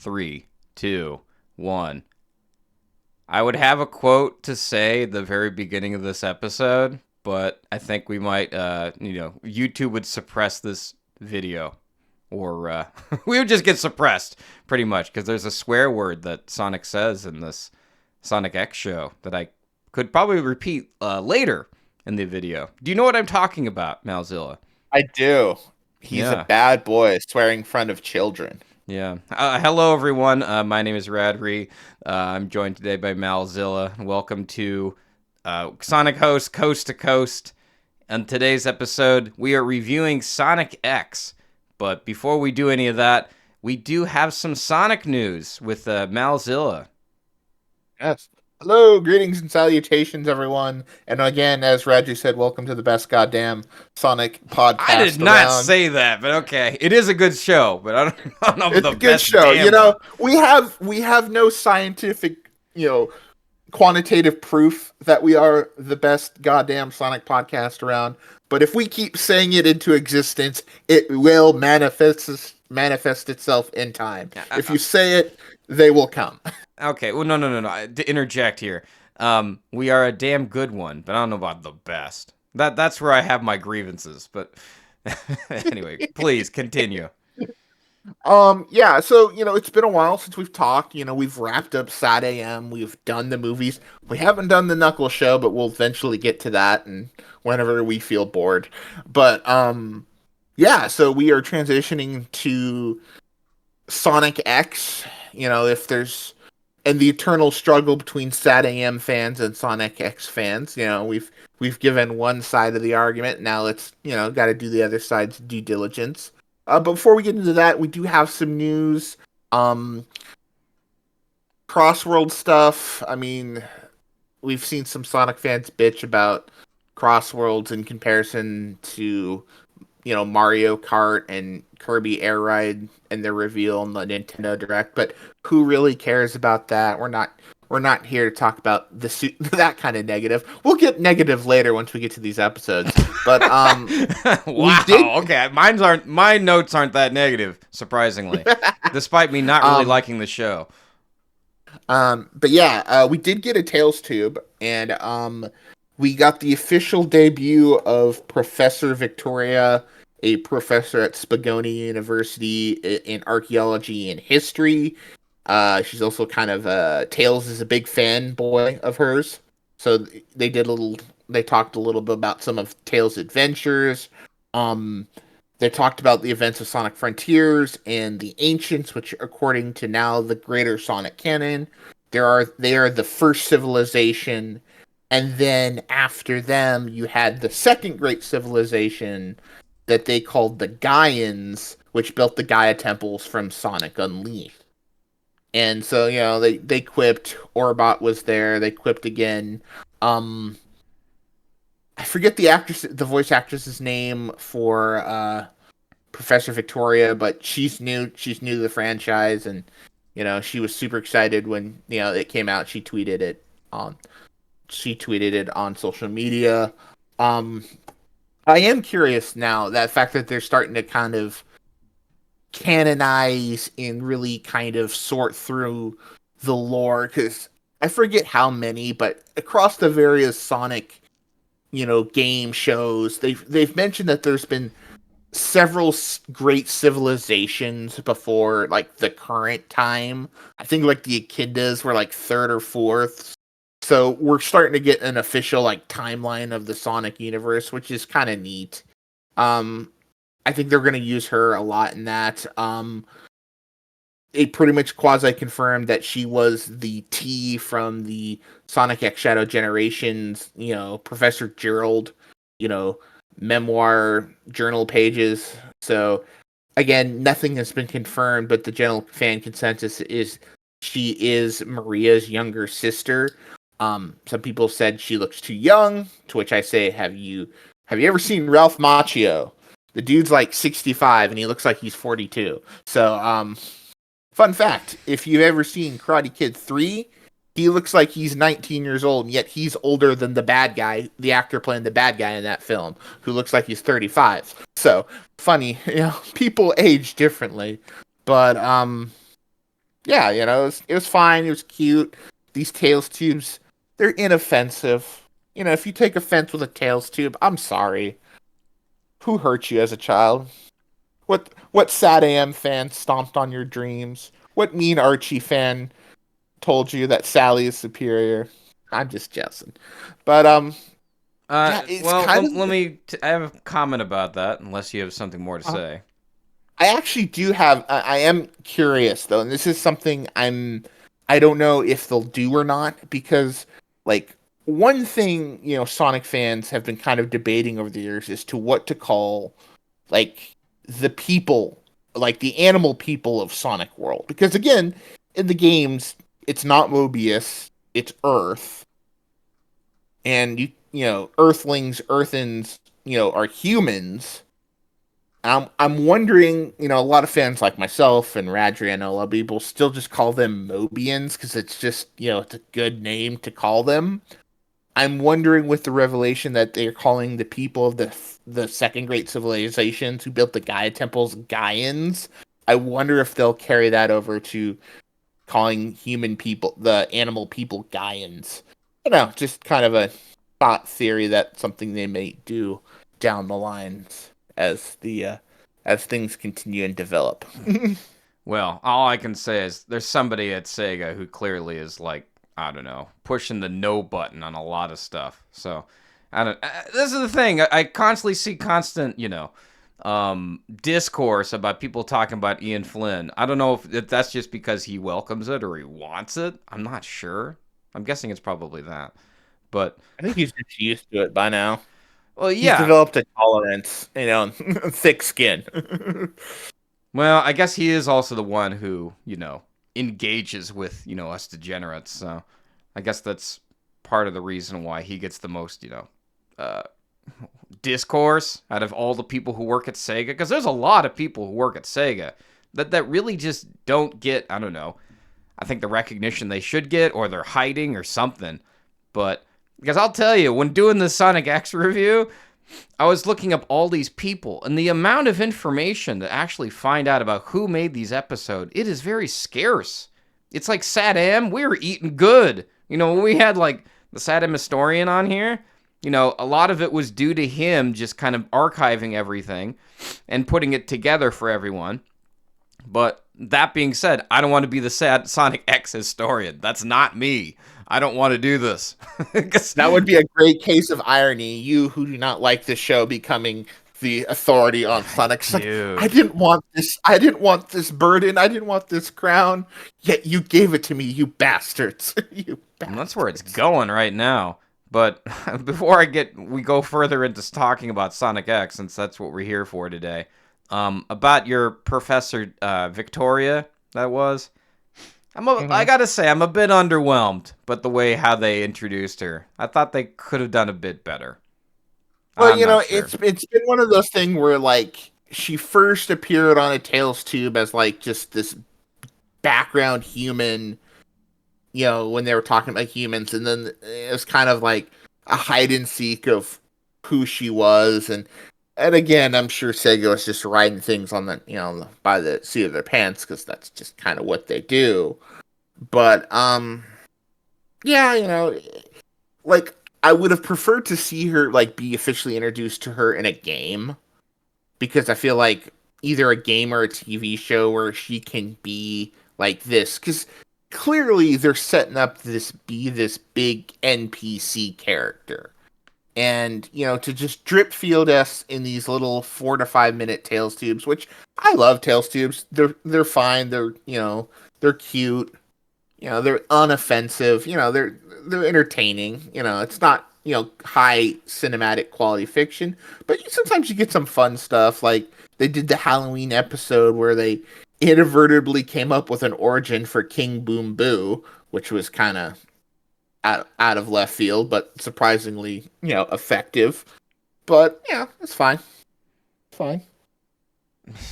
3, 2, 1. I would have a quote to say at the very beginning of this episode, but I think we might, YouTube would suppress this video. Or we would just get suppressed, pretty much, because there's a swear word that Sonic says in this Sonic X show that I could probably repeat later in the video. Do you know what I'm talking about, Malzilla? I do. He's a Yeah. bad boy swearing in front of children. Yeah. Hello, everyone. My name is Radrey. I'm joined today by Malzilla. Welcome to Sonic Host Coast to Coast. On today's episode, we are reviewing Sonic X. But before we do any of that, we do have some Sonic news with Malzilla. Yes. Hello, greetings and salutations, everyone. And again, as Reggie said, welcome to the best goddamn Sonic podcast I did not around. say that, but okay. It is a good show, but I don't know if It's the a good best show. damn You know, one. we have no scientific, quantitative proof that we are the best goddamn Sonic podcast around. But if we keep saying it into existence, it will manifest itself in time. If you say it, they will come. Okay, well, no. To interject here. We are a damn good one, but I don't know about the best. That's where I have my grievances. But anyway, please continue. Yeah, so, it's been a while since we've talked. We've wrapped up Sad AM, we've done the movies. We haven't done the Knuckles show, but we'll eventually get to that and whenever we feel bored. But, yeah, so we are transitioning to Sonic X. If there's and the eternal struggle between Sad AM fans and Sonic X fans. We've given one side of the argument. Now let's, got to do the other side's due diligence. But before we get into that, we do have some news. Crossworld stuff. I mean, we've seen some Sonic fans bitch about Crossworlds in comparison to, Mario Kart and Kirby Air Ride and their reveal in the Nintendo Direct. But who really cares about that? We're not here to talk about that kind of negative. We'll get negative later once we get to these episodes. But Wow. Okay, my notes aren't that negative, surprisingly, despite me not really liking the show. But yeah, we did get a Tails tube, and we got the official debut of Professor Victoria, a professor at Spagoni University in archaeology and history. She's also kind of Tails is a big fanboy of hers, so they talked a little bit about some of Tails' adventures. They talked about the events of Sonic Frontiers and the Ancients, which, according to now the greater Sonic canon, they are the first civilization, and then after them, you had the second great civilization that they called the Gaians, which built the Gaia temples from Sonic Unleashed. And so, they quipped. Orbot was there. They quipped again. I forget the voice actress's name for Professor Victoria, but she's new. She's new to the franchise, and she was super excited when it came out. She tweeted it on social media. I am curious now, that fact that they're starting to kind of canonize and really kind of sort through the lore, because I forget how many, but across the various Sonic, game shows, they've mentioned that there's been several great civilizations before, like, the current time. I think, like, the Echidnas were, like, third or fourth. So we're starting to get an official, like, timeline of the Sonic universe, which is kind of neat. I think they're going to use her a lot in that. It pretty much quasi-confirmed that she was the T from the Sonic X Shadow Generations, Professor Gerald, memoir journal pages. So, again, nothing has been confirmed, but the general fan consensus is she is Maria's younger sister. Some people said she looks too young, to which I say, have you ever seen Ralph Macchio? The dude's like 65 and he looks like he's 42. So, fun fact, if you've ever seen Karate Kid 3, he looks like he's 19 years old, and yet he's older than the bad guy, the actor playing the bad guy in that film, who looks like he's 35. So, funny, people age differently. But, Yeah, it was fine. It was cute. These Tails tubes, they're inoffensive. If you take offense with a Tails tube, I'm sorry. Who hurt you as a child? What Sad AM fan stomped on your dreams? What mean Archie fan told you that Sally is superior? I'm just jesting. But yeah, it's Well, kind of. I have a comment about that, unless you have something more to uh, say. I actually do have. I am curious though, and this is something I don't know if they'll do or not because, like, one thing Sonic fans have been kind of debating over the years is to what to call, like, the people, like the animal people of Sonic World. Because again, in the games, it's not Mobius, it's Earth, and Earthlings, Earthens, are humans. I'm wondering, a lot of fans like myself and Radrey, I know a lot of people still just call them Mobians because it's just, it's a good name to call them. I'm wondering with the revelation that they're calling the people of the second great civilizations who built the Gaia temples Gaians. I wonder if they'll carry that over to calling human people, the animal people, Gaians. I don't know, just kind of a thought theory that something they may do down the lines as things continue and develop. Well, all I can say is there's somebody at Sega who clearly is like, I don't know, pushing the no button on a lot of stuff. So, I don't. This is the thing. I constantly see constant, discourse about people talking about Ian Flynn. I don't know if that's just because he welcomes it or he wants it. I'm not sure. I'm guessing it's probably that. But I think he's just used to it by now. well, He's yeah. developed a tolerance, thick skin. Well, I guess he is also the one who, engages with, us degenerates. So I guess that's part of the reason why he gets the most, uh, discourse out of all the people who work at Sega. Because there's a lot of people who work at Sega that really just don't get, I don't know, I think the recognition they should get, or they're hiding or something. But because I'll tell you, when doing the Sonic X review, I was looking up all these people, and the amount of information to actually find out about who made these episodes, it is very scarce. It's like Sad-Am, we were eating good. When we had, like, the Sad-Am historian on here, a lot of it was due to him just kind of archiving everything and putting it together for everyone. But that being said, I don't want to be the Sonic X historian. That's not me. I don't want to do this. That would be a great case of irony. You who do not like this show becoming the authority on Sonic. Like, I didn't want this. I didn't want this burden. I didn't want this crown. Yet you gave it to me, you bastards. You bastards. And that's where it's going right now. But before we go further into talking about Sonic X, since that's what we're here for today, about your Professor Victoria, that was. I gotta say, I'm a bit underwhelmed, but the way how they introduced her, I thought they could have done a bit better. Well, sure. it's been one of those things where, like, she first appeared on a Tails tube as, like, just this background human, when they were talking about humans, and then it was kind of like a hide and seek of who she was, and again, I'm sure Sega was just writing things on the, by the seat of their pants, because that's just kind of what they do. But, yeah, like, I would have preferred to see her, like, be officially introduced to her in a game, because I feel like either a game or a TV show where she can be like this, because clearly they're setting up this big NPC character. And, to just drip field us in these little 4 to 5 minute Tails tubes, which I love Tails tubes. They're fine. They're, they're cute. They're unoffensive. They're entertaining. It's not, high cinematic quality fiction, but sometimes you get some fun stuff. Like they did the Halloween episode where they inadvertently came up with an origin for King Boom Boo, which was kind of out of left field, but surprisingly, effective. But yeah, it's fine. It's fine.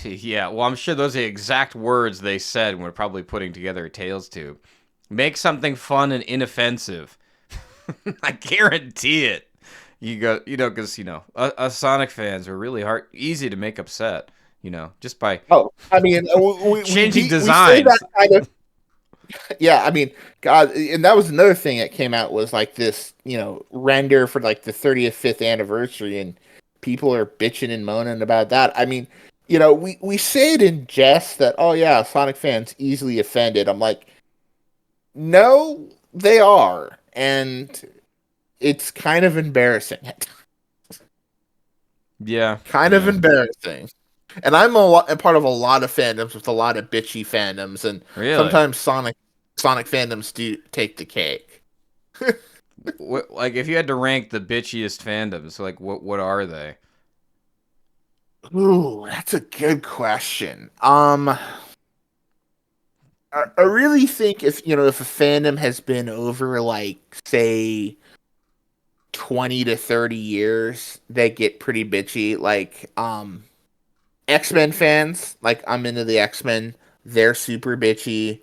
Yeah, well, I'm sure those are the exact words they said when we're probably putting together a Tails tube. Make something fun and inoffensive. I guarantee it. Because us Sonic fans are really easy to make upset. Just by I mean, changing designs. Yeah, I mean, God, and that was another thing that came out was like this, render for like the 35th anniversary, and people are bitching and moaning about that. I mean, we say it in jest that, oh yeah, Sonic fans easily offended. I'm like, no, they are, and it's kind of embarrassing. Yeah, Kind of yeah. embarrassing. And a part of a lot of fandoms with a lot of bitchy fandoms, and Really? sometimes Sonic fandoms do take the cake. Like, if you had to rank the bitchiest fandoms, like, what are they? Ooh, that's a good question. I really think if a fandom has been over like say 20 to 30 years, they get pretty bitchy. Like X-Men fans, like I'm into the X-Men, they're super bitchy.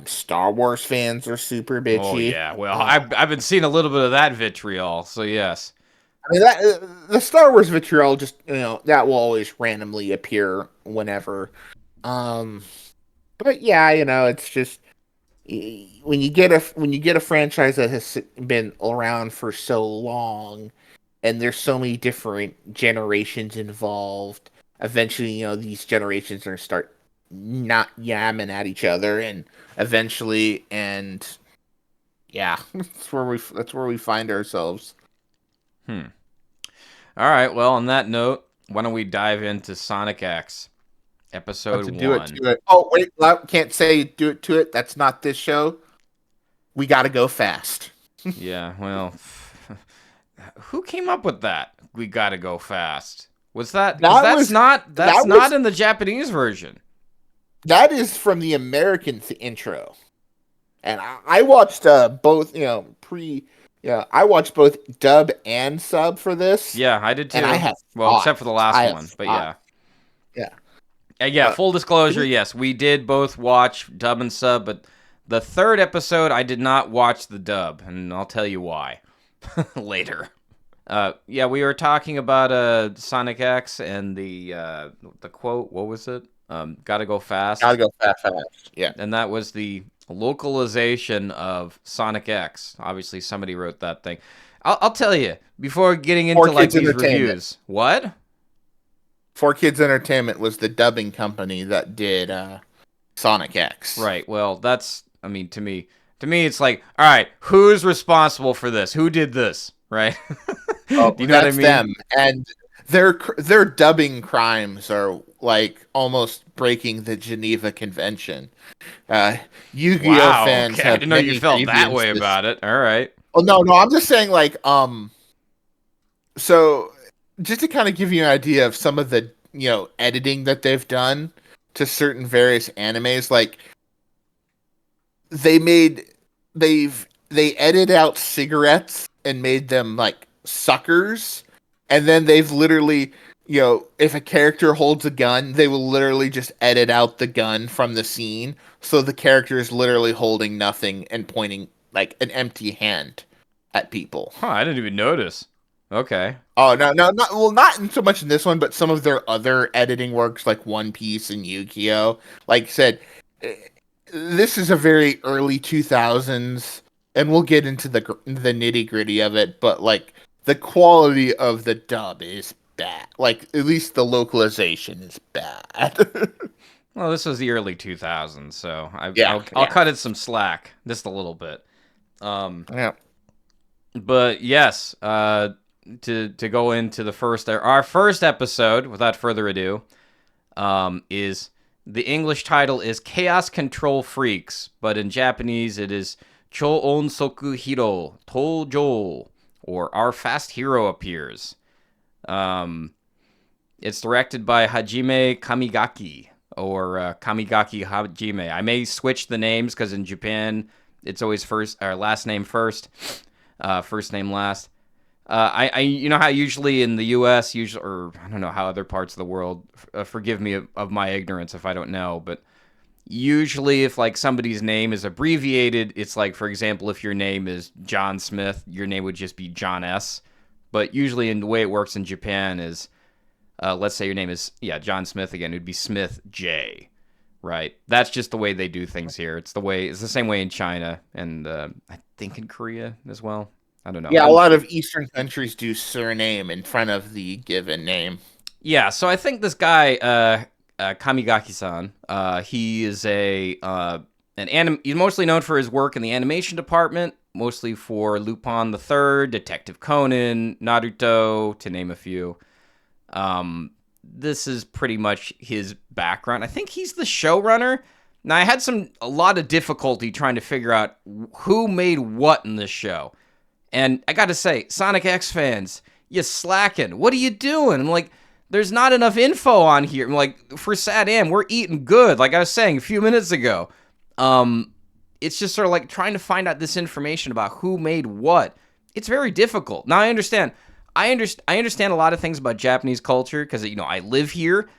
Star Wars fans are super Oh bitchy. yeah. Well, I've been seeing a little bit of that vitriol, so yes. I mean the Star Wars vitriol just that will always randomly appear whenever. Um, but yeah, it's just when you get a franchise that has been around for so long, and there's so many different generations involved. Eventually, these generations are gonna start not yamming at each other, and eventually, and yeah, that's where we find ourselves. Hmm. All right. Well, on that note, why don't we dive into Sonic X, But episode to do it 1? to it. Oh wait, I can't say do it to it. That's not this show. We got to go fast. Yeah. Well, who came up with that? We gotta go fast. Was that because That that's was not that that's not was in the Japanese version? that is from the American intro. And I watched both, I watched both dub and sub for this, Yeah, I did and I too. have Well, thoughts. except for the last I have one, but thoughts. yeah. Yeah. Yeah, Uh, full disclosure, we- yes, we did both watch dub and sub, but the third episode I did not watch the dub, and I'll tell you why later. Yeah, we were talking about Sonic X and the quote. What was it? Gotta go Gotta fast, go fast, fast. Yeah. and that was the localization of Sonic X. Obviously, somebody wrote that thing. I'll tell you before getting Four into like Kids these Entertainment. reviews. What? Four Kids Entertainment was the dubbing company that did Sonic X. Right. Well, that's. I mean, to me, it's like, all right, who's responsible for this? Who did this? Right. Do Oh, you know what I that's mean? them, and their dubbing crimes are like almost breaking the Geneva Convention. Uh, Yu-Gi-Oh Wow. fans Okay, I have didn't know you many felt that way grievances. about it. All right. Oh no, I'm just saying like so just to kind of give you an idea of some of the editing that they've done to certain various animes, like they made they edited out cigarettes and made them like suckers, and then they've literally if a character holds a gun, they will literally just edit out the gun from the scene, so the character is literally holding nothing and pointing like an empty hand at people. Huh, I didn't even notice. Okay. Oh no, no, not well, not in so much in this one, but some of their other editing works, like One Piece and Yu-Gi-Oh. Like I said, eh, this is a very early 2000s, and we'll get into the nitty gritty of it. But like the quality of the dub is bad. Like at least the localization is bad. Well, this was the early 2000s, so Yeah, I'll yeah, cut it some slack just a little bit. Um, yeah. but yes, to go into our first episode without further ado, is the English title is Chaos Control Freaks, but in Japanese it is Cho Onsoku Hiro Tojo, or Our Fast Hero Appears. Um, it's directed by Hajime Kamigaki, or Kamigaki Hajime. I may switch the names because in Japan it's always first or last name first, first name last. I you know how usually in the U.S. usually, or I don't know how other parts of the world. Forgive me of my ignorance if I don't know, but usually if like somebody's name is abbreviated, it's like, for example, if your name is John Smith, your name would just be John S. But usually in the way it works in Japan is, let's say your name is John Smith again, it would be Smith J. Right. That's just the way they do things here. It's the same way in China and I think in Korea as well. I don't know. Yeah, a lot of Eastern countries do surname in front of the given name. Yeah, so I think this guy, Kamigaki-san, he is he's mostly known for his work in the animation department, mostly for Lupin the Third, Detective Conan, Naruto, to name a few. This is pretty much his background. I think he's the showrunner. Now, I had a lot of difficulty trying to figure out who made what in this show. And I gotta say, Sonic X fans, you slacking. What are you doing? I'm like, there's not enough info on here. I'm like, for SatAM, we're eating good. Like I was saying a few minutes ago. It's just sort of like trying to find out this information about who made what. It's very difficult. Now, I understand a lot of things about Japanese culture because, I live here.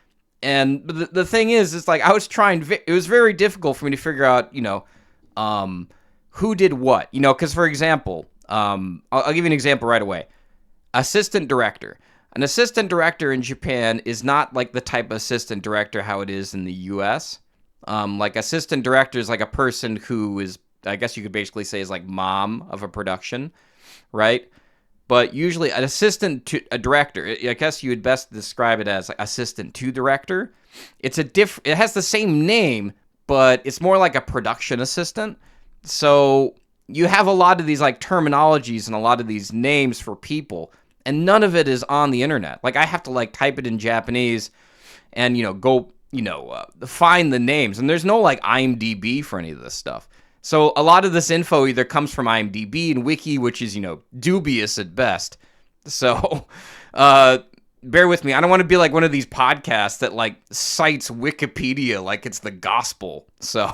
And the thing is, it's like I was it was very difficult for me to figure out, who did what. Because, for example, I'll give you an example right away. Assistant director. An assistant director in Japan is not like the type of assistant director how it is in the U.S. Like assistant director is like a person who is, I guess you could basically say, is like mom of a production, right? But usually an assistant to a director, I guess you would best describe it as like assistant to director. It has the same name, but it's more like a production assistant. So you have a lot of these like terminologies and a lot of these names for people, and none of it is on the internet. Like I have to like type it in Japanese and, go, find the names. And there's no like IMDb for any of this stuff. So a lot of this info either comes from IMDb and Wiki, which is, dubious at best. So bear with me. I don't want to be like one of these podcasts that like cites Wikipedia like it's the gospel. So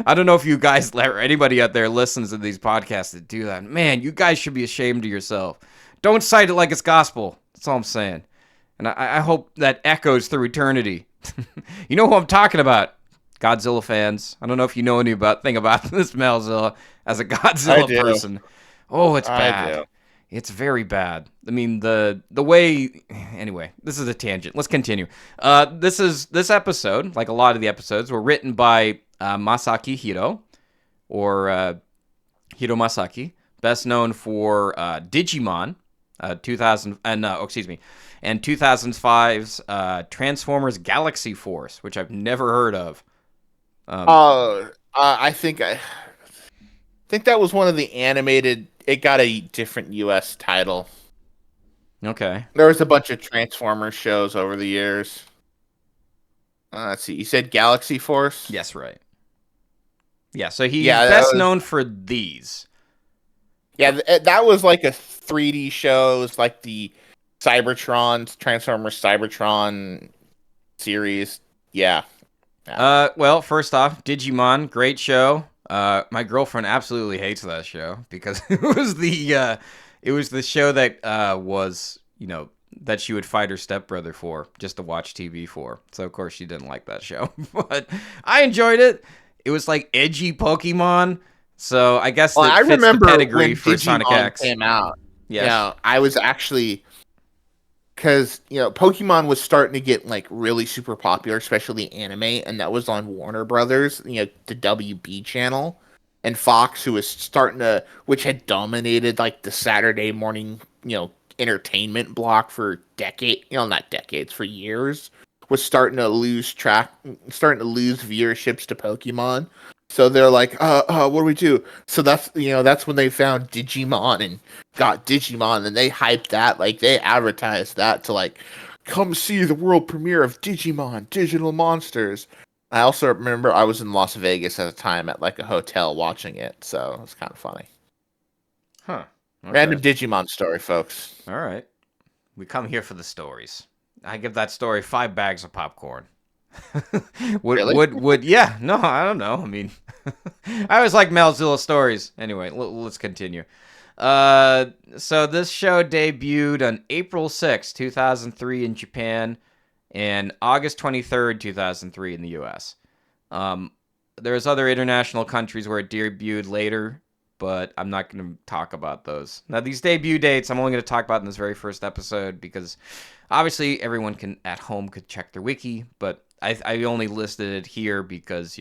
I don't know if you guys or anybody out there listens to these podcasts that do that. Man, you guys should be ashamed of yourself. Don't cite it like it's gospel. That's all I'm saying. And I hope that echoes through eternity. You know who I'm talking about. Godzilla fans. I don't know if you know anything about this, Malzilla, as a Godzilla person. Oh, it's bad. It's very bad. I mean, the way... Anyway, this is a tangent. Let's continue. This episode, like a lot of the episodes, were written by Masaki Hiro, or Hiro Masaki, best known for Digimon, 2005's Transformers Galaxy Force, which I've never heard of. I think that was one of the animated. It got a different U.S. title. Okay. There was a bunch of Transformers shows over the years. Let's see. You said Galaxy Force? Yes, right. Yeah, so he's best known for these. Yeah, that was like a 3D show. It was like the Transformers Cybertron series. Yeah. Well, first off, Digimon, great show. My girlfriend absolutely hates that show because it was the show that was, that she would fight her stepbrother for just to watch TV for. So of course she didn't like that show, but I enjoyed it. It was like edgy Pokemon, so I guess I remember the pedigree when for Digimon Sonic X came out. Yes. Yeah, I was actually. Because, Pokemon was starting to get, like, really super popular, especially anime, and that was on Warner Brothers, the WB channel, and Fox, which had dominated, like, the Saturday morning, entertainment block for for years, was starting to lose viewerships to Pokemon. So they're like, what do we do? So that's when they found Digimon and got Digimon, and they hyped that, like they advertised that to like, come see the world premiere of Digimon, Digital Monsters. I also remember I was in Las Vegas at the time at like a hotel watching it, so it was kind of funny. Huh. Okay. Random Digimon story, folks. All right. We come here for the stories. I give that story 5 bags of popcorn. Really? Yeah, no, I don't know. I mean, I always like Malzilla stories. Anyway, let's continue. So this show debuted on April 6, 2003 in Japan and August 23rd, 2003 in the US. There's other international countries where it debuted later, but I'm not going to talk about those. Now, these debut dates, I'm only going to talk about in this very first episode because obviously everyone at home could check their wiki, but I only listed it here because,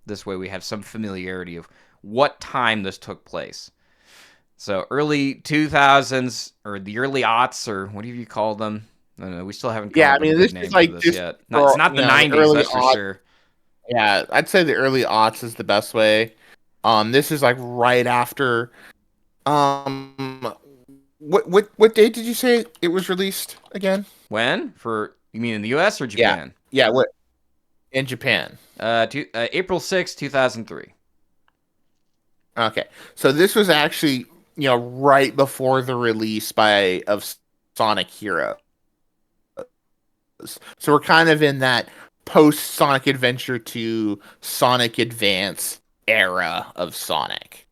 this way we have some familiarity of what time this took place. So early 2000s, or the early aughts, or what do you call them? I don't know. We still haven't come Yeah, up I with a mean, good this is name for like this just yet. It's for, not the the 90s, early that's for aughts. sure. Yeah, I'd say the early aughts is the best way. This is like right after. Um, what date did you say it was released again? When? You mean in the US or Yeah, Japan? yeah. What in Japan? April 6, 2003. Okay, so this was actually right before the release of Sonic Heroes. So we're kind of in that post Sonic Adventure to Sonic Advance era of Sonic.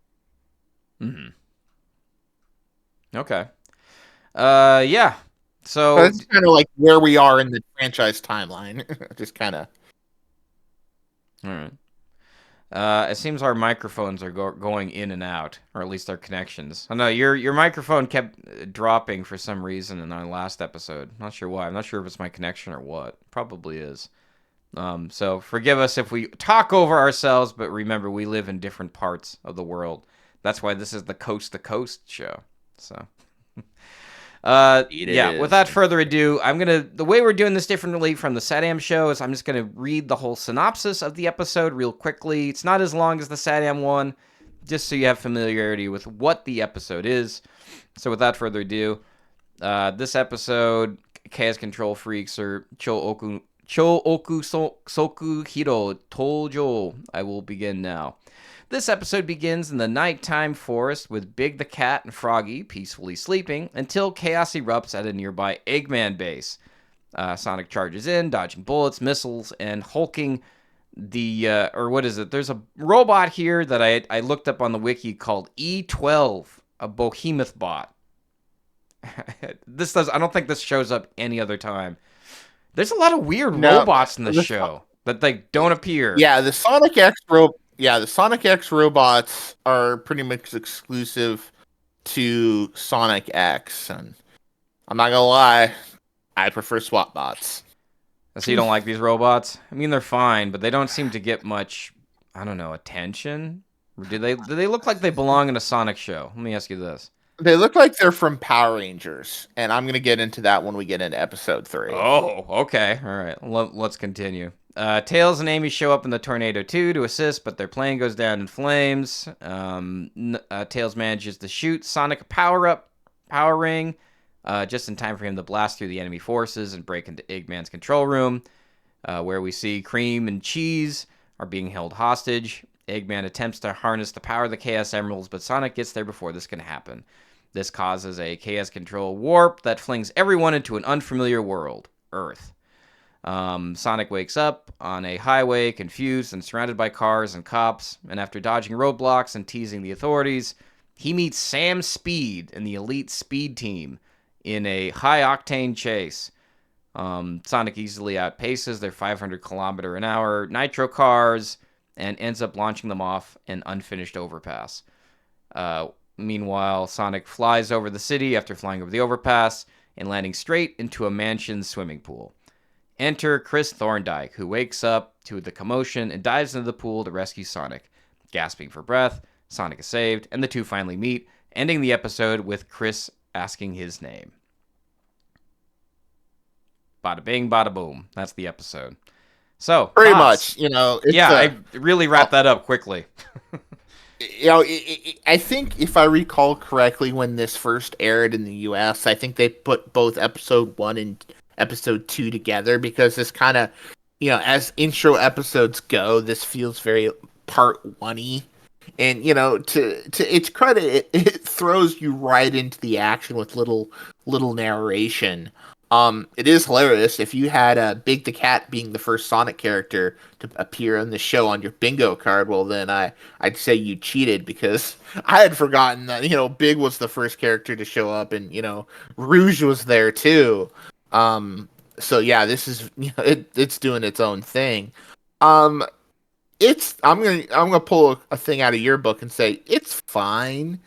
Mm-hmm. Okay. Yeah. So So, that's kind of like where we are in the franchise timeline. Just kind of. all right. It seems our microphones are going in and out, or at least our connections. Oh no, your microphone kept dropping for some reason in our last episode. Not sure why. I'm not sure if it's my connection or what. Probably is. So forgive us if we talk over ourselves, but remember we live in different parts of the world. That's why this is the Coast to Coast show. So. It Yeah, is. without further ado, the way we're doing this differently from the SATAM show is I'm just gonna read the whole synopsis of the episode real quickly. It's not as long as the SATAM one, just so you have familiarity with what the episode is. So without further ado, this episode, Chaos Control Freaks, or Soku Hiro Tojo. I will begin now. This episode begins in the nighttime forest with Big the Cat and Froggy peacefully sleeping until chaos erupts at a nearby Eggman base. Sonic charges in, dodging bullets, missiles, and hulking or what is it? There's a robot here that I looked up on the wiki called E12, a behemoth bot. I don't think this shows up any other time. There's a lot of weird robots in this show that they don't appear. Yeah, the Sonic X robots are pretty much exclusive to Sonic X, and I'm not gonna lie, I prefer SWAT bots. So you don't like these robots? I mean, they're fine, but they don't seem to get much, I don't know, attention. Do they look like they belong in a Sonic show? Let me ask you this. They look like they're from Power Rangers, and I'm gonna get into that when we get into episode 3. Oh, okay. All right. Let's continue. Tails and Amy show up in the Tornado 2 to assist, but their plane goes down in flames. Tails manages to shoot Sonic a power ring, just in time for him to blast through the enemy forces and break into Eggman's control room, where we see Cream and Cheese are being held hostage. Eggman attempts to harness the power of the Chaos Emeralds, but Sonic gets there before this can happen. This causes a Chaos Control warp that flings everyone into an unfamiliar world, Earth. Sonic wakes up on a highway, confused and surrounded by cars and cops, and after dodging roadblocks and teasing the authorities, he meets Sam Speed and the Elite Speed Team in a high-octane chase. Sonic easily outpaces their 500-kilometer-an-hour nitro cars and ends up launching them off an unfinished overpass. Meanwhile, Sonic flies over the city after flying over the overpass and landing straight into a mansion's swimming pool. Enter Chris Thorndike, who wakes up to the commotion and dives into the pool to rescue Sonic. Gasping for breath, Sonic is saved, and the two finally meet, ending the episode with Chris asking his name. Bada bing, bada boom. That's the episode. So, Pretty thoughts? much, I really wrapped that up quickly. I think if I recall correctly, when this first aired in the U.S., I think they put both episode 1 and episode 2 together because this kind of, as intro episodes go, this feels very part one-y. And, to its credit, it throws you right into the action with little narration. It is hilarious. If you had Big the Cat being the first Sonic character to appear on the show on your bingo card, well, then I'd say you cheated because I had forgotten that, Big was the first character to show up and, Rouge was there too. So yeah, this is, it's doing its own thing. I'm gonna pull a thing out of your book and say it's fine.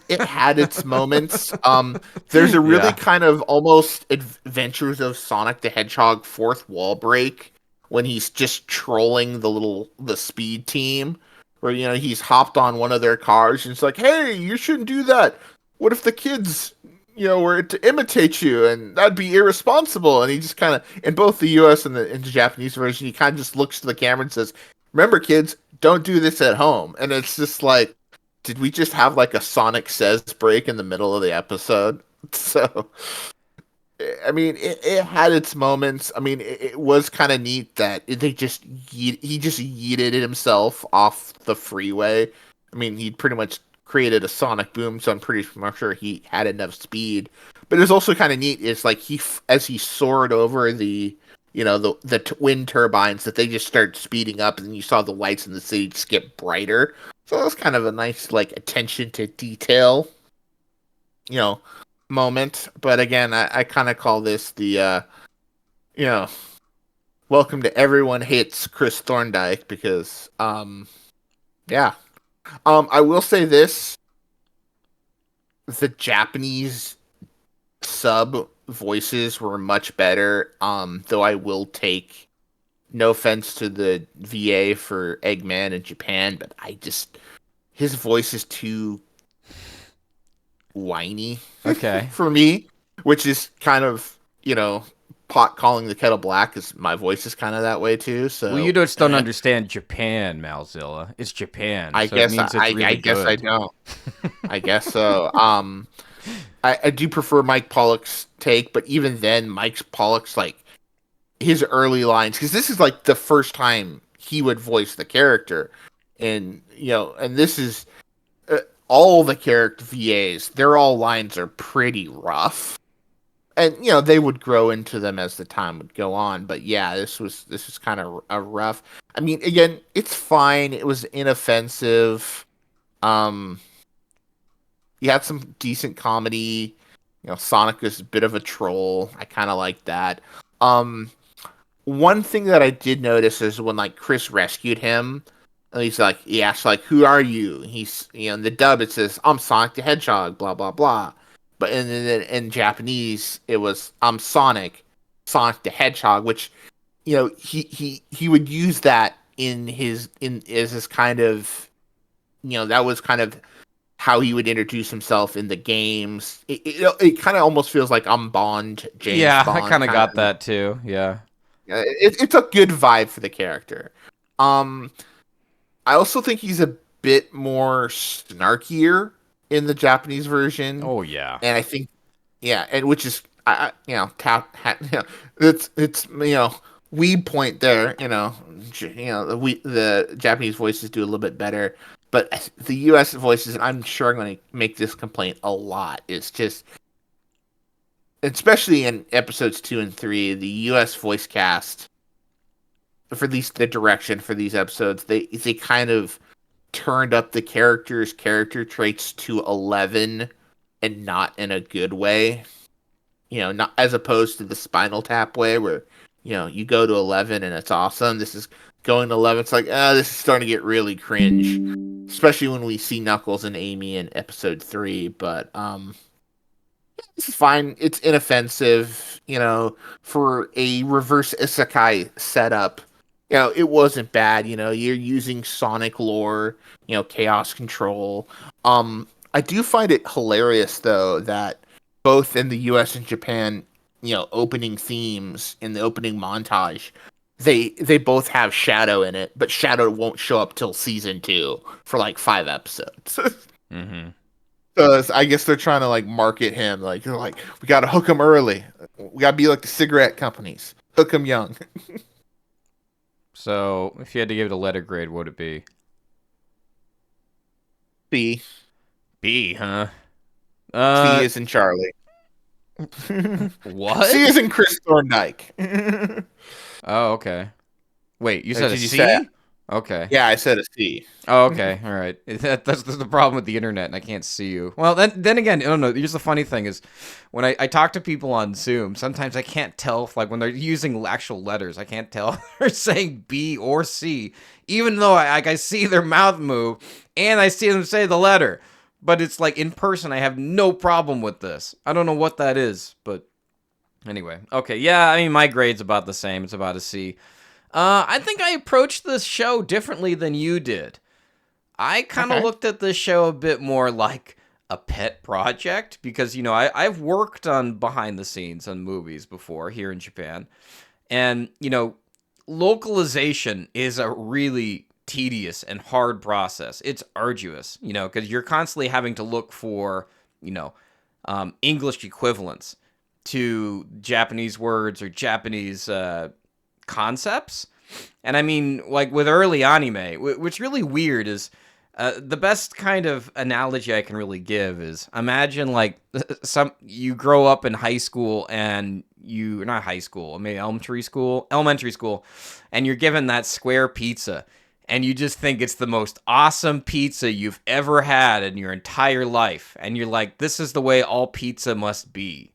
It had its moments. There's a really kind of almost Adventures of Sonic the Hedgehog fourth wall break when he's just trolling the speed team, where he's hopped on one of their cars and it's like, hey, you shouldn't do that. What if the kids were to imitate you, and that'd be irresponsible. And he just kind of, in both the U.S. and the Japanese version, he kind of just looks to the camera and says, remember, kids, don't do this at home. And it's just like, did we just have like a Sonic Says break in the middle of the episode? So, I mean, it had its moments. I mean, it was kind of neat that he just yeeted himself off the freeway. I mean, he'd pretty much created a sonic boom, so I'm pretty much sure he had enough speed. But it's also kind of neat. It's like as he soared over the wind turbines, that they just started speeding up, and you saw the lights in the city just get brighter. So that was kind of a nice like attention to detail, moment. But again, I kind of call this the welcome to Everyone Hates Chris Thorndike, because yeah. I will say this: the Japanese sub voices were much better. Though I will take no offense to the VA for Eggman in Japan, but his voice is too whiny, Okay. for me, which is kind of pot calling the kettle black, because my voice is kind of that way too. Well, you So just don't understand Japan, Malzilla. It's Japan, I so it guess means it's I really guess I good. don't. I guess so. I do prefer Mike Pollock's take, but even then, Mike Pollock's like his early lines, because this is like the first time he would voice the character, and and this is all the character VAs. Their all lines are pretty rough, and they would grow into them as the time would go on. But yeah, this was kind of a rough. I mean, again, it's fine. It was inoffensive. Um, you had some decent comedy. Sonic is a bit of a troll. I kind of like that. Um, One thing that I did notice is when like Chris rescued him, and he's like, he asks like, "Who are you?" He's in the dub it says, "I'm Sonic the Hedgehog," blah blah blah. But in Japanese, it was, "I'm Sonic the Hedgehog," which he would use that in as his kind of that was kind of how he would introduce himself in the games. It kind of almost feels like I'm Bond, James Yeah, I Bond kind of kind got of. that too. Yeah. It's a good vibe for the character. Um, I also think he's a bit more snarkier in the Japanese version, Oh yeah. and I think, yeah, and which is it's weeb point there. The Japanese voices do a little bit better, but the U.S. voices, and I'm sure I'm going to make this complaint a lot. It's just, especially in episodes 2 and 3, the U.S. voice cast, for these the direction for these episodes, they kind of turned up the character traits to 11, and not in a good way. Not as opposed to the Spinal Tap way, where you go to 11 and it's awesome. This is going to 11. It's like, this is starting to get really cringe, especially when we see Knuckles and Amy in episode 3. But this is fine. It's inoffensive, for a reverse isekai setup. It wasn't bad. You're using Sonic lore, chaos control. I do find it hilarious though that both in the US and Japan, opening themes in the opening montage, they both have Shadow in it, but Shadow won't show up till season 2 for like 5 episodes. Mm-hmm. So I guess they're trying to like market him, like they're like, we gotta hook him early. We gotta be like the cigarette companies, hook him young. So, if you had to give it a letter grade, what would it be? C. B, huh? C Uh, is in Charlie. C is what? in Chris Thorndike. Did Oh, okay. Wait, you said a you say? C? Okay. Yeah, I said a C. Oh, okay. All right. That's the problem with the internet, and I can't see you. Well, then again, I don't know. Here's the funny thing is, when I talk to people on Zoom, sometimes I can't tell if, like, when they're using actual letters, I can't tell if they're saying B or C, even though I see their mouth move and I see them say the letter. But it's like in person, I have no problem with this. I don't know what that is, but anyway. Okay, yeah. I mean, my grade's about the same. It's about a C. I think I approached this show differently than you did. I kind of Okay. looked at this show a bit more like a pet project because, I've worked on behind the scenes on movies before here in Japan. And, localization is a really tedious and hard process. It's arduous, because you're constantly having to look for, English equivalents to Japanese words or Japanese concepts. And I mean, like with early anime, what's really weird is the best kind of analogy I can really give is imagine like you grow up in high school and you not high school, maybe elementary school, and you're given that square pizza. And you just think it's the most awesome pizza you've ever had in your entire life. And you're like, this is the way all pizza must be.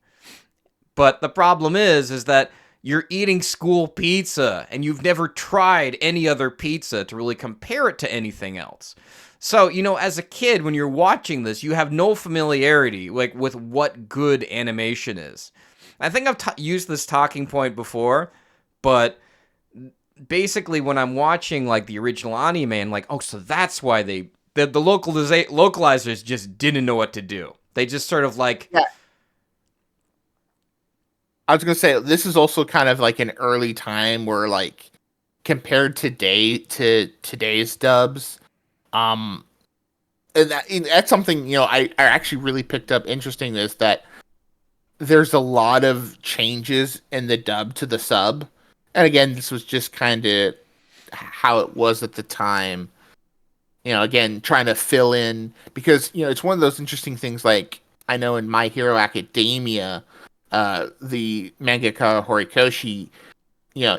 But the problem is that you're eating school pizza and you've never tried any other pizza to really compare it to anything else. So, as a kid, when you're watching this, you have no familiarity like with what good animation is. I think I've used this talking point before, but basically when I'm watching like the original anime, I'm like, oh, so that's why the localizers just didn't know what to do. They just sort of like, Yeah. I was gonna say this is also kind of like an early time where like compared to today's dubs, um, and that's something I actually really picked up interesting is that there's a lot of changes in the dub to the sub, and again this was just kind of how it was at the time. Again trying to fill in because it's one of those interesting things. Like I know in My Hero Academia, the mangaka Horikoshi,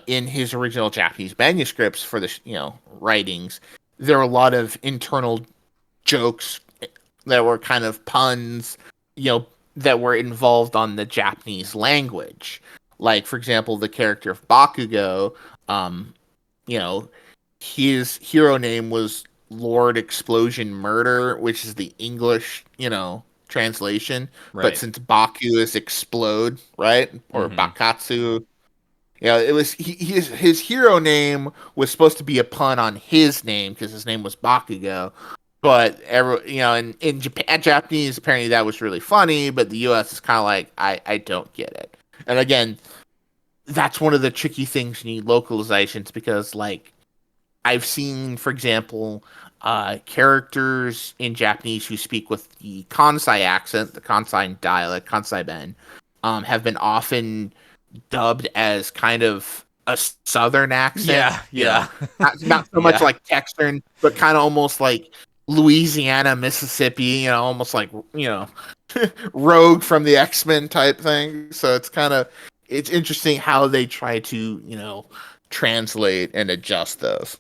in his original Japanese manuscripts for the writings, there are a lot of internal jokes that were kind of puns, that were involved on the Japanese language. Like, for example, the character of Bakugo, you know, his hero name was Lord Explosion Murder, which is the English, translation. But right. since Baku is explode, right? Or Mm-hmm. Bakatsu, it was his hero name was supposed to be a pun on his name because his name was Bakugo. But in Japan, Japanese, apparently that was really funny. But the U.S. is kind of like, I don't get it. And again, that's one of the tricky things you need localizations because, like, I've seen, for example, characters in Japanese who speak with the Kansai accent, the Kansai dialect, Kansai Ben, have been often dubbed as kind of a southern accent, Yeah, yeah, not so much yeah. like Texan, but kind of almost like Louisiana, Mississippi, almost like, Rogue from the X-Men type thing. So it's interesting how they try to, translate and adjust those.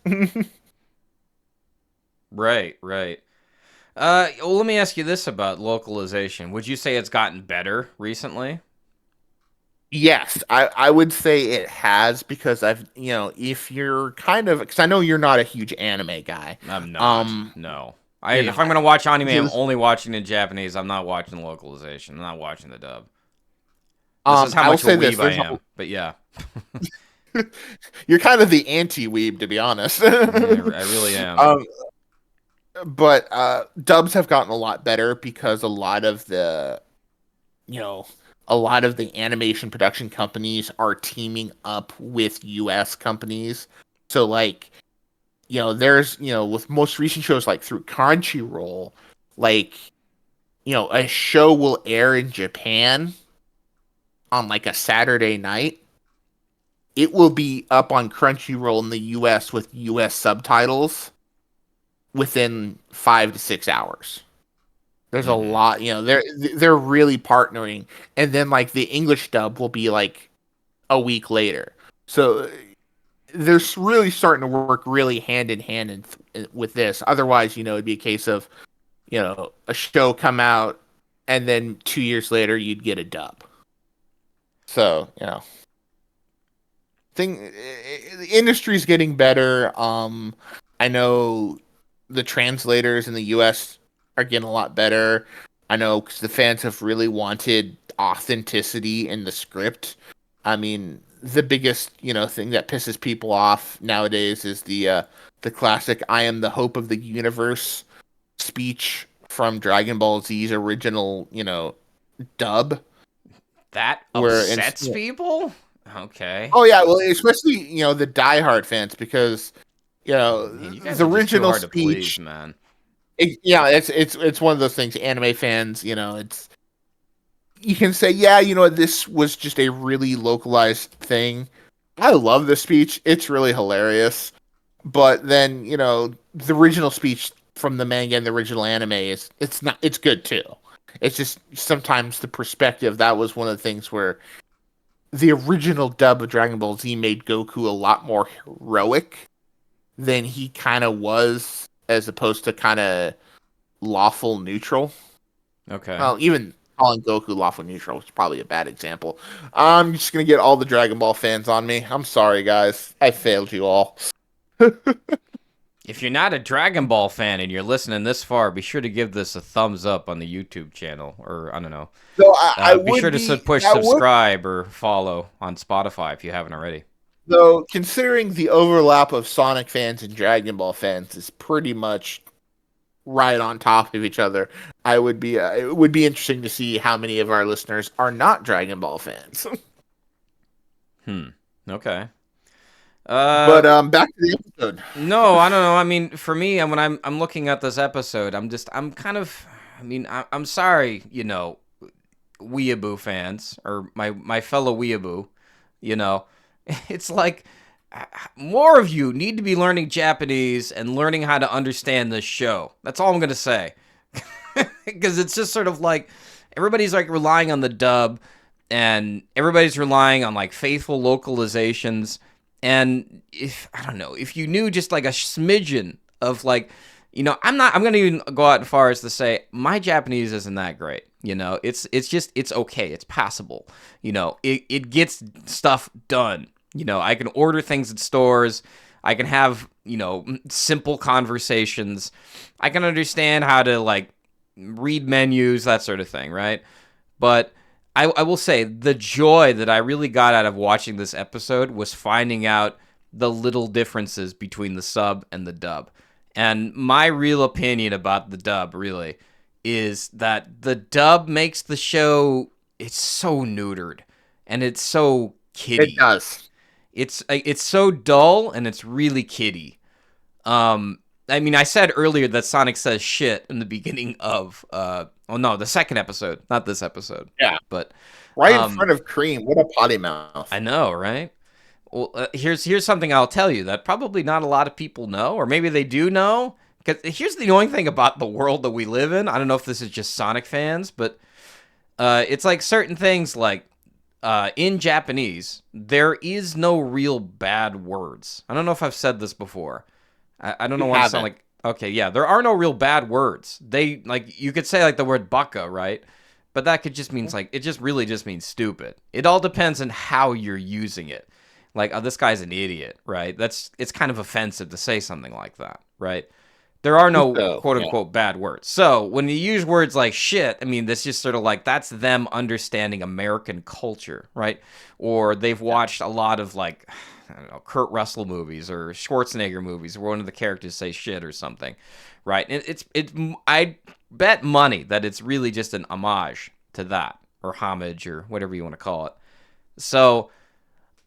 Right, right. Well, let me ask you this about localization. Would you say it's gotten better recently? Yes, I would say it has because if you're kind of, because I know you're not a huge anime guy. I'm not. Um, No. you're If I'm not. gonna watch anime, I'm Just, only watching in Japanese. I'm not watching the localization. I'm not watching the dub. This is how I will much of a say this: weeb I am. But yeah, you're kind of the anti-weeb, to be honest. yeah, I really am. um, but dubs have gotten a lot better because you know, a lot of the animation production companies are teaming up with US companies. So like, there's, with most recent shows like through Crunchyroll, like, a show will air in Japan on like a Saturday night. It will be up on Crunchyroll in the US with US subtitles within 5 to 6 hours. There's a Mm-hmm. lot, they're really partnering, and then like the English dub will be like a week later. So they're really starting to work really hand in hand with this. Otherwise, it'd be a case of a show come out and then 2 years later you'd get a dub. So the industry's getting better. I know the translators in the U.S. are getting a lot better. I know because the fans have really wanted authenticity in the script. I mean, the biggest, thing that pisses people off nowadays is the classic "I am the hope of the universe" speech from Dragon Ball Z's original, dub, That where upsets people? Okay. oh yeah, well, especially the diehard fans, because Man, you guys the are just too original hard to please, speech. man. Yeah, it's one of those things. Anime fans, it's you can say, yeah, this was just a really localized thing. I love the speech; it's really hilarious. But then, the original speech from the manga and the original anime it's good too. It's just sometimes the perspective. That was one of the things where the original dub of Dragon Ball Z made Goku a lot more heroic than he kind of was, as opposed to kind of lawful neutral. Okay. Well, even calling Goku lawful neutral is probably a bad example. I'm just gonna get all the Dragon Ball fans on me. I'm sorry, guys. I failed you all. If you're not a Dragon Ball fan and you're listening this far, be sure to give this a thumbs up on the YouTube channel, or I don't know. So I Be sure would to be push that would subscribe or follow on Spotify if you haven't already. though, considering the overlap of Sonic fans and Dragon Ball fans is pretty much right on top of each other. It would be interesting to see how many of our listeners are not Dragon Ball fans. Okay. But back to the episode. No, I don't know. I mean, for me, when I'm looking at this episode, I'm kind of. I mean, I'm sorry, weeaboo fans or my fellow weeaboo. You know, it's like more of you need to be learning Japanese and learning how to understand this show. That's all I'm gonna say, because it's just sort of like everybody's like relying on the dub, and everybody's relying on like faithful localizations. And if I don't know, if you knew just like a smidgen of like, I'm gonna even go out as far as to say my Japanese isn't that great. It's okay, it's passable. It gets stuff done. I can order things at stores. I can have, simple conversations. I can understand how to like read menus, that sort of thing, right? But I will say the joy that I really got out of watching this episode was finding out the little differences between the sub and the dub. And my real opinion about the dub really is that the dub makes the show, it's so neutered and it's so It kiddie. does. It's so dull and it's really kiddie. I mean, I said earlier that Sonic says shit in the beginning of the second episode, not this episode. Yeah. But Right in front of Cream. What a potty mouth. I know, right? Well, here's something I'll tell you that probably not a lot of people know, or maybe they do know. Because here's the annoying thing about the world that we live in. I don't know if this is just Sonic fans, but it's like certain things like in Japanese, there is no real bad words. I don't know if I've said this before. I don't know why I sound like... Okay, yeah, there are no real bad words. They, like, you could say, like, the word baka, right? But that could just means, like, it just really just means stupid. It all depends on how you're using it. Like, oh, this guy's an idiot, right? It's kind of offensive to say something like that, right? There are no quote-unquote bad words. So, when you use words like shit, I mean, that's just sort of like, that's them understanding American culture, right? Or they've watched a lot of, like... I don't know, Kurt Russell movies or Schwarzenegger movies where one of the characters say shit or something, right? And I bet money that it's really just an homage to that, or homage, or whatever you want to call it. So,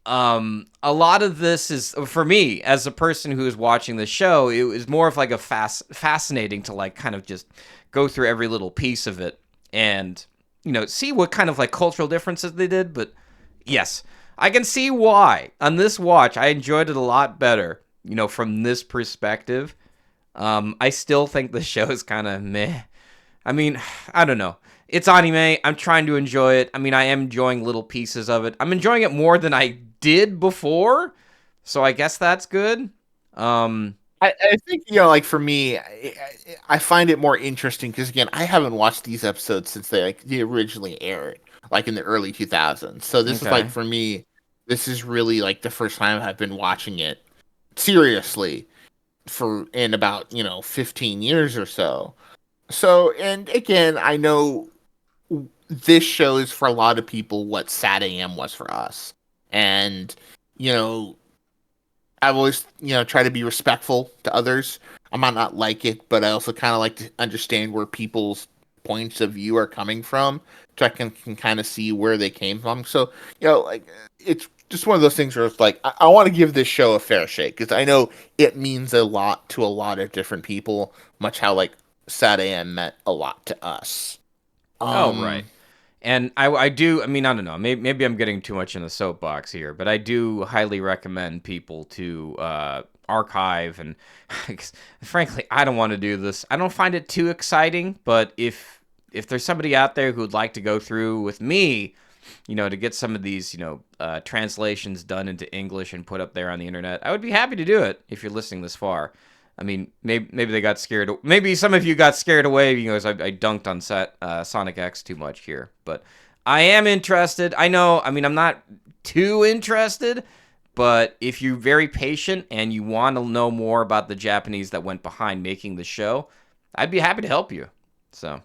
a lot of this is, for me, as a person who is watching the show, it was more of like a fascinating to like kind of just go through every little piece of it and, see what kind of like cultural differences they did. But yes, I can see why. On this watch, I enjoyed it a lot better, from this perspective. I still think the show is kind of meh. I mean, I don't know. It's anime. I'm trying to enjoy it. I mean, I am enjoying little pieces of it. I'm enjoying it more than I did before, so I guess that's good. I think, like for me, I find it more interesting because, again, I haven't watched these episodes since they originally aired, like in the early 2000s. So this is like, for me, this is really like the first time I've been watching it seriously in about 15 years or so. So, and again, I know this show is for a lot of people what Sad AM was for us. And, you know, I always, try to be respectful to others. I might not like it, but I also kind of like to understand where people's points of view are coming from, so I can kind of see where they came from. So, like, it's just one of those things where it's like, I want to give this show a fair shake because I know it means a lot to a lot of different people, much how, like, Sad AM meant a lot to us. Oh, right. Um, And I do, I mean, I don't know, maybe I'm getting too much in the soapbox here, but I do highly recommend people to archive and, frankly, I don't want to do this. I don't find it too exciting, but if there's somebody out there who'd like to go through with me, to get some of these, translations done into English and put up there on the internet, I would be happy to do it if you're listening this far. I mean, maybe they got scared. Maybe some of you got scared away because I dunked on Sonic X too much here. But I am interested. I know. I mean, I'm not too interested. But if you're very patient and you want to know more about the Japanese that went behind making the show, I'd be happy to help you. So,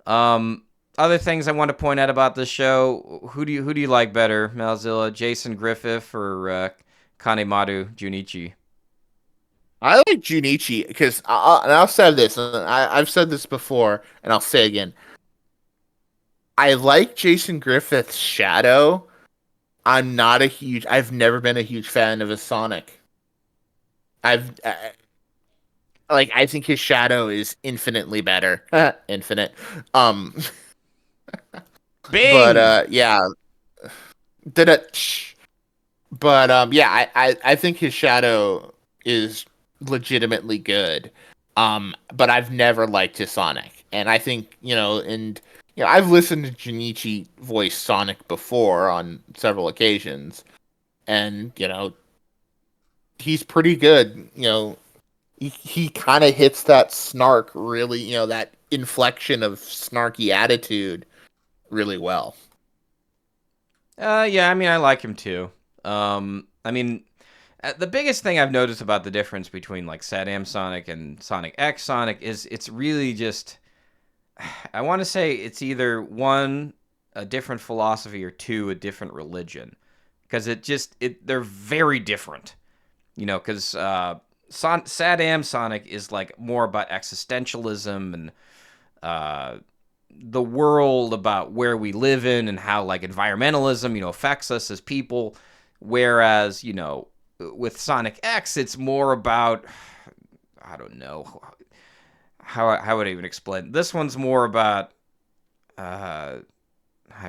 other things I want to point out about this show: who do you like better, Malzilla, Jason Griffith, or Kanemaru Junichi? I like Junichi because, and I'll say this, and I've said this before, and I'll say again. I like Jason Griffith's Shadow. I've never been a huge fan of his Sonic. I've I think his Shadow is infinitely better. Infinite. Um, but Bing. yeah, did it. But yeah, I think his Shadow is legitimately good. But I've never liked his Sonic, and I think I've listened to Junichi voice Sonic before on several occasions, and he's pretty good. He kind of hits that snark really, that inflection of snarky attitude really well. Yeah, I mean, I like him too. I mean, the biggest thing I've noticed about the difference between like SatAM Sonic and Sonic X Sonic is it's really just, I want to say it's either one, a different philosophy, or two, a different religion. Because they're very different. Because SatAM Sonic is like more about existentialism and the world, about where we live in and how like environmentalism affects us as people, whereas with Sonic X it's more about, I don't know how would I even explain. This one's more about I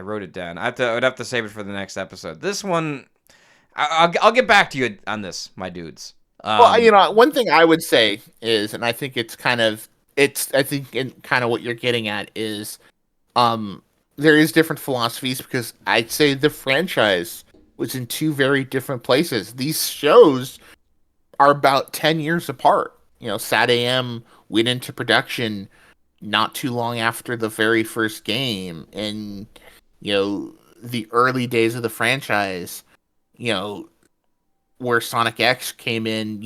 wrote it down. I would have to save it for the next episode. This one, I'll get back to you on this, my dudes. Well, one thing I would say is, and I think I think in kind of what you're getting at is, there is different philosophies because I'd say the franchise was in two very different places. These shows are about 10 years apart. SatAM went into production not too long after the very first game, and the early days of the franchise, you know, where Sonic X came in,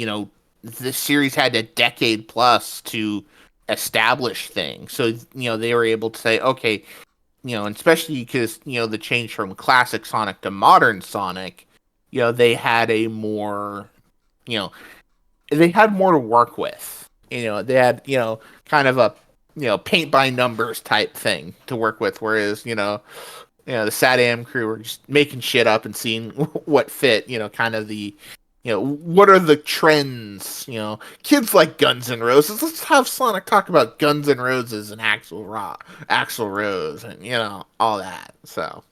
the series had a decade plus to establish things. So, they were able to say, okay, and especially because, the change from classic Sonic to modern Sonic, they had a more, you know, they had more to work with. They had, kind of a, paint by numbers type thing to work with. Whereas, the SatAM crew were just making shit up and seeing what fit, kind of the, what are the trends, kids like Guns N' Roses. Let's have Sonic talk about Guns N' Roses and Axl Rose and, all that. So,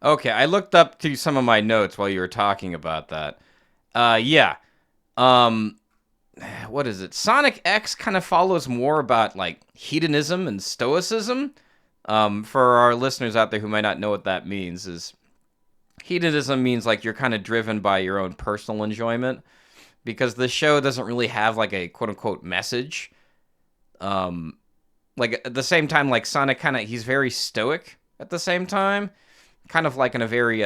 Okay, I looked up to some of my notes while you were talking about that. Yeah. Um, what is it? Sonic X kind of follows more about like hedonism and stoicism. For our listeners out there who might not know what that means, is hedonism means like you're kind of driven by your own personal enjoyment, because the show doesn't really have like a quote unquote message. Like at the same time, like Sonic he's very stoic at the same time, kind of like in a very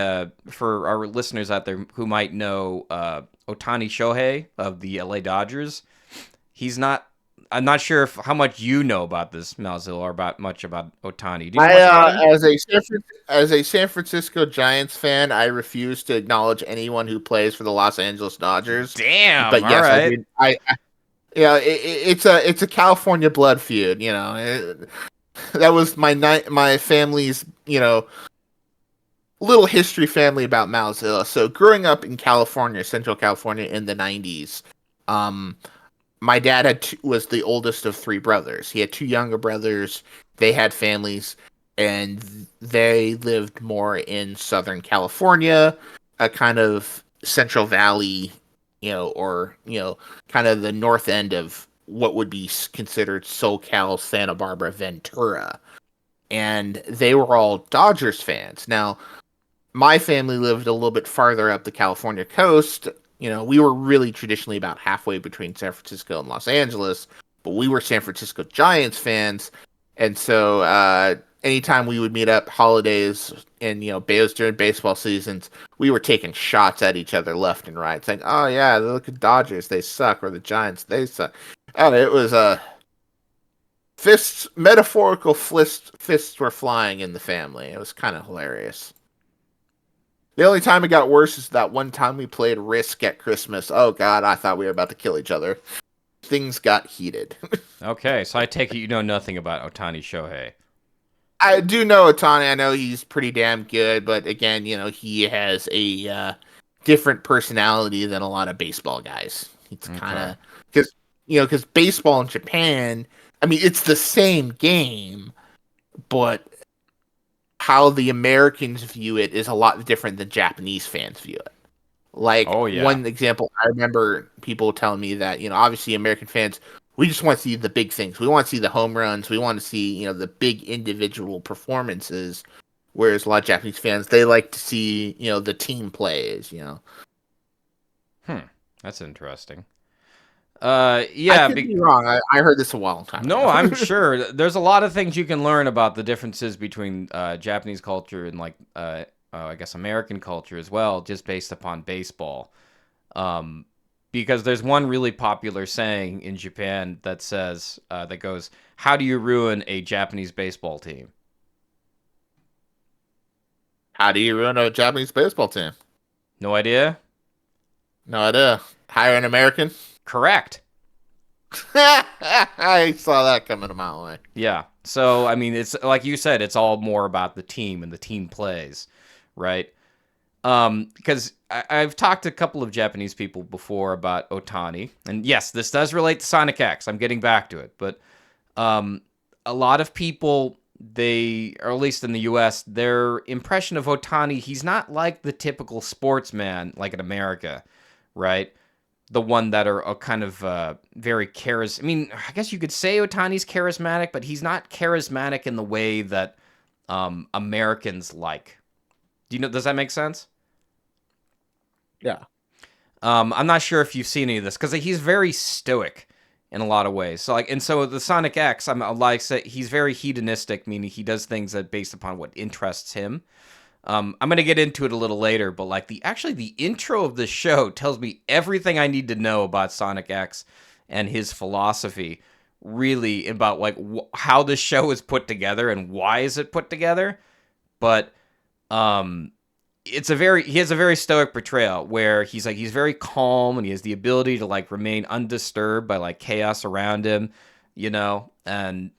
for our listeners out there who might know Otani Shohei of the LA Dodgers. He's not I'm not sure how much you know about this, Malzilla, or much about Otani. Do you know I much about him? as a San Francisco Giants fan, I refuse to acknowledge anyone who plays for the Los Angeles Dodgers. Damn. But All yes, I right. do. Yeah, it's a California blood feud. That was my family's little history family about Malzilla. So growing up in California, Central California in the '90s, um, my dad was the oldest of three brothers. He had two younger brothers. They had families, and they lived more in Southern California, a kind of Central Valley, or kind of the north end of what would be considered SoCal, Santa Barbara, Ventura. And they were all Dodgers fans. Now, my family lived a little bit farther up the California coast. We were really traditionally about halfway between San Francisco and Los Angeles, but we were San Francisco Giants fans. And so anytime we would meet up holidays and, during baseball seasons, we were taking shots at each other left and right, saying, oh, yeah, look at Dodgers, they suck, or the Giants, they suck. And it was metaphorical fists were flying in the family. It was kind of hilarious. The only time it got worse is that one time we played Risk at Christmas. Oh God, I thought we were about to kill each other. Things got heated. Okay, so I take it you know nothing about Otani Shohei. I do know Otani. I know he's pretty damn good, but again, he has a different personality than a lot of baseball guys. It's kind Okay. of because baseball in Japan, I mean, it's the same game, but how the Americans view it is a lot different than Japanese fans view it. Like Oh yeah. one example, I remember people telling me that, obviously American fans, we just want to see the big things. We want to see the home runs. We want to see, the big individual performances. Whereas a lot of Japanese fans, they like to see, the team plays. That's interesting. I Yeah. could be wrong. I heard this a long time No, ago. I'm sure there's a lot of things you can learn about the differences between Japanese culture and like I guess American culture as well, just based upon baseball. Um, because there's one really popular saying in Japan that says that goes, "How do you ruin a Japanese baseball team?" How do you run a Japanese baseball team? No idea. No idea. Hire an American? Correct. I saw that coming a mile away. Yeah. So I mean, it's like you said, it's all more about the team and the team plays, right? Because I've talked to a couple of Japanese people before about Otani, and yes, this does relate to Sonic X. I'm getting back to it, but a lot of people, or at least in the U.S., their impression of Otani, he's not like the typical sportsman like in America, right? The one that are a kind of very charismatic. I mean, I guess you could say Otani's charismatic, but he's not charismatic in the way that Americans like. Do you know? Does that make sense? Yeah. I'm not sure if you've seen any of this because he's very stoic in a lot of ways. So so the Sonic X, I'm like say he's very hedonistic, meaning he does things that based upon what interests him. I'm gonna get into it a little later, but like the intro of the show tells me everything I need to know about Sonic X and his philosophy, really about like how the show is put together and why is it put together. But um, he has a very stoic portrayal where he's very calm and he has the ability to like remain undisturbed by like chaos around him, and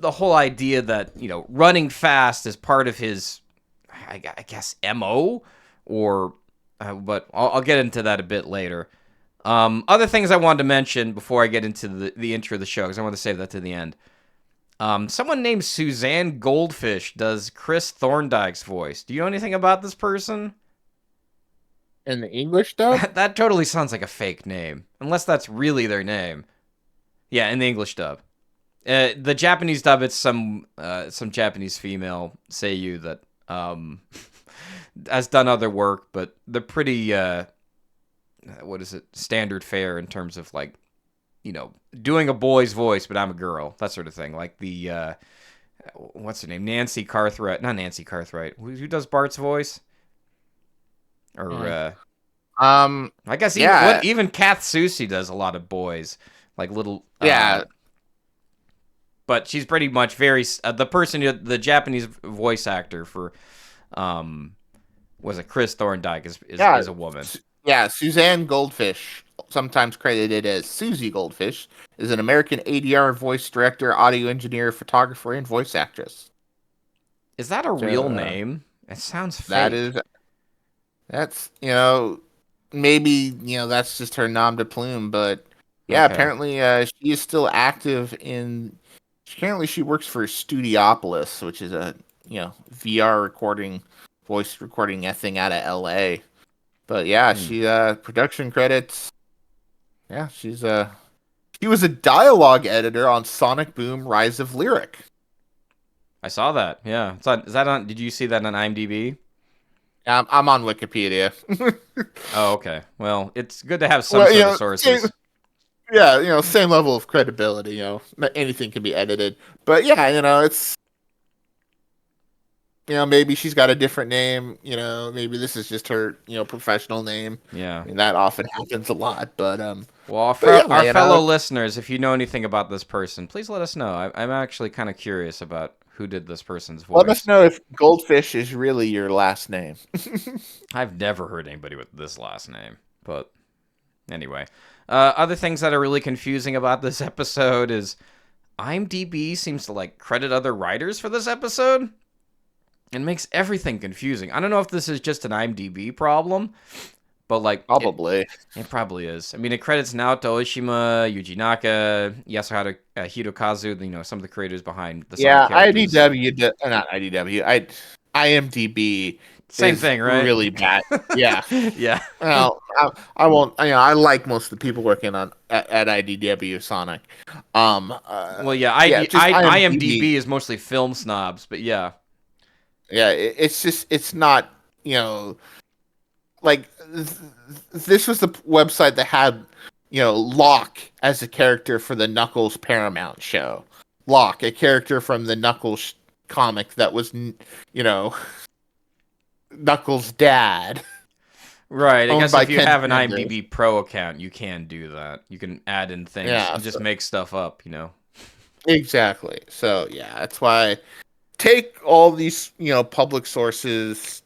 the whole idea that running fast is part of his, I guess, mo, or but I'll get into that a bit later. Other things I wanted to mention before I get into the intro of the show, because I want to save that to the end. Someone named Suzanne Goldfish does Chris Thorndyke's voice. Do you know anything about this person? In the English dub? That totally sounds like a fake name, unless that's really their name. Yeah, in the English dub. The Japanese dub, it's some Japanese female seiyuu that has done other work, but they're pretty what is it, standard fare in terms of like doing a boy's voice, but I'm a girl, that sort of thing. Like the what's her name, Nancy Cartwright, not Nancy Cartwright. Who does Bart's voice? Or I guess Yeah. even Kath Soucie does a lot of boys. like little. Yeah. But she's pretty much very the person, the Japanese voice actor for, was it Chris Thorndike Yeah. is a woman. Yeah. Suzanne Goldfish, sometimes credited as Susie Goldfish, is an American ADR voice director, audio engineer, photographer, and voice actress. Is that a So real name? It sounds that fake. is that's maybe that's just her nom de plume, but yeah, Okay. apparently she is still active in. Apparently, she works for Studiopolis, which is a VR recording, voice recording thing out of LA. But yeah, Hmm. she production credits. Yeah, she was a dialogue editor on Sonic Boom: Rise of Lyric. I saw that. Yeah. Is that on? Did you see that on IMDb? I'm on Wikipedia. Oh, okay. Well, it's good to have some Well, sort of sources. yeah, same level of credibility. Anything can be edited, but yeah, it's maybe she's got a different name. Maybe this is just her professional name. Yeah. I mean, that often happens a lot, Well, but yeah, our fellow listeners, if you know anything about this person, please let us know. I'm actually kind of curious about who did this person's let us voice. know if Goldfish is really your last name. I've never heard anybody with this last name, but anyway. Other things that are really confusing about this episode is IMDb seems to like credit other writers for this episode. It makes everything confusing. I don't know if this is just an IMDb problem, but like Probably. it probably is. I mean, it credits Naoto Oshima, Yuji Naka, Yasuhara Hirokazu, some of the creators behind the side Yeah, characters. not IDW. IMDb Same is thing, right? really bad. Yeah. Yeah. Well, I won't. I like most of the people working at IDW Sonic. Well, yeah, Yeah, just IMDb. IMDb is mostly film snobs, but yeah. Yeah, it's just it's not like this was the website that had Locke as a character for the Knuckles Paramount show. Locke, a character from the Knuckles comic that was Knuckles' dad. Right. I Owned guess by if you Ken have an Sanders. IMDb Pro account, you can do that. You can add in things Yeah, and just make stuff up. exactly. So yeah, that's why take all these public sources,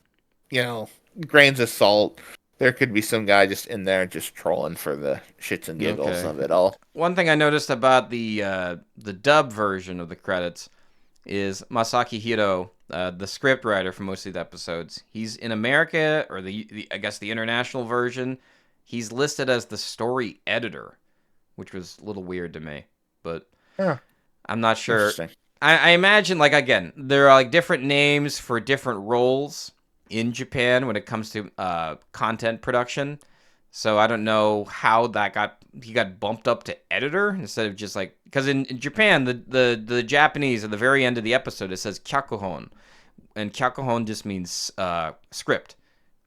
grains of salt. There could be some guy just in there just trolling for the shits and giggles Okay. of it all. One thing I noticed about the dub version of the credits is Masaki Hiro, the script writer for most of the episodes. He's in America, or I guess the international version. He's listed as the story editor, which was a little weird to me, but Yeah, I'm not sure. interesting. I imagine, like, again, there are like different names for different roles in Japan when it comes to content production. So I don't know how he got bumped up to editor instead of just like, because in Japan the Japanese at the very end of the episode it says kyakuhon, and kyakuhon just means script.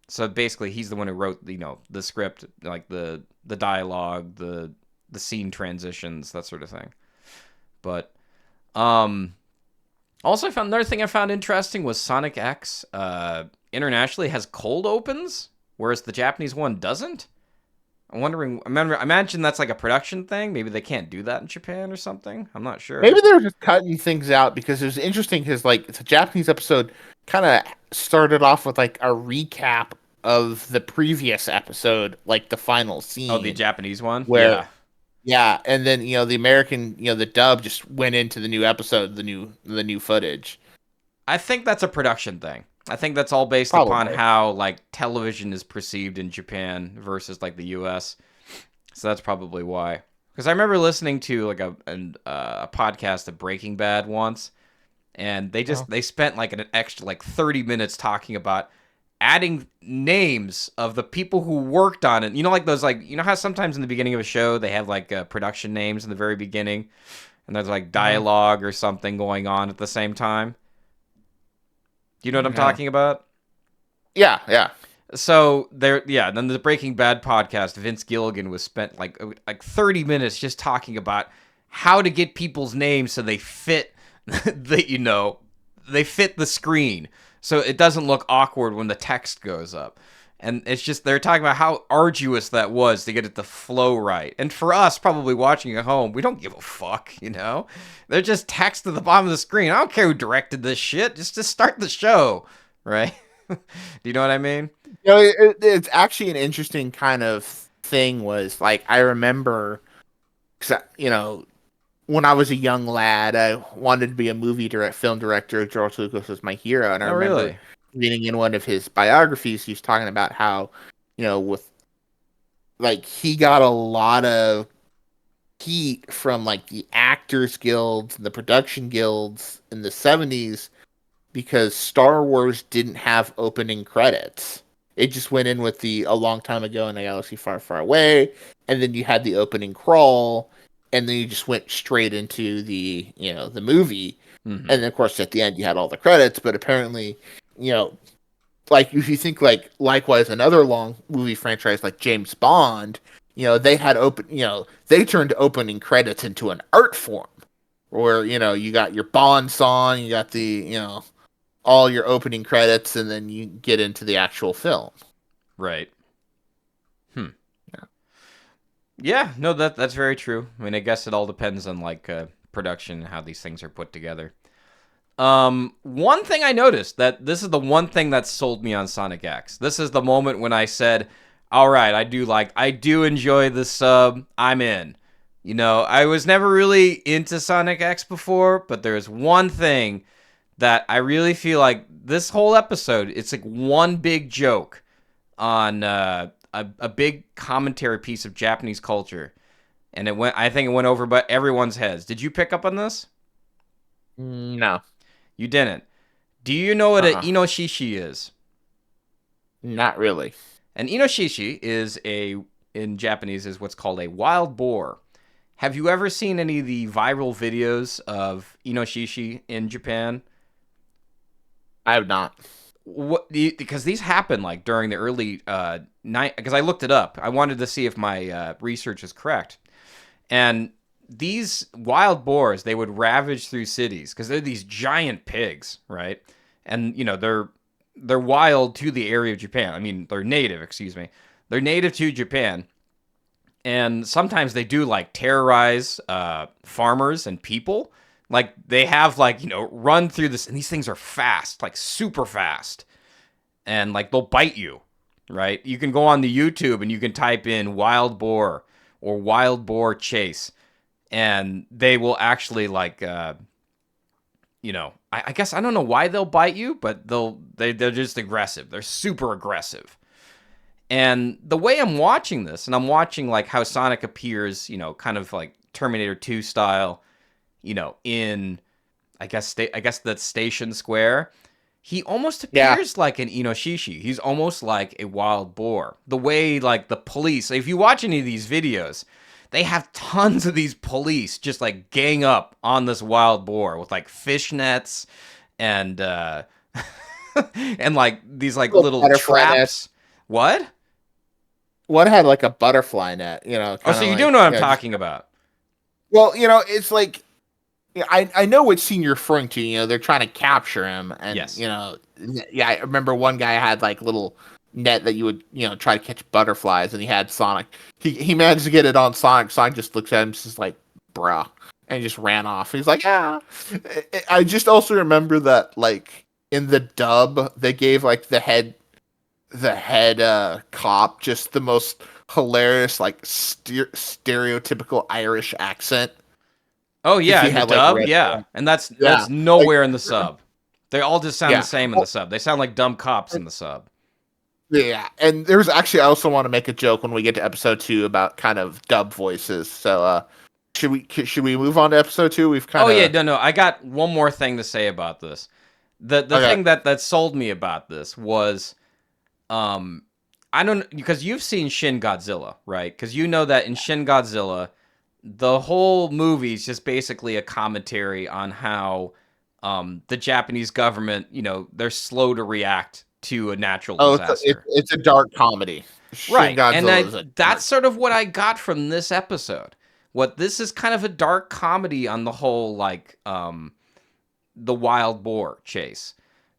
So basically he's the one who wrote the script, like the dialogue, the scene transitions, that sort of thing. But also, I found another thing I found interesting was Sonic X internationally has cold opens, whereas the Japanese one doesn't. I'm wondering. I imagine that's like a production thing. Maybe they can't do that in Japan or something. I'm not sure. Maybe they're just cutting things out because it was interesting because like the Japanese episode kind of started off with like a recap of the previous episode, like the final scene. Oh, the Japanese one. Where Yeah. yeah, and then the American, the dub just went into the new episode, the new footage. I think that's a production thing. I think that's all based upon Probably. how like television is perceived in Japan versus like the U.S. So that's probably why. Because I remember listening to like a podcast of Breaking Bad once, and they spent like an extra like 30 minutes talking about adding names of the people who worked on it. Like those, like, how sometimes in the beginning of a show they have like production names in the very beginning, and there's like dialogue or something going on at the same time. Do you know what I'm talking about? Yeah, yeah. So then the Breaking Bad podcast, Vince Gilligan was spent like 30 minutes just talking about how to get people's names so they fit they fit the screen, so it doesn't look awkward when the text goes up. And it's just, they're talking about how arduous that was to get it to flow right. And for us, probably watching at home, we don't give a fuck, you know? They're just text at the bottom of the screen. I don't care who directed this shit. Just to start the show, right? Do you know what I mean? It's actually an interesting kind of thing. Was like I remember, 'cause when I was a young lad, I wanted to be a film director. George Lucas was my hero, and I Oh, remember really? reading in one of his biographies, he's talking about how, with like he got a lot of heat from like the actors guilds and the production guilds in the 70s because Star Wars didn't have opening credits. It just went in with the a long time ago in a galaxy far, far away, and then you had the opening crawl, and then you just went straight into the movie, Mm-hmm. and then of course at the end you had all the credits. But apparently, you know, like if you think like likewise another long movie franchise like James Bond, they had they turned opening credits into an art form, where you got your Bond song, you got the all your opening credits, and then you get into the actual film. Right. Yeah, no, that's very true. I mean, I guess it all depends on like production and how these things are put together. One thing I noticed, that this is the one thing that sold me on Sonic X. This is the moment when I said, "All right, I do enjoy the sub. I'm in." I was never really into Sonic X before, but there's one thing that I really feel like this whole episode, it's like one big joke on a big commentary piece of Japanese culture, and I think it went over but everyone's heads. Did you pick up on this? No. You didn't. Do you know what a Uh-uh. inoshishi is? Not really. An inoshishi in Japanese is what's called a wild boar. Have you ever seen any of the viral videos of inoshishi in Japan? I have not. Because these happened like during the early night. Because I looked it up. I wanted to see if my research is correct. And these wild boars, they would ravage through cities because they're these giant pigs, right? And they're wild to the area of Japan. I mean, they're native. Excuse me. They're native to Japan, and sometimes they do like terrorize farmers and people. Like they have like run through this, and these things are fast, like super fast, and like they'll bite you, right? You can go on the YouTube and you can type in wild boar or wild boar chase, and they will actually like I guess I don't know why they'll bite you, but they're just aggressive. They're super aggressive. And the way I'm watching this, and I'm watching like how Sonic appears, kind of like Terminator 2 style, in I guess that's Station Square. He almost Yeah. appears like an inoshishi. He's almost like a wild boar. The way like the police, if you watch any of these videos, they have tons of these police just like gang up on this wild boar with like fishnets and and like these like Little little butterfly net. traps. What? One had like a butterfly net, Oh, kind so of you do like, know what I'm talking about. well, it's like, I know what scene you're referring to. They're trying to capture him, and Yes. yeah, I remember one guy had like little net that you would try to catch butterflies, and he had Sonic. He managed to get it on Sonic. Sonic just looks at him, just like, bruh, and he just ran off. He's like, ah. I just also remember that like in the dub they gave like the head cop just the most hilarious like stereotypical Irish accent. Oh Because yeah, he in the had like dub, red. yeah, and Yeah, that's like nowhere in the sub. They all just sound the yeah, same in the well, sub. They sound like dumb cops in the sub. yeah. And there's actually I also want to make a joke when we get to episode 2 about kind of dub voices. So should we move on to episode 2? We've Oh kind yeah, of no. I got one more thing to say about this. The okay. thing that sold me about this was, um, I don't, because you've seen Shin Godzilla, right? Because you know that in Shin Godzilla, the whole movie is just basically a commentary on how the Japanese government, they're slow to react to a natural Oh, it's disaster. it's a dark comedy. Shin Right. And Godzilla is a dark. that's sort of what I got from this episode. What this is kind of a dark comedy on the whole, like, the wild boar chase.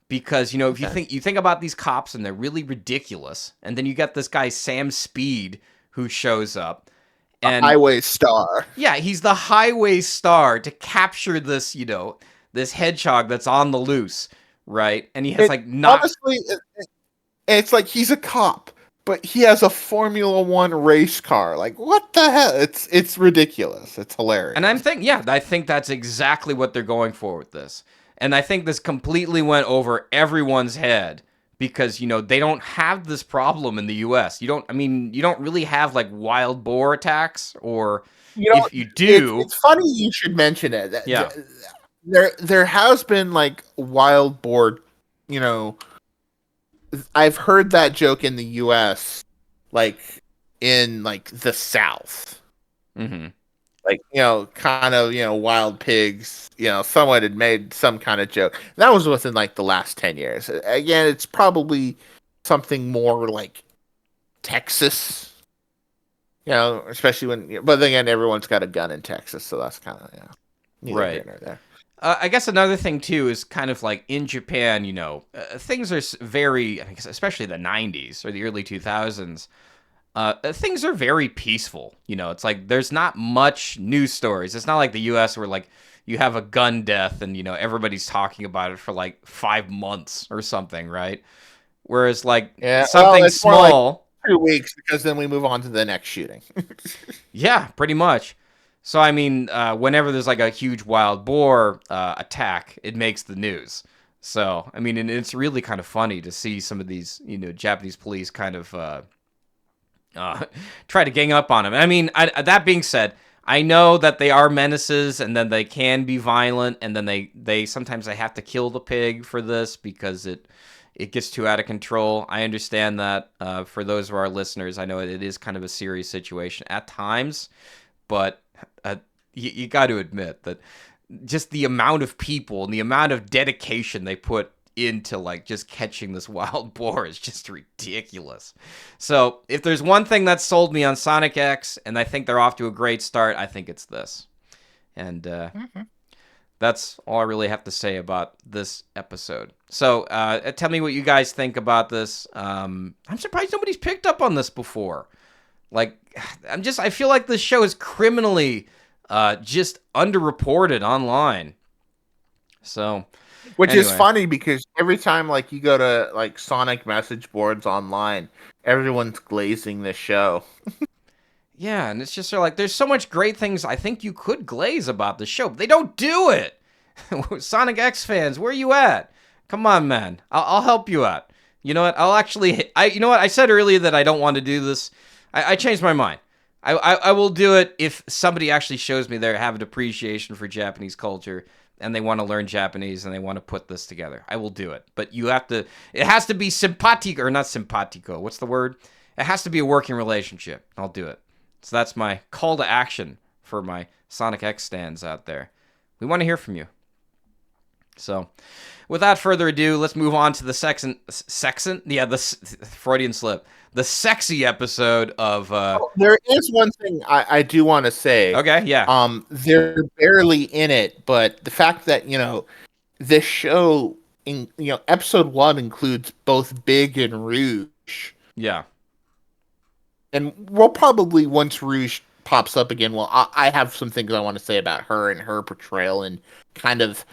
because if Okay. you think about these cops and they're really ridiculous, and then you got this guy Sam Speed who shows up, A and highway star. yeah, he's the highway star to capture this this hedgehog that's on the loose, right? And he has It like not honestly, it's like he's a cop, but he has a Formula One race car. Like, what the hell? It's ridiculous. It's And I'm hilarious. thinking, yeah, I think that's exactly what they're going for with this. And I think this completely went over everyone's head because, they don't have this problem in the US. You don't really have like wild boar attacks, or You know, if you do, it's funny you should mention it. yeah. There has been like wild boar. You know, I've heard that joke in the U.S. like in like the South. Mhm. Like, kind of, wild pigs, someone had made some kind of joke. That was within like the last 10 years. Again, it's probably something more like Texas, especially but then again, everyone's got a gun in Texas, so that's kind of, neither here Right. nor there. I guess another thing too is kind of like in Japan, things are very, I think, especially the '90s or the early 2000s. Things are very peaceful. It's like there's not much news stories. It's not like the U.S. where like you have a gun death and everybody's talking about it for like 5 months or something, right? Whereas like Yeah, well, something it's more like small, 2 weeks because then we move on to the next shooting. yeah, pretty much. So I mean, whenever there's like a huge wild boar attack, it makes the news. So I mean, and it's really kind of funny to see some of these Japanese police kind of try to gang up on him. I mean, that being said, I know that they are menaces, and then they can be violent, and then they sometimes they have to kill the pig for this because it gets too out of control. I understand that. For those of our listeners, I know it is kind of a serious situation at times, but you got to admit that just the amount of people and the amount of dedication they put into like just catching this wild boar is just ridiculous. So if there's one thing that sold me on Sonic X, and I think they're off to a great start, I think it's this. And that's all I really have to say about this episode. So tell me what you guys think about this. I'm surprised nobody's picked up on this before. Like, I feel like this show is criminally just underreported online. So, Which is anyway. funny because every time like you go to like Sonic message boards online, everyone's glazing this show. Yeah, and it's just sort of like there's so much great things I think you could glaze about the show, but they don't do it. Sonic X fans, where you at? Come on, man. I'll help you out. You know what? You know what? I said earlier that I don't want to do this. I changed my mind. I will do it if somebody actually shows me they have an appreciation for Japanese culture and they want to learn Japanese and they want to put this together. I will do it. But it has to be simpatico, or not simpatico. What's the word? It has to be a working relationship. I'll do it. So that's my call to action for my Sonic X stands out there. We want to hear from you. So, without further ado, let's move on to the Freudian slip. The sexy episode of There is one thing I do want to say. Okay, yeah. They're barely in it, but the fact that this show episode 1 includes both Big and Rouge, Yeah. and we'll probably, once Rouge pops up again, well, I have some things I want to say about her and her portrayal, and kind of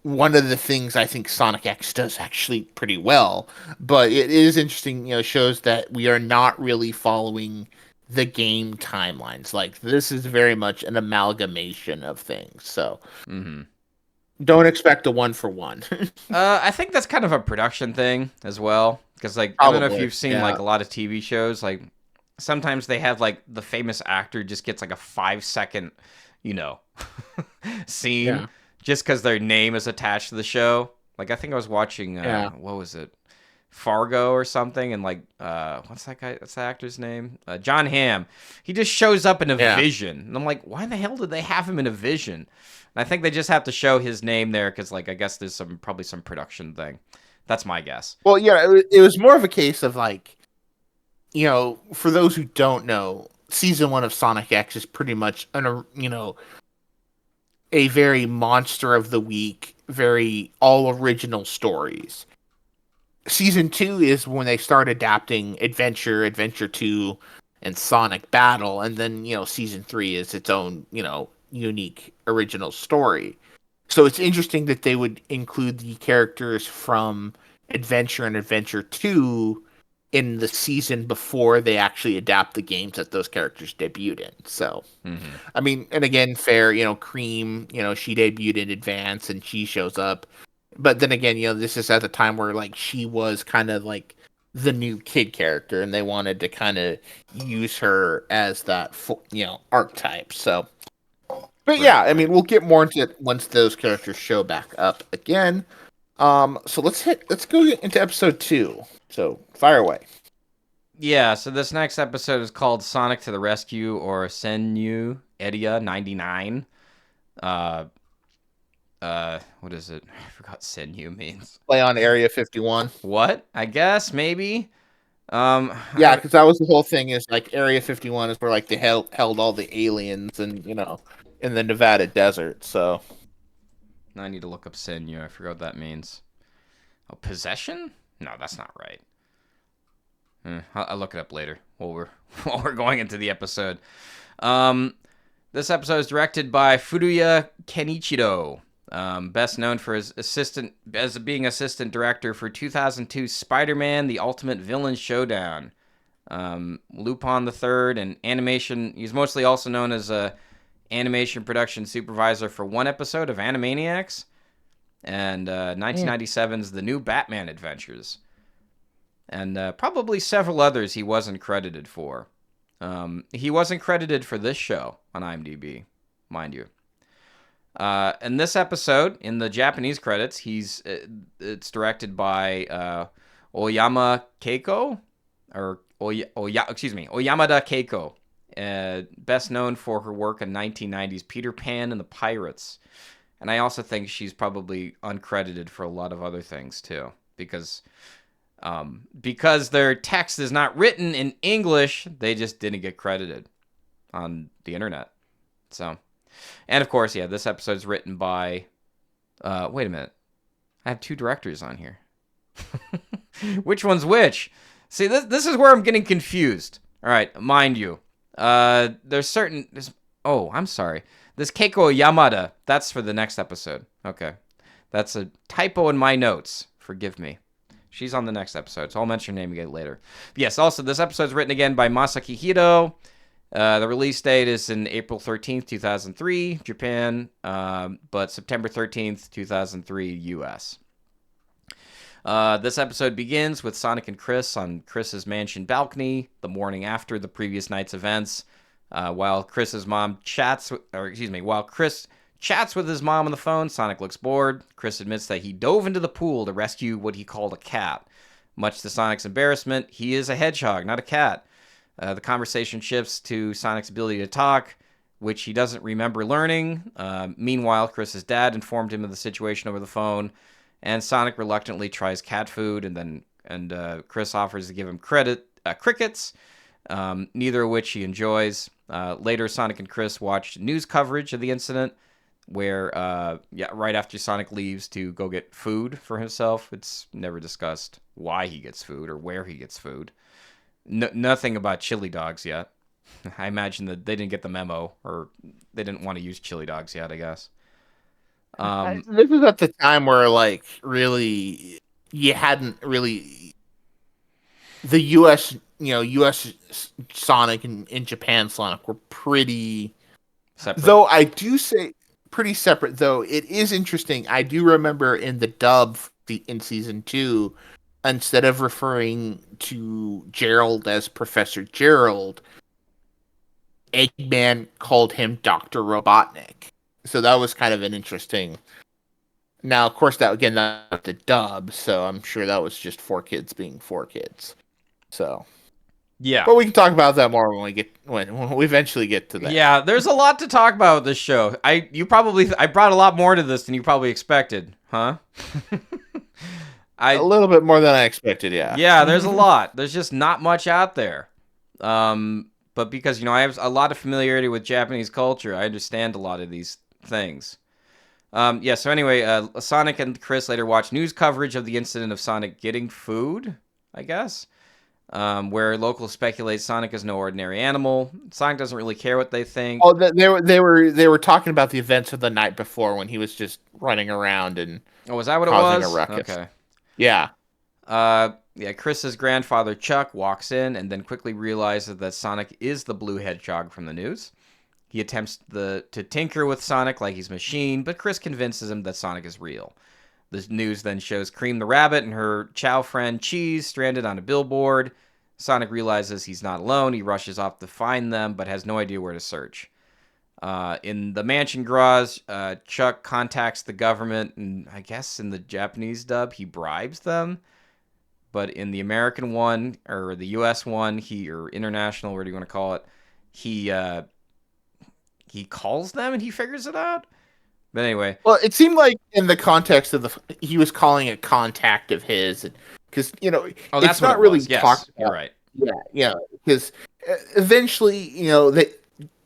one of the things I think Sonic X does actually pretty well. But it is interesting, shows that we are not really following the game timelines. Like, this is very much an amalgamation of things. So don't expect a one for one. I think that's kind of a production thing as well, because like I don't know if Probably, you've seen yeah. like a lot of TV shows, like sometimes they have like the famous actor just gets like a 5-second, scene Yeah. just because their name is attached to the show. Like I think I was watching, what was it, Fargo or something, and like what's that guy? What's the actor's name? John Hamm. He just shows up in a Yeah. vision, and I'm like, why the hell did they have him in a vision? And I think they just have to show his name there because, like, I guess there's probably some production thing. That's my guess. Well, yeah, it was more of a case of like, for those who don't know, season 1 of Sonic X is pretty much a very monster of the week, very all original stories. season 2 is when they start adapting Adventure 2, and Sonic Battle, and then season 3 is its own unique original story. So it's interesting that they would include the characters from Adventure and Adventure 2 in the season before they actually adapt the games that those characters debuted in. So, I mean, and again, fair, Cream, she debuted in Advance and she shows up. But then again, this is at the time where like she was kind of like the new kid character and they wanted to kind of use her as that, archetype. So, but yeah, I mean, we'll get more into it once those characters show back up again. So let's go into episode 2. So fire away. Yeah, so this next episode is called Sonic to the Rescue, or Senyu Edia 99. What is it? I forgot Senyu means. Play on Area 51. What? I guess, maybe? Yeah, because that was the whole thing, is like Area 51 is where like they held all the aliens and, in the Nevada desert, so. I need to look up Senyu. I forgot what that means. Oh, possession? No, that's not right. I'll look it up later while we're going into the episode. This episode is directed by Furuya Kenichiro, best known for his being assistant director for 2002 Spider-Man: The Ultimate Villain Showdown, Lupin the Third, and animation. He's mostly also known as a animation production supervisor for one episode of Animaniacs, and 1997's The New Batman Adventures, and probably several others he wasn't credited for. He wasn't credited for this show on IMDb, mind you. In this episode, in the Japanese credits, it's directed by Oyama Keiko, or Oyamada Keiko, best known for her work in 1990's Peter Pan and the Pirates. And I also think she's probably uncredited for a lot of other things too, because their text is not written in English, they just didn't get credited on the internet. So, and of course, yeah, this episode is written by. Wait a minute, I have two directors on here. Which one's which? See, this is where I'm getting confused. All right, mind you, oh, I'm sorry. This Keiko Yamada, that's for the next episode. Okay, that's a typo in my notes. Forgive me. She's on the next episode, so I'll mention her name again later. But yes, also, this episode is written again by Masaki Hiro. The release date is in April 13th, 2003, Japan, but September 13th, 2003, US. This episode begins with Sonic and Chris on Chris's mansion balcony the morning after the previous night's events. While Chris chats with his mom on the phone, Sonic looks bored. Chris admits that he dove into the pool to rescue what he called a cat. Much to Sonic's embarrassment, he is a hedgehog, not a cat. The conversation shifts to Sonic's ability to talk, which he doesn't remember learning. Meanwhile, Chris's dad informed him of the situation over the phone, and Sonic reluctantly tries cat food, and Chris offers to give him crickets, neither of which he enjoys. Later, Sonic and Chris watched news coverage of the incident, where right after Sonic leaves to go get food for himself. It's never discussed why he gets food or where he gets food. Nothing about chili dogs yet. I imagine that they didn't get the memo, or they didn't want to use chili dogs yet, I guess. This is at the time where, like, really, you hadn't really... The U.S. Sonic and in Japan Sonic were pretty separate. Though I do say pretty separate, though it is interesting. I do remember in the dub in season 2, instead of referring to Gerald as Professor Gerald, Eggman called him Dr. Robotnik. So that was kind of an interesting... Now, of course, that's the dub, so I'm sure that was just 4 kids being 4 kids. So... Yeah, but we can talk about that more when we eventually get to that. Yeah, there's a lot to talk about with this show. I brought a lot more to this than you probably expected, huh? A little bit more than I expected, yeah. Yeah, there's a lot. There's just not much out there. But because I have a lot of familiarity with Japanese culture, I understand a lot of these things. So anyway, Sonic and Chris later watch news coverage of the incident of Sonic getting food, I guess, where locals speculate Sonic is no ordinary animal. Sonic doesn't really care what they think. Oh, they were talking about the events of the night before when he was just running around and Oh, was that what it causing a was? ruckus. Okay. Yeah. Chris's grandfather Chuck walks in and then quickly realizes that Sonic is the blue hedgehog from the news. He attempts to tinker with Sonic like he's a machine, but Chris convinces him that Sonic is real. The news then shows Cream the rabbit and her chow friend Cheese stranded on a billboard. Sonic realizes he's not alone. He rushes off to find them, but has no idea where to search. In the mansion garage, Chuck contacts the government, and I guess in the Japanese dub, he bribes them. But in the American one, or the U.S. one, or international, whatever you want to call it, he calls them and he figures it out. But anyway, Well, it seemed like in the context of he was calling a contact of his, because that's it's not what it really was. Yes, talked about. you're right. Yeah, because eventually,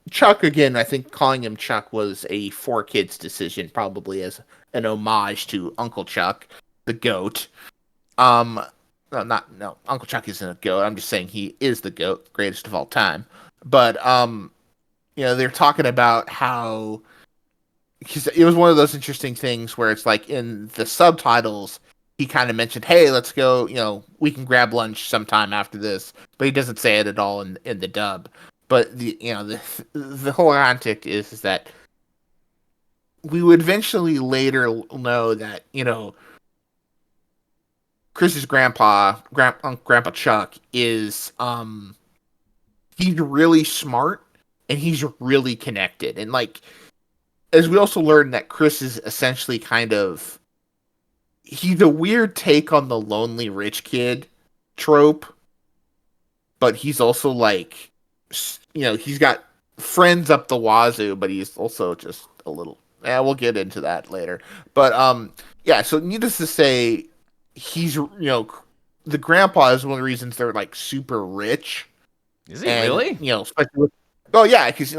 Chuck again. I think calling him Chuck was a 4Kids decision, probably as an homage to Uncle Chuck, the goat. No, Uncle Chuck isn't a goat. I'm just saying he is the goat, greatest of all time. But they're talking about how. Because it was one of those interesting things where it's like in the subtitles, he kind of mentioned, "Hey, let's go. We can grab lunch sometime after this," but he doesn't say it at all in the dub. But the whole antic is that we would eventually later know that Chris's grandpa Chuck is he's really smart and he's really connected, and like. As we also learned that Chris is essentially he's a weird take on the lonely rich kid trope, but he's also like, he's got friends up the wazoo, but he's also just a little, we'll get into that later. But, so needless to say, he's, the grandpa is one of the reasons they're like super rich. Is he really? Oh yeah, because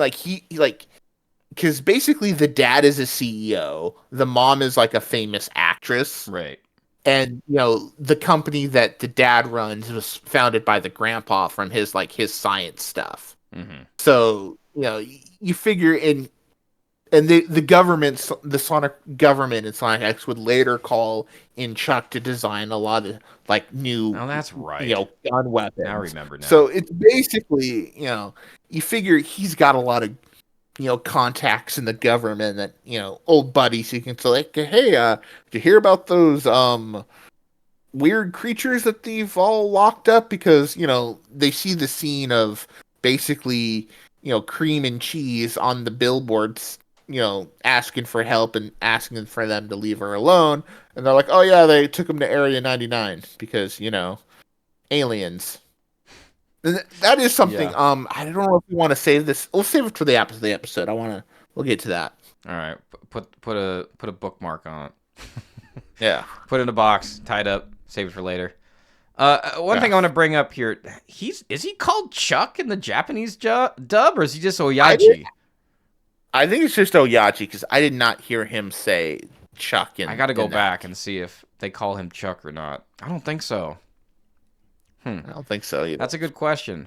because basically the dad is a CEO, the mom is like a famous actress, right? And the company that the dad runs was founded by the grandpa from his science stuff. Mm-hmm. So you figure and the government, the Sonic government in Sonic X would later call in Chuck to design a lot of new. Oh, that's right. Gun weapons. I remember now. So it's basically you figure he's got a lot of contacts in the government that, old buddies he can say, like, "Hey, did you hear about those, weird creatures that they've all locked up?" Because, they see the scene of basically, Cream and Cheese on the billboards, asking for help and asking for them to leave her alone. And they're like, "Oh yeah, they took them to Area 99 because, aliens." That is something. Yeah. I don't know if we want to save this. We'll save it for the episode. We'll get to that. All right. Put a bookmark on it. Yeah. Put it in a box, tied up, save it for later. One thing I want to bring up here. Is he called Chuck in the Japanese dub, or is he just Oyaji? I think it's just Oyaji because I did not hear him say Chuck. I got to go back and see if they call him Chuck or not. I don't think so. I don't think so either. That's a good question.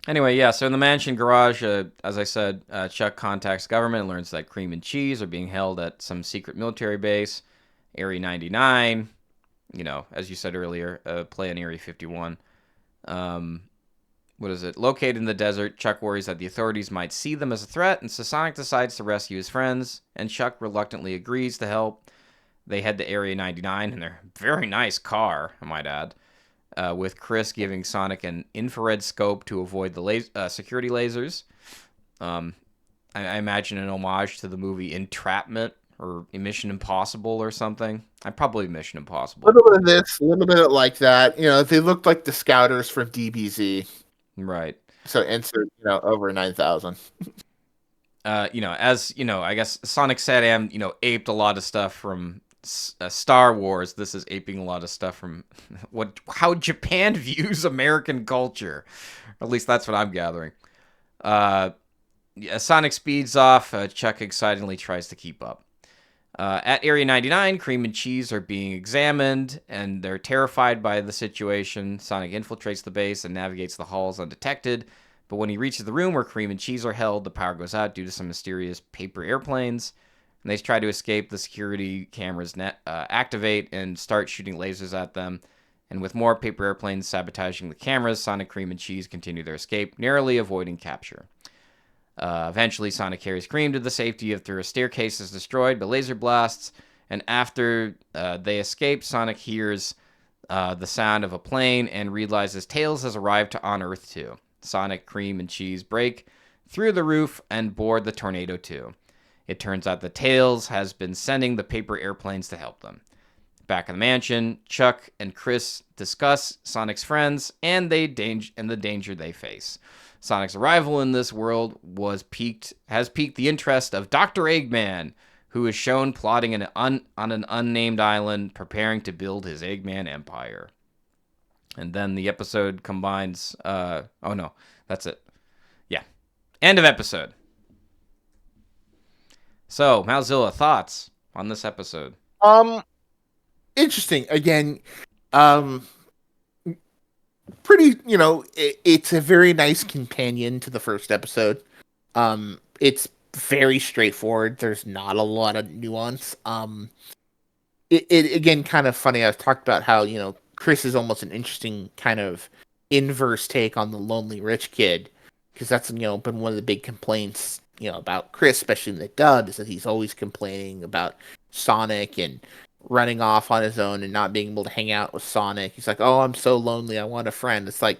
Anyway, yeah, so in the mansion garage, as I said, Chuck contacts government and learns that Cream and Cheese are being held at some secret military base, Area 99, as you said earlier, play in Area 51. What is it? Located in the desert, Chuck worries that the authorities might see them as a threat, and so Sonic decides to rescue his friends, and Chuck reluctantly agrees to help. They head to Area 99 in their very nice car, I might add. With Chris giving Sonic an infrared scope to avoid the security lasers. I imagine an homage to the movie Entrapment or Mission Impossible or something. Probably Mission Impossible. A little bit of this, a little bit like that. They looked like the Scouters from DBZ. Right. So insert, over 9,000. I guess Sonic SatAM, aped a lot of stuff from Star Wars. This is aping a lot of stuff from how Japan views American culture. Or at least that's what I'm gathering. Sonic speeds off. Chuck excitedly tries to keep up. At Area 99, Cream and Cheese are being examined, and they're terrified by the situation. Sonic infiltrates the base and navigates the halls undetected. But when he reaches the room where Cream and Cheese are held, the power goes out due to some mysterious paper airplanes. And they try to escape. The security cameras activate and start shooting lasers at them. And with more paper airplanes sabotaging the cameras, Sonic, Cream, and Cheese continue their escape, narrowly avoiding capture. Eventually, Sonic carries Cream to the safety of their staircase is destroyed by laser blasts. And after they escape, Sonic hears the sound of a plane and realizes Tails has arrived on Earth too. Sonic, Cream, and Cheese break through the roof and board the Tornado 2. It turns out that Tails has been sending the paper airplanes to help them. Back in the mansion, Chuck and Chris discuss Sonic's friends and the danger they face. Sonic's arrival in this world has piqued the interest of Dr. Eggman, who is shown plotting on an unnamed island, preparing to build his Eggman empire. And then the episode combines... oh no, that's it. Yeah. End of episode. So, Malzilla, thoughts on this episode? Interesting. Again, pretty, it's a very nice companion to the first episode. It's very straightforward. There's not a lot of nuance. It again, kind of funny. I've talked about how, Chris is almost an interesting kind of inverse take on the lonely rich kid, because that's, been one of the big complaints, about Chris, especially in the dub, is that he's always complaining about Sonic and running off on his own and not being able to hang out with Sonic. He's like, oh, I'm so lonely, I want a friend. It's like,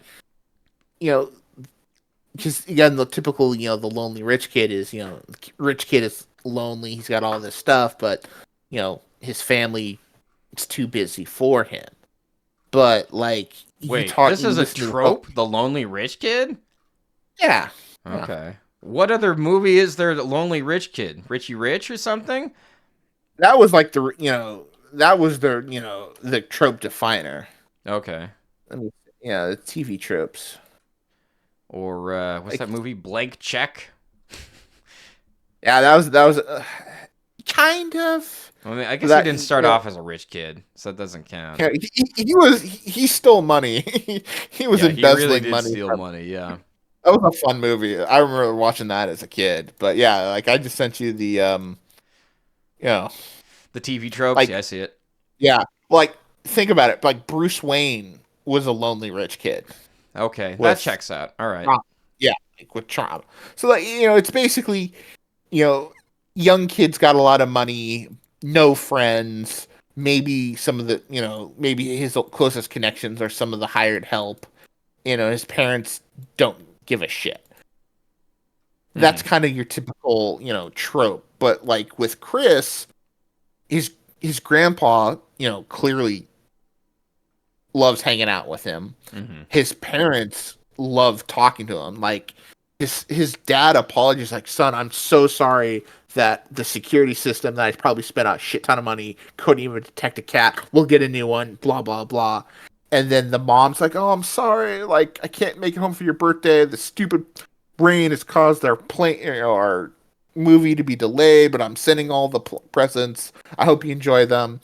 because again, the typical, the lonely rich kid is, rich kid is lonely, he's got all this stuff, but, his family is too busy for him. But, like, wait, this is a trope? The lonely rich kid? Yeah. Okay. Yeah. What other movie is there, the lonely rich kid? Richie Rich or something? That was like that was their, the trope definer. Okay. Yeah, the TV tropes. Or what's that movie? Blank Check. Yeah, that was kind of. I mean, I guess he didn't start off as a rich kid, so that doesn't count. Yeah, he stole money. he was embezzling he really did money. Steal money, yeah. That was a fun movie. I remember watching that as a kid. But yeah, like I just sent you the the TV tropes. Like, yeah, I see it. Yeah, like think about it. Like Bruce Wayne was a lonely rich kid. Okay, that checks out. All right. Yeah, like with trauma. So like it's basically young kids got a lot of money, no friends. Maybe some of the maybe his closest connections are some of the hired help. His parents don't give a shit. That's kind of your typical trope. But like with Chris, his grandpa, clearly loves hanging out with him. Mm-hmm. His parents love talking to him. Like his dad apologizes, like, son, I'm so sorry that the security system that I probably spent a shit ton of money couldn't even detect a cat. We'll get a new one, blah, blah, blah. And then the mom's like, oh, I'm sorry. Like, I can't make it home for your birthday. The stupid rain has caused our our movie to be delayed, but I'm sending all the presents. I hope you enjoy them.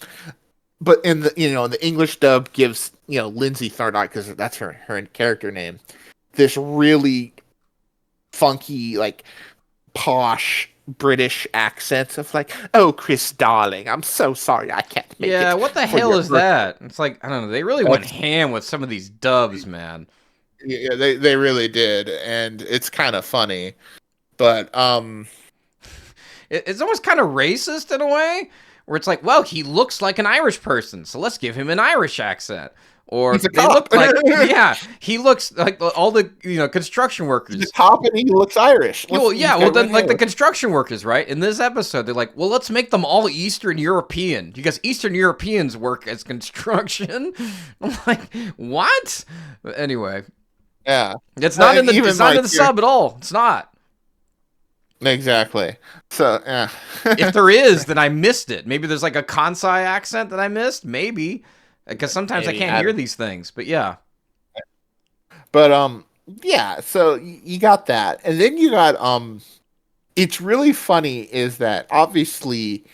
But in the in the English dub gives Lindsay Thardock, because that's her character name, this really funky, like posh British accents of like, oh, Chris darling, I'm so sorry I can't make it. Yeah, what the hell is that? It's like, I don't know, they really went ham with some of these dubs, man. Yeah, they really did, and it's kind of funny. But it's almost kind of racist in a way, where it's like, well, he looks like an Irish person, so let's give him an Irish accent. Or they look like, yeah, he looks like all the construction workers. He's a cop and he looks Irish. Well, yeah, well then like the construction workers, right? In this episode, they're like, well, let's make them all Eastern European because Eastern Europeans work as construction. I'm like, what? But anyway, yeah, it's not in the sub at all. It's not. Exactly. So, yeah. If there is, then I missed it. Maybe there's like a Kansai accent that I missed. Maybe. Because sometimes I can't hear these things, but yeah. But yeah, so you got that. And then you got it's really funny is that obviously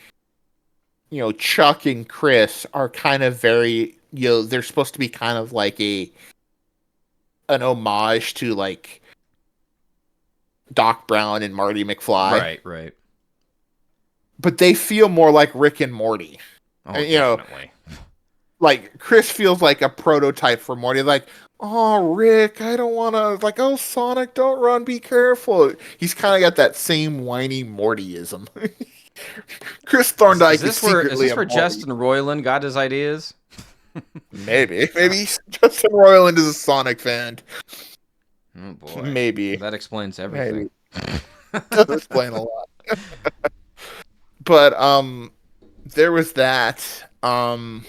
Chuck and Chris are kind of very, they're supposed to be kind of like an homage to like Doc Brown and Marty McFly, Right, right. but they feel more like Rick and Morty. Oh, And, definitely. like Chris feels like a prototype for Morty. Like, oh, Rick, I don't want to. Like, oh, Sonic, don't run, be careful. He's kind of got that same whiny Mortyism. Chris Is Thorndike is this where secretly a Morty. Justin Roiland got his ideas? Maybe Justin Roiland is a Sonic fan. Oh boy, Maybe, that explains everything. maybe does explain a lot. But there was that. That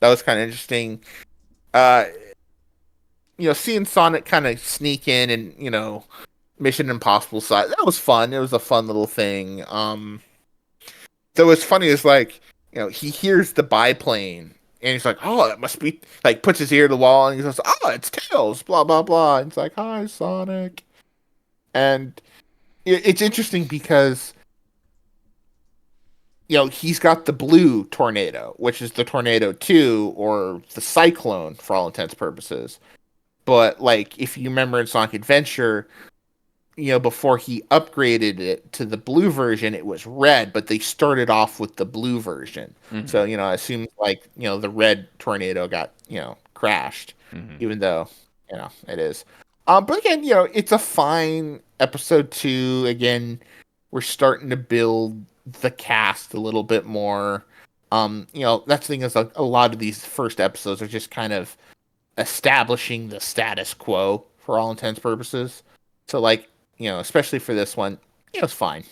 was kind of interesting. Uh, seeing Sonic kind of sneak in and Mission Impossible side, that was fun. It was a fun little thing. Though what's funny is like he hears the biplane and he's like, oh, that must be like puts his ear to the wall and he goes, oh, it's Tails, blah blah blah. And it's like, hi Sonic, and it's interesting because he's got the blue tornado, which is the Tornado 2 or the Cyclone for all intents and purposes. But like if you remember in Sonic Adventure, before he upgraded it to the blue version, it was red, but they started off with the blue version. Mm-hmm. So, I assume like, the red tornado got, crashed, even though, it is. But again, it's a fine episode 2. Again, we're starting to build the cast a little bit more. That's the thing is like a lot of these first episodes are just kind of establishing the status quo for all intents and purposes. So like, especially for this one, it's fine.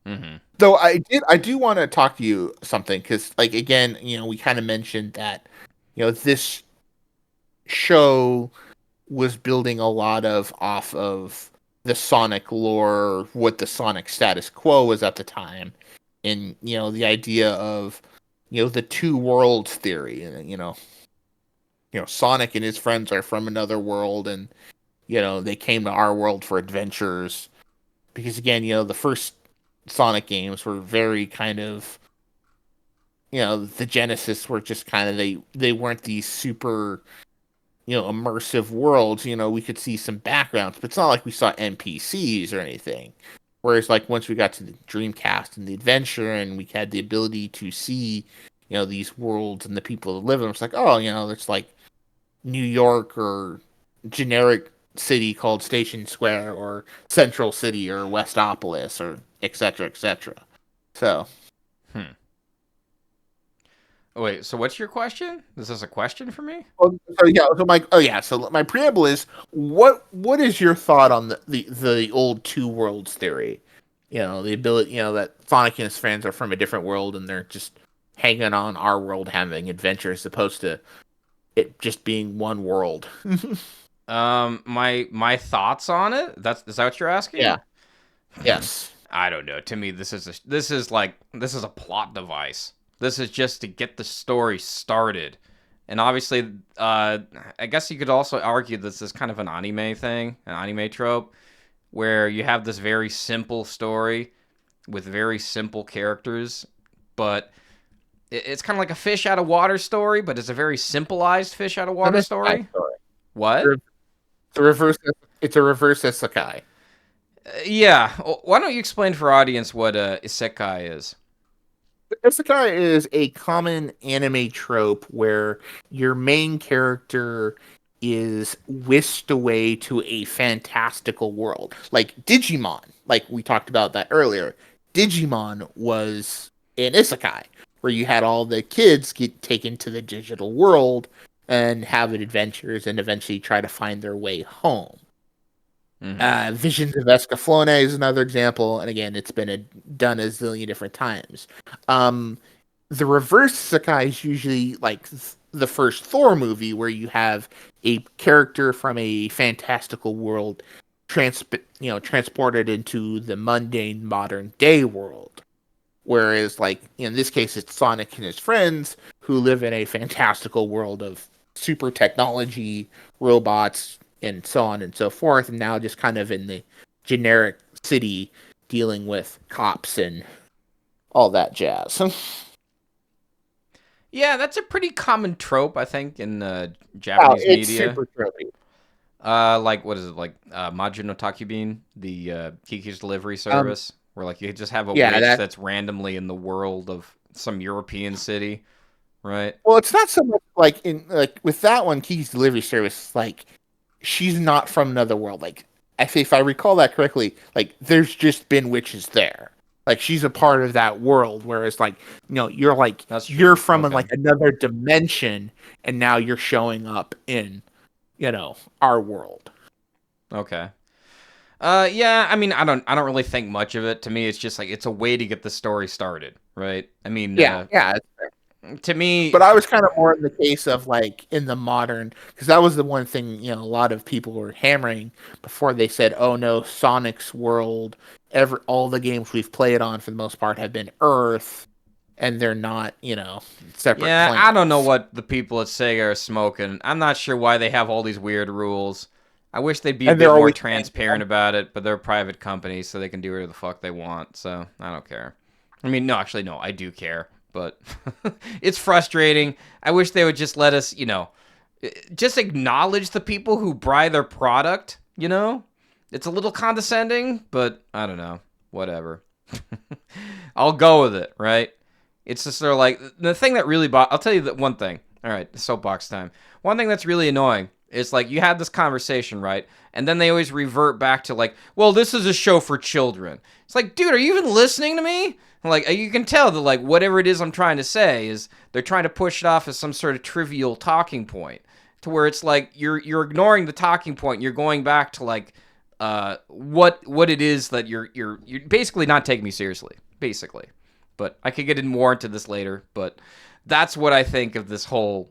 Mm-hmm. Though I do want to talk to you something because, like, again, we kind of mentioned that, this show was building a lot off of the Sonic lore, what the Sonic status quo was at the time, and the idea of the two worlds theory, and Sonic and his friends are from another world, and they came to our world for adventures. Because again, the first Sonic games were very kind of, the Genesis were just kind of they weren't these super, immersive worlds. We could see some backgrounds, but it's not like we saw NPCs or anything. Whereas like once we got to the Dreamcast and the Adventure, and we had the ability to see, these worlds and the people that live in them, it's like, oh, it's like New York or generic city called Station Square or Central City or Westopolis or etc. etc. So, Oh, wait, so what's your question? Is this a question for me? so my preamble is what is your thought on the old two worlds theory? The ability, that Sonic and his friends are from a different world and they're just hanging on our world having adventures as opposed to it just being one world. My thoughts on it. Is that what you're asking? Yeah. Yes. I don't know. To me, this is a plot device. This is just to get the story started, and obviously, I guess you could also argue this is kind of an anime thing, an anime trope, where you have this very simple story with very simple characters, but it's kind of like a fish out of water story, but it's a very simplified fish out of water story. What? It's a reverse isekai. Yeah. Why don't you explain for our audience what isekai is? Isekai is a common anime trope where your main character is whisked away to a fantastical world. Like Digimon, like we talked about that earlier. Digimon was an isekai where you had all the kids get taken to the digital world and have adventures and eventually try to find their way home. Mm-hmm. Visions of Escaflowne is another example, and again, it's been done a zillion different times. The reverse isekai is usually like the first Thor movie, where you have a character from a fantastical world transported into the mundane modern day world. Whereas, like in this case, it's Sonic and his friends who live in a fantastical world of super technology, robots, and so on and so forth, and now just kind of in the generic city dealing with cops and all that jazz. Yeah, that's a pretty common trope, I think, in Oh, Japanese it's media. super tropey. Like what is it like? Majin no Takibin, the Kiki's delivery Um, service, where like you just have a yeah, witch that. that's randomly in the world of some European city, right? Well, it's not so much like in like with that one, Kiki's Delivery Service. Like, she's not from another world. Like, if I recall that correctly, like there's just been witches there. Like, she's a part of that world. Whereas, like, you're like That's you're true. from Okay. like another dimension, and now you're showing up in our world. Okay. Yeah, I mean, I don't really think much of it. To me, it's just like it's a way to get the story started, right? I mean, Yeah, yeah. to me, But I was kind of more in the case of like in the modern, because that was the one thing a lot of people were hammering before they said, "Oh no, Sonic's world, all the games we've played on for the most part have been Earth, and they're not separate yeah, I don't know planes, what the people at Sega are smoking. I'm not sure why they have all these weird rules. I wish they'd be a and bit they're more always changing transparent them." about it, but they're a private company, so they can do whatever the fuck they want. So I don't care. I mean, no, actually, no, I do care, but it's frustrating. I wish they would just let us, just acknowledge the people who buy their product. It's a little condescending, but I don't know. Whatever. I'll go with it, right? It's just sort of like the thing that really I'll tell you that one thing. All right, soapbox time. One thing that's really annoying is like you had this conversation, right? And then they always revert back to like, well, this is a show for children. It's like, dude, are you even listening to me? Like, you can tell that like whatever it is I'm trying to say is they're trying to push it off as some sort of trivial talking point, to where it's like you're ignoring the talking point. You're going back to like what it is that you're basically not taking me seriously, basically. But I could get in more into this later. But that's what I think of this whole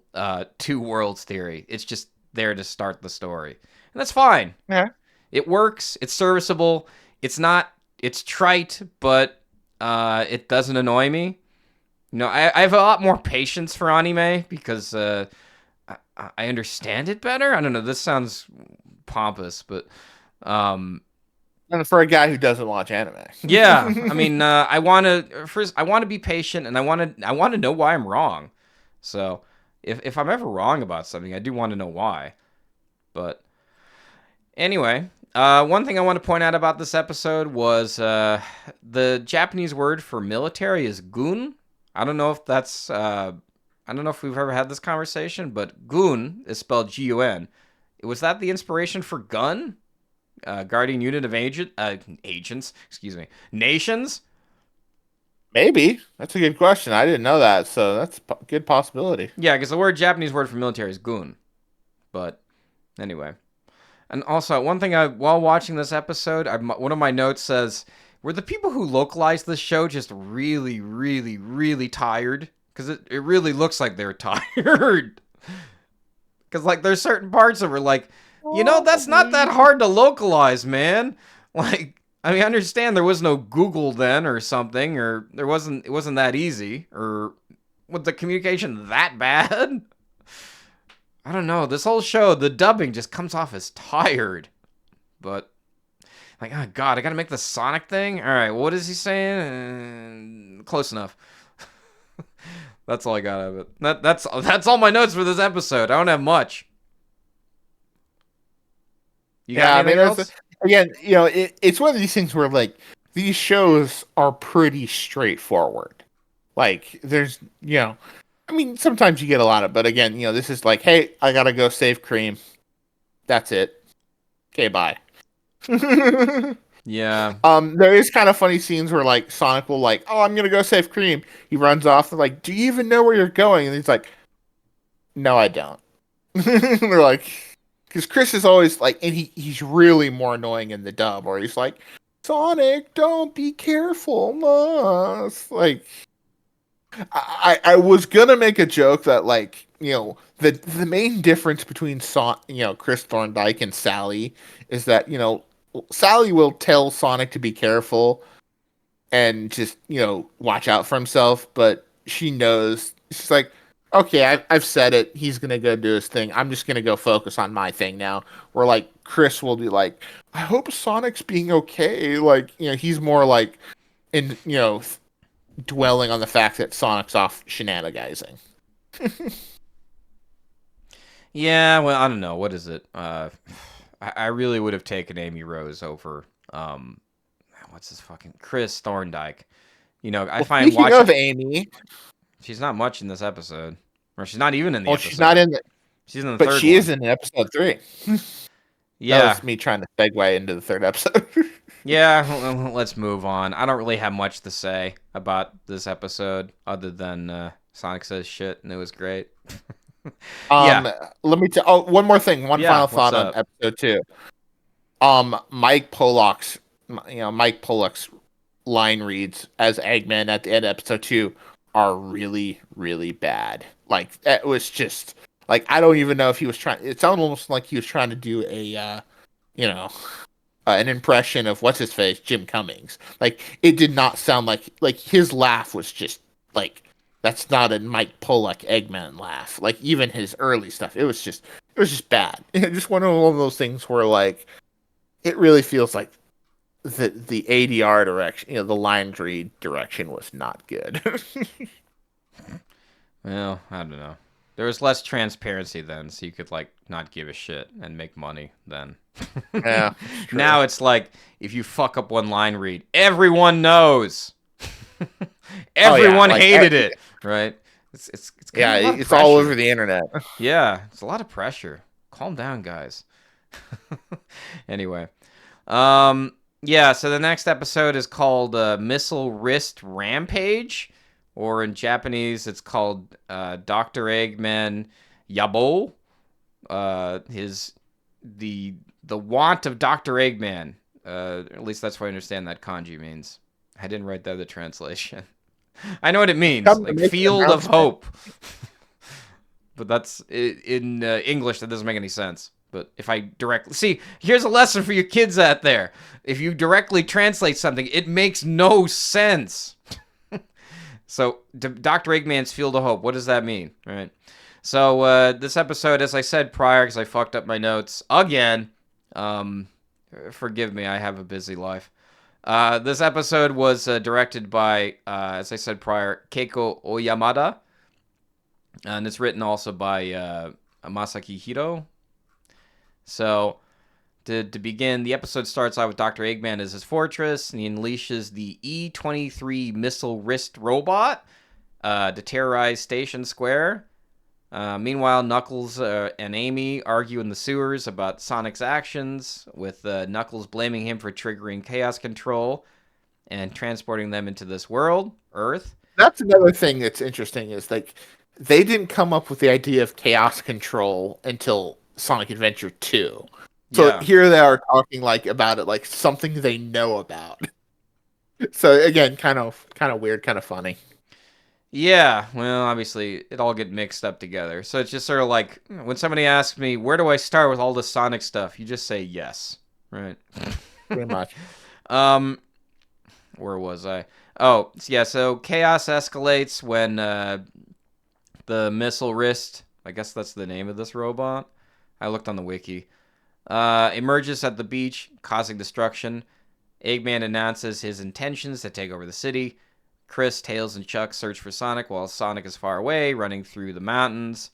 two worlds theory. It's just there to start the story, and that's fine. Yeah, It works. It's serviceable. It's not. It's trite, but it doesn't annoy me. I have a lot more patience for anime because I understand it better. I don't know. This sounds pompous, but um, and for a guy who doesn't watch anime. yeah. I mean, I want to be patient, and I want to know why I'm wrong. So, if I'm ever wrong about something, I do want to know why. But anyway, one thing I want to point out about this episode was the Japanese word for military is gun. I don't know if that's I don't know if we've ever had this conversation, but gun is spelled Gun. Was that the inspiration for gun? Guardian unit of agents, excuse me, nations. Maybe that's a good question. I didn't know that, so that's a good possibility. Yeah, because the Japanese word for military is gun. But anyway, and also one thing while watching this episode, one of my notes says, were the people who localized this show just really, really, really tired? Because it really looks like they're tired. Because like there's certain parts that were like, that's not that hard to localize, man. Like, I mean, I understand there was no Google then or something, or it wasn't that easy, or was the communication that bad? I don't know. This whole show, the dubbing just comes off as tired. But like, oh god, I gotta make the Sonic thing. All right, what is he saying? Close enough. That's all I got of it. That's all my notes for this episode. I don't have much. You got Yeah, I mean, anything else? again, it's one of these things where like these shows are pretty straightforward. Like, I mean, sometimes you get a lot of, but again, this is like, hey, I gotta go save Cream. That's it. Okay, bye. Yeah. There is kind of funny scenes where like Sonic will like, oh, I'm gonna go save Cream. He runs off. They're like, do you even know where you're going? And he's like, no, I don't. They're like, because Chris is always like, and he's really more annoying in the dub, where he's like, Sonic, don't be careful, Moss. Like, I was gonna make a joke that like, the main difference between Chris Thorndike and Sally is that Sally will tell Sonic to be careful and just watch out for himself, but she knows, she's like, okay, I've said it, he's gonna go do his thing, I'm just gonna go focus on my thing now. Where like Chris will be like, I hope Sonic's being okay, like he's more like in dwelling on the fact that Sonic's off shenanigizing. Yeah, well, I don't know. What is it? I really would have taken Amy Rose over, what's his fucking Chris Thorndike. You know, I Well, find speaking watching. of Amy, She's not much in this episode, or she's not even in the well, episode. she's not in it, She's in the but third she one. is in episode 3. That Yeah, was me trying to segue into the third episode. yeah. Let's move on. I don't really have much to say about this episode other than Sonic says shit and it was great. Yeah, Let me tell. Oh, one more thing. One yeah. final What's thought on up? episode 2. Mike Pollock's line reads as Eggman at the end of episode 2 are really, really bad. Like, it was just like, I don't even know if he was trying. It sounded almost like he was trying to do an impression of what's his face, Jim Cummings. Like, it did not sound like his laugh was just like, that's not a Mike Pollock Eggman laugh. Like, even his early stuff, it was just bad. Just one of those things where, like, it really feels like the ADR direction, the line read direction was not good. Well, I don't know. There was less transparency then, so you could like not give a shit and make money then. Yeah, Now it's like if you fuck up one line read, everyone knows. Everyone hated it, right? It's kind of it's all over the internet. Yeah, it's a lot of pressure. Calm down, guys. Anyway, yeah. So the next episode is called Missile Wrist Rampage, or in Japanese, it's called Dr. Eggman Yabo. The want of Dr. Eggman. At least that's what I understand that kanji means. I didn't write that in the translation. I know what it means, like field of hope. But that's in English. That doesn't make any sense. But if I directly see, here's a lesson for you kids out there. If you directly translate something, it makes no sense. So, Dr. Eggman's field of hope. What does that mean? All right. So this episode, as I said prior, because I fucked up my notes again. Forgive me, I have a busy life. This episode was directed by, as I said prior, Keiko Oyamada. And it's written also by Masaki Hiro. So, to begin, the episode starts out with Dr. Eggman as his fortress, and he unleashes the E-23 missile wrist robot to terrorize Station Square. Meanwhile, Knuckles and Amy argue in the sewers about Sonic's actions, with Knuckles blaming him for triggering chaos control and transporting them into this world, Earth. That's another thing that's interesting, is like they didn't come up with the idea of chaos control until Sonic Adventure 2. So here they are talking like about it like something they know about. So again, kind of weird, kind of funny. Yeah, well, obviously, it all get mixed up together. So it's just sort of like, when somebody asks me, where do I start with all the Sonic stuff? You just say yes, right? Pretty much. Where was I? Oh, yeah, so chaos escalates when the missile wrist, I guess that's the name of this robot. I looked on the wiki. Emerges at the beach, causing destruction. Eggman announces his intentions to take over the city. Chris, Tails, and Chuck search for Sonic while Sonic is far away, running through the mountains,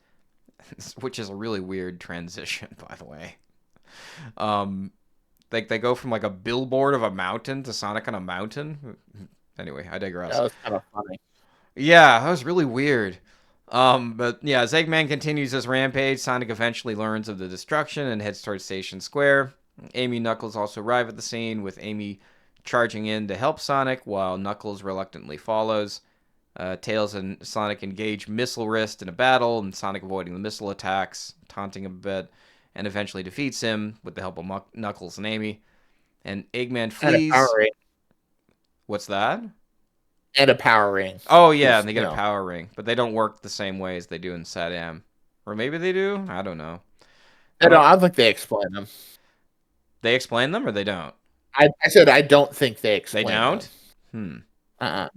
which is a really weird transition, by the way. They go from like a billboard of a mountain to Sonic on a mountain. Anyway, I digress. That was kind of funny. Yeah, that was really weird. But yeah, as Eggman continues his rampage, Sonic eventually learns of the destruction and heads towards Station Square. Amy and Knuckles also arrive at the scene, with Amy charging in to help Sonic, while Knuckles reluctantly follows. Tails and Sonic engage Missile Wrist in a battle, and Sonic avoiding the missile attacks, taunting him a bit, and eventually defeats him with the help of Knuckles and Amy. And Eggman flees. And a power ring. What's that? And a power ring. Oh, yeah, and they get a power ring. But they don't work the same way as they do in SATAM. Or maybe they do? I don't know. I don't think they explain them. They explain them or they don't? I said I don't think they explain them. They don't? Uh-uh.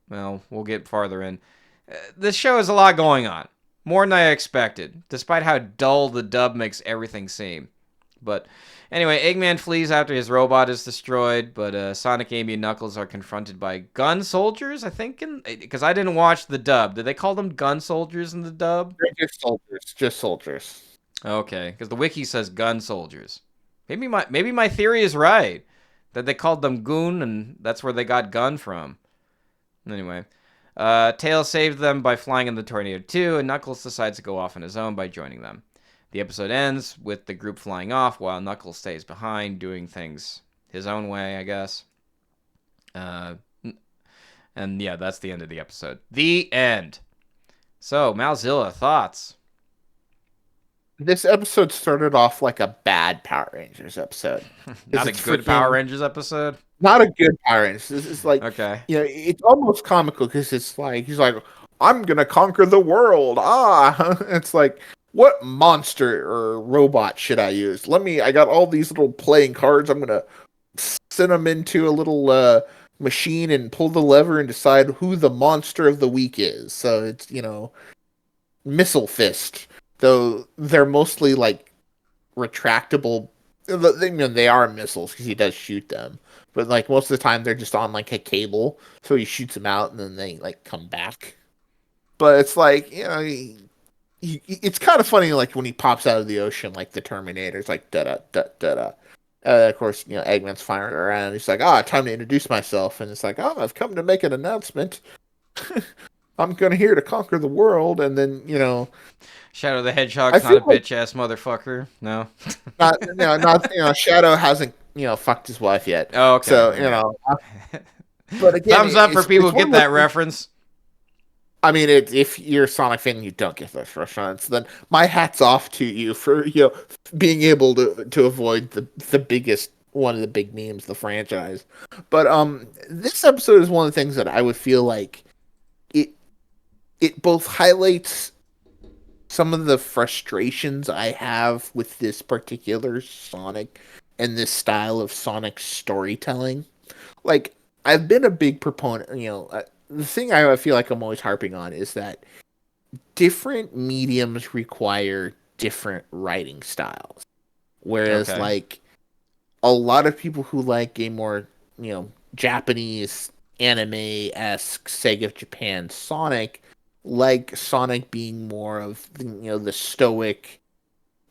Well, we'll get farther in. This show has a lot going on. More than I expected, despite how dull the dub makes everything seem. But Anyway, Eggman flees after his robot is destroyed, but Sonic, Amy, and Knuckles are confronted by gun soldiers, I think, because I didn't watch the dub. Did they call them gun soldiers in the dub? They're just soldiers. Just soldiers. Okay, because the wiki says gun soldiers. Maybe my theory is right, that they called them goon, and that's where they got gun from. Anyway, Tails saved them by flying in the Tornado 2, and Knuckles decides to go off on his own by joining them. The episode ends with the group flying off while Knuckles stays behind, doing things his own way, I guess. And yeah, that's the end of the episode. The end. So, Malzilla, thoughts? This episode started off like a bad Power Rangers episode. Not a good Power Rangers episode? Not a good Power Rangers. This is like, okay. It's almost comical because it's like, he's like, I'm going to conquer the world. It's like, what monster or robot should I use? I got all these little playing cards. I'm going to send them into a little machine and pull the lever and decide who the monster of the week is. So it's, Missile Fist. Though they're mostly like retractable. They are missiles because he does shoot them. But like most of the time they're just on like a cable. So he shoots them out and then they like come back. But it's like, it's kind of funny, like when he pops out of the ocean, like the Terminator's like da da da da da. Of course, Eggman's firing around. He's like, time to introduce myself, and it's like, I've come to make an announcement. I'm gonna here to conquer the world, and then Shadow the Hedgehog's not a bitch ass motherfucker. No, not Shadow hasn't fucked his wife yet. Oh, okay. So but again, thumbs up for people who get that reference. I mean, if you're a Sonic fan and you don't get those references, then my hat's off to you for being able to avoid the biggest one of the big memes of the franchise. But this episode is one of the things that I would feel like it both highlights some of the frustrations I have with this particular Sonic and this style of Sonic storytelling. Like, I've been a big proponent, the thing I feel like I'm always harping on is that different mediums require different writing styles. Whereas, like, a lot of people who like a more, Japanese anime-esque Sega of Japan Sonic, like Sonic being more of, the stoic,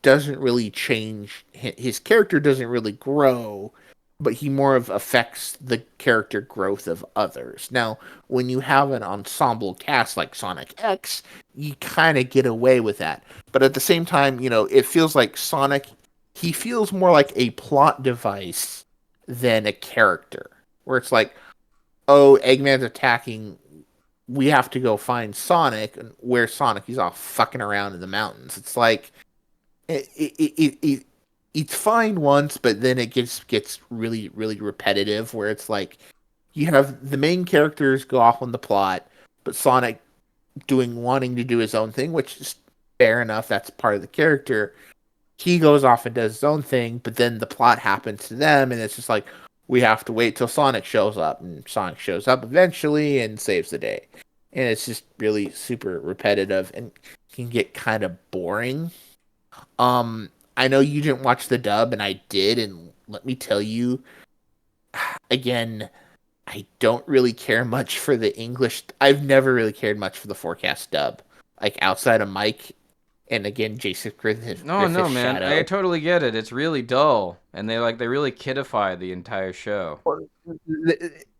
doesn't really change, his character doesn't really grow, but he more of affects the character growth of others. Now, when you have an ensemble cast like Sonic X, you kind of get away with that. But at the same time, it feels like Sonic, he feels more like a plot device than a character. Where it's like, Eggman's attacking, we have to go find Sonic. And where's Sonic? He's all fucking around in the mountains. It's like, it's fine once, but then it gets really, really repetitive, where it's like you have the main characters go off on the plot, but Sonic wanting to do his own thing, which is fair enough, that's part of the character. He goes off and does his own thing, but then the plot happens to them, and it's just like, we have to wait till Sonic shows up, and Sonic shows up eventually and saves the day. And it's just really super repetitive and can get kind of boring. I know you didn't watch the dub, and I did, and let me tell you, again, I don't really care much for the English. I've never really cared much for the forecast dub, like outside of Mike, and again, Jason Griffith. No, man, I totally get it. It's really dull, and they really kidify the entire show.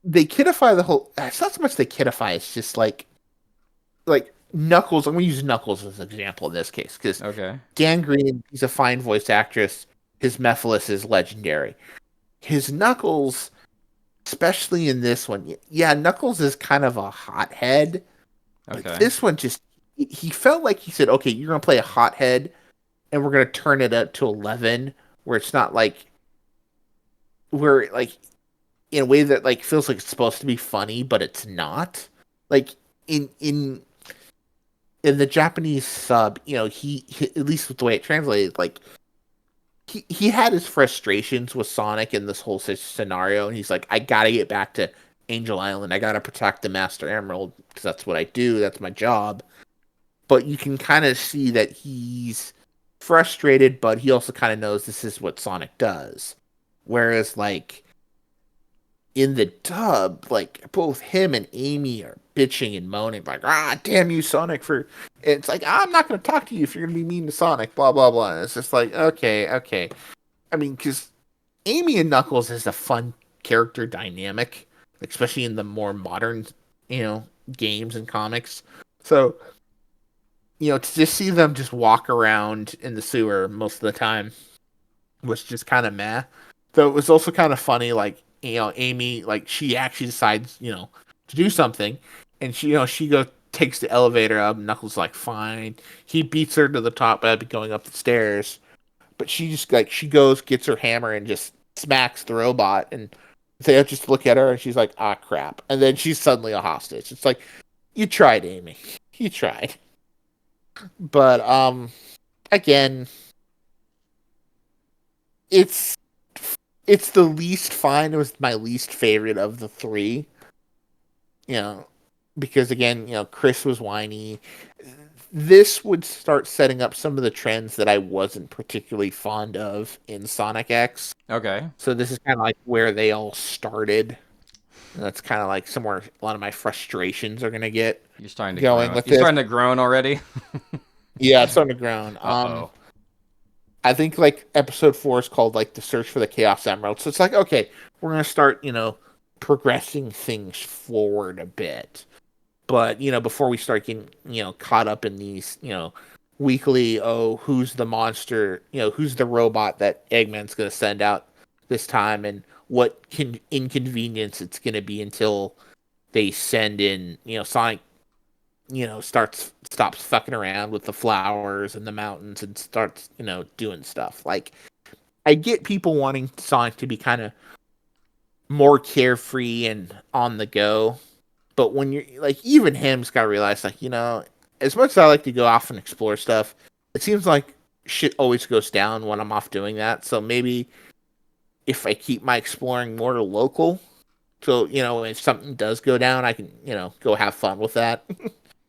They kidify the whole. It's not so much they kidify. It's just like Knuckles. I'm going to use Knuckles as an example in this case because Gangrene, he's a fine voice actress. His Mephiles is legendary. His Knuckles, especially in this one, Knuckles is kind of a hothead. But this one he felt like he said, okay, you're going to play a hothead and we're going to turn it up to 11 where it's not like, where like in a way that like feels like it's supposed to be funny, but it's not. Like in the Japanese sub, he at least with the way it translated, like he had his frustrations with Sonic in this whole scenario, and he's like, I gotta get back to Angel Island. I gotta protect the Master Emerald because that's what I do. That's my job. But you can kind of see that he's frustrated, but he also kind of knows this is what Sonic does. Whereas, like, in the dub, like, both him and Amy are bitching and moaning, like, ah, damn you, Sonic, for. It's like, I'm not going to talk to you if you're going to be mean to Sonic, blah, blah, blah. And it's just like, okay, okay. I mean, because Amy and Knuckles is a fun character dynamic, especially in the more modern, games and comics. So, to just see them just walk around in the sewer most of the time was just kind of meh. Though it was also kind of funny, like, Amy, like, she actually decides, to do something, and she takes the elevator up. Knuckles like, fine. He beats her to the top by going up the stairs, but she just like she goes, gets her hammer, and just smacks the robot, and they just look at her, and she's like, ah, crap, and then she's suddenly a hostage. It's like, you tried, Amy, you tried, but again, it's it's the least fine. It was my least favorite of the three, you know, because again, Chris was whiny. This would start setting up some of the trends that I wasn't particularly fond of in Sonic X. Okay. So this is kind of like where they all started. And that's kind of like somewhere a lot of my frustrations are gonna get You're starting to going groan. with You're this. starting to groan already. Yeah, it's starting to groan. Uh-oh. I think like episode 4 is called like the search for the Chaos Emerald. So it's like, okay, we're gonna start, progressing things forward a bit. But, before we start getting, caught up in these, weekly, oh, who's the monster, who's the robot that Eggman's gonna send out this time, and what inconvenience it's gonna be until they send in, Sonic, stops fucking around with the flowers and the mountains and starts, doing stuff. Like, I get people wanting Sonic to be kind of more carefree and on the go, but when you're like, even him's got to realize, like, as much as I like to go off and explore stuff, it seems like shit always goes down when I'm off doing that. So maybe if I keep my exploring more local, so if something does go down, I can go have fun with that.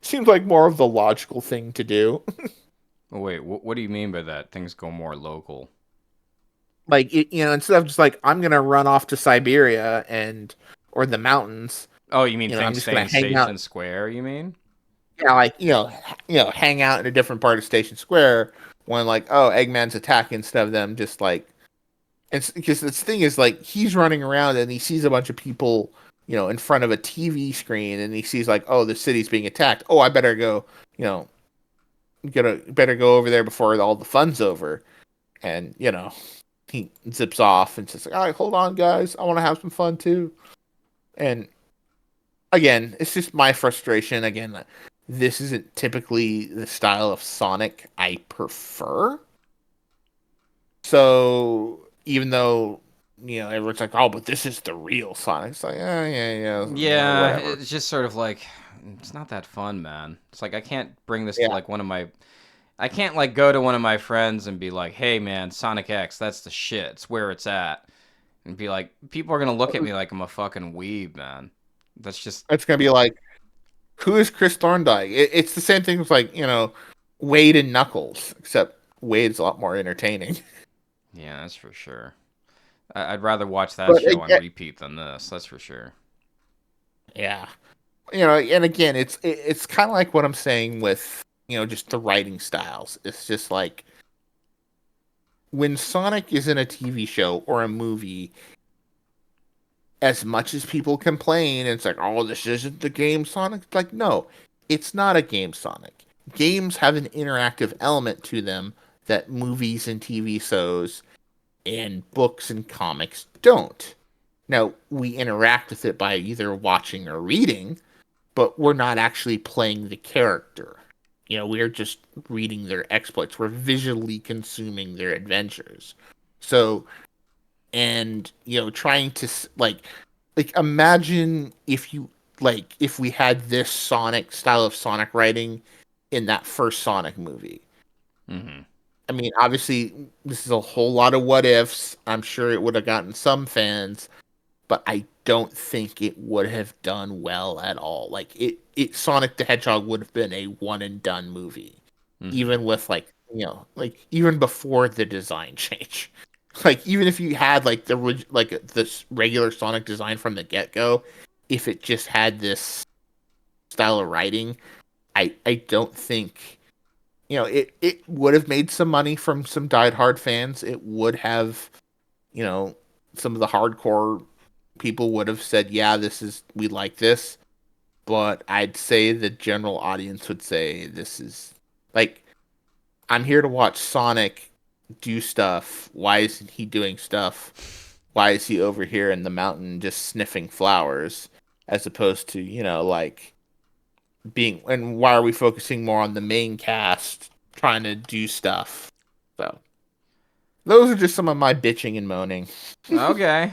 Seems like more of the logical thing to do. Oh, wait, what do you mean by that? Things go more local. Like, instead of just like, I'm gonna run off to Siberia or the mountains, Oh, you mean I'm things just stay gonna in hang out. Station Square, you mean? Yeah, like, hang out in a different part of Station Square when, like, oh, Eggman's attacking instead of them just like. And because the thing is, like, he's running around and he sees a bunch of people, in front of a TV screen, and he sees like, oh, the city's being attacked. Oh, I better go, better go over there before all the fun's over. And he zips off and says, "All right, hold on, guys. I want to have some fun too." And again, it's just my frustration. Again, this isn't typically the style of Sonic I prefer. So even though everyone's like, "Oh, but this is the real Sonic," it's like, Yeah, whatever. it's just sort of like, it's not that fun, man. It's like I can't bring this to Yeah, like I can't like go to one of my friends and be like, "Hey, man, Sonic X, that's the shit. It's where it's at," and be like, people are gonna look at me like I'm a fucking weeb, man. That's just, it's gonna be like, who is Chris Thorndike? It's the same thing with like Wade and Knuckles, except Wade's a lot more entertaining. yeah, that's for sure. I'd rather watch that But show on repeat than this. That's for sure. yeah, and again, it's kind of like what I'm saying with just the writing styles. It's just like when Sonic is in a TV show or a movie, as much as people complain, it's like, oh, this isn't the game Sonic. It's like, no, it's not a game Sonic. Games have an interactive element to them that movies and TV shows and books and comics don't. Now, we interact with it by either watching or reading, but we're not actually playing the character. We're just reading their exploits. We're visually consuming their adventures. So, and trying to like imagine if we had this Sonic style of Sonic writing in that first Sonic movie. Mm-hmm. I mean, obviously, this is a whole lot of what ifs. I'm sure it would have gotten some fans, but I don't think it would have done well at all. Like, it Sonic the Hedgehog would have been a one and done movie, Mm-hmm. even with like like even before the design change. Like even if you had like this regular Sonic design from the get-go, if it just had this style of writing, I don't think it would have made some money from some diehard fans. It would have, you know, some of the hardcore people would have said, "Yeah, we like this." But I'd say the general audience would say this is like I'm here to watch Sonic do stuff. Why isn't he doing stuff? Why is he over here in the mountain just sniffing flowers as opposed to, like being and why are we focusing more on the main cast trying to do stuff? So those are just some of my bitching and moaning. Okay.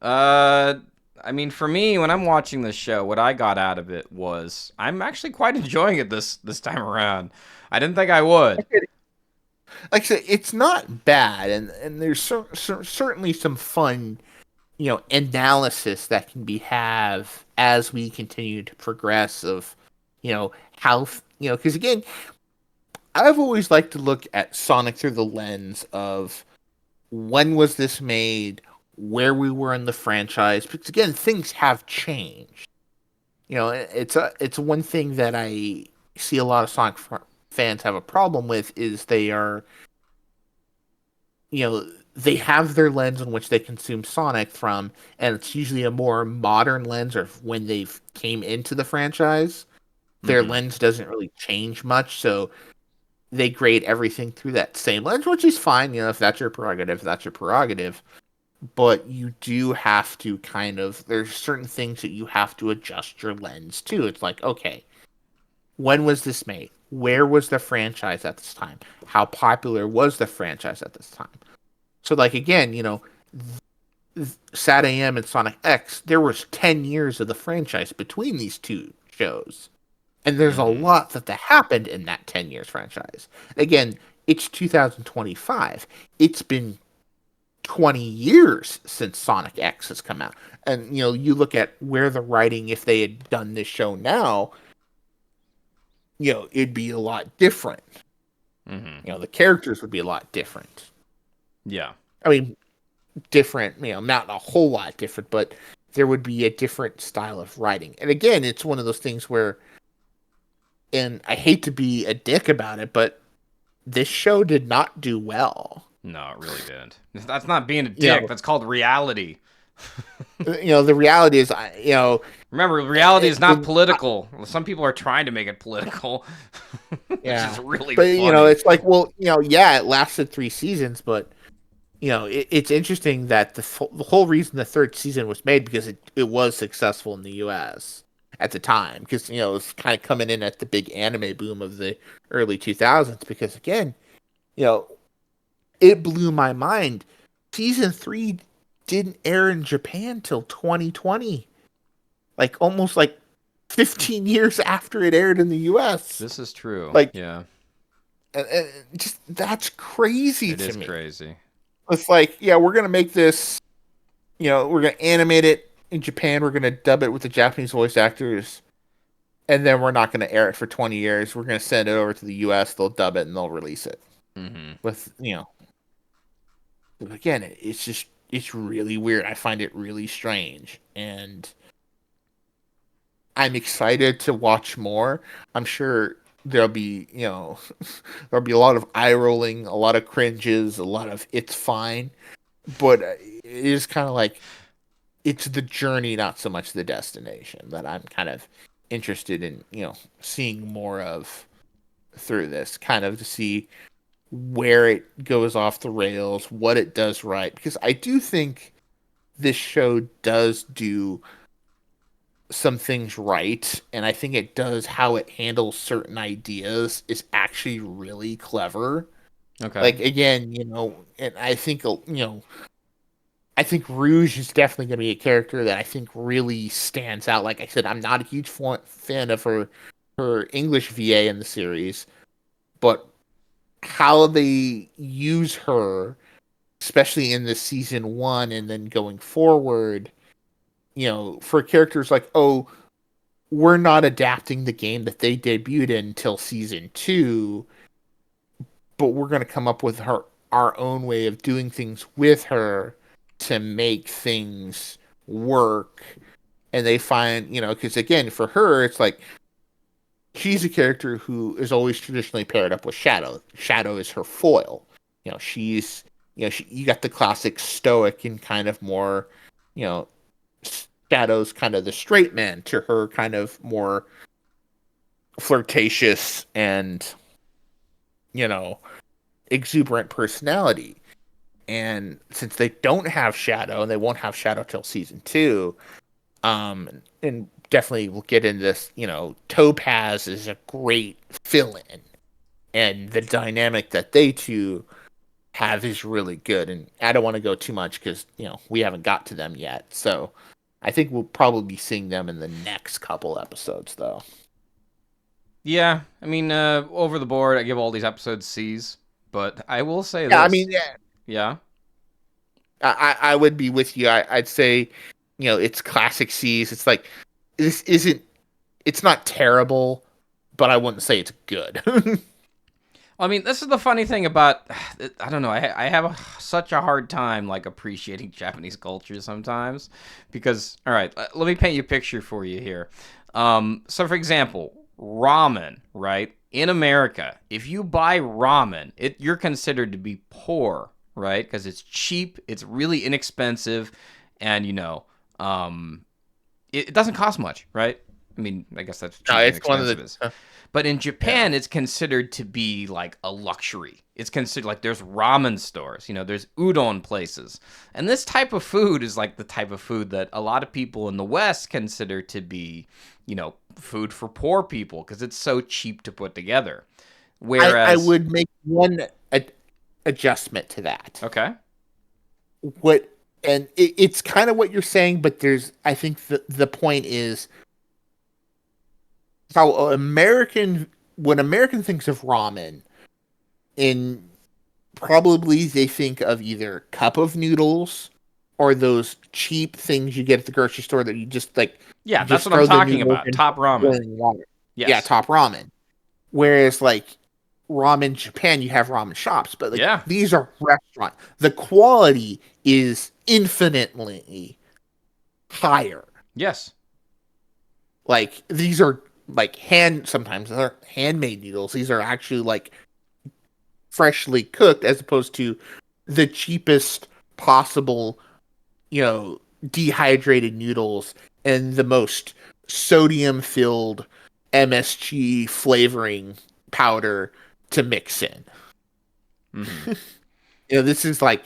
Uh, I mean, for me, when I'm watching this show, what I got out of it was I'm actually quite enjoying it this time around. I didn't think I would. Like I said, it's not bad, and there's certainly some fun, analysis that can be have as we continue to progress of, how because again, I've always liked to look at Sonic through the lens of when was this made, where we were in the franchise, because again, things have changed. It's one thing that I see a lot of Sonic fans have a problem with is they are, they have their lens in which they consume Sonic from, and it's usually a more modern lens or when they've came into the franchise. Their Mm-hmm. lens doesn't really change much, so they grade everything through that same lens, which is fine. If that's your prerogative, that's your prerogative. But you do have to there's certain things that you have to adjust your lens to. It's like, okay, when was this made? Where was the franchise at this time? How popular was the franchise at this time? So, like, again, Sat AM and Sonic X, there was 10 years of the franchise between these two shows. And there's a Mm-hmm. lot that happened in that 10 years franchise. Again, it's 2025. It's been 20 years since Sonic X has come out. And, you look at where the writing, if they had done this show now, it'd be a lot different. Mm-hmm. The characters would be a lot different. Yeah. I mean, different, not a whole lot different, but there would be a different style of writing. And again, it's one of those things where, and I hate to be a dick about it, but this show did not do well. No, it really didn't. That's not being a You dick. know, That's called reality. the reality is, Remember, reality is not when, political. Some people are trying to make it political, which is yeah, really but funny. it's like, well, yeah, it lasted 3 seasons, but it's interesting that the whole reason the third season was made because it was successful in the U.S. at the time because it was kind of coming in at the big anime boom of the early 2000s. Because again, you know, it blew my mind. Season 3 didn't air in Japan till 2020, like almost like 15 years after it aired in the U.S. This is true. Like, Yeah, just that's crazy it to is me. crazy. It's like, yeah, we're gonna make this. We're gonna animate it in Japan. We're gonna dub it with the Japanese voice actors, and then we're not gonna air it for 20 years. We're gonna send it over to the U.S. They'll dub it and they'll release it Mm-hmm. with Again, it's really weird. I find it really strange, and I'm excited to watch more. I'm sure there'll be there'll be a lot of eye rolling, a lot of cringes, a lot of it's fine, but it is kind of like it's the journey, not so much the destination, that I'm kind of interested in, seeing more of through this, kind of to see where it goes off the rails, what it does right, because I do think this show does do some things right, and I think it does how it handles certain ideas is actually really clever. Okay. Like again, and I think Rouge is definitely going to be a character that I think really stands out. Like I said, I'm not a huge fan of her English VA in the series, but how they use her, especially in the season 1 and then going forward, for characters like, oh, we're not adapting the game that they debuted in until season 2, but we're going to come up with our own way of doing things with her to make things work. And they find, because again, for her, it's like she's a character who is always traditionally paired up with Shadow. Shadow is her foil. She's, you got the classic stoic and kind of more, you know, Shadow's kind of the straight man to her kind of more flirtatious and, exuberant personality. And since they don't have Shadow, and they won't have Shadow till season 2, and definitely we'll get into this, Topaz is a great fill-in, and the dynamic that they two have is really good. And I don't want to go too much because, we haven't got to them yet. So I think we'll probably be seeing them in the next couple episodes, though. Yeah, I mean, over the board, I give all these episodes C's, but I will say Yeah, this. I mean, Yeah. I would be with you. I'd say, it's classic C's. It's like, it's not terrible, but I wouldn't say it's good. I mean, this is the funny thing about, I don't know, I have such a hard time, like, appreciating Japanese culture sometimes, because, all right, let me paint you a picture for you here. So, for example, ramen, right? In America, if you buy ramen, you're considered to be poor, right? Because it's cheap, it's really inexpensive, and, it doesn't cost much, right? I mean, I guess that's cheap and it's one of inexpensive the. is. But in Japan, it's considered to be like a luxury. It's considered like there's ramen stores, there's udon places. And this type of food is like the type of food that a lot of people in the West consider to be, food for poor people because it's so cheap to put together. Whereas I would make one adjustment to that. Okay. It's kind of what you're saying, but I think the point is how when American thinks of ramen, probably they think of either cup of noodles or those cheap things you get at the grocery store that you just like. Yeah, you that's just what I'm throw the talking noodles about. in Top ramen. boiling water. Yes. Yeah, top ramen. Whereas like ramen Japan, you have ramen shops, but like these are restaurants. The quality is infinitely higher. Yes. Like these are like sometimes they're handmade noodles. These are actually like freshly cooked as opposed to the cheapest possible, dehydrated noodles and the most sodium filled MSG flavoring powder to mix in. Mm-hmm. This is like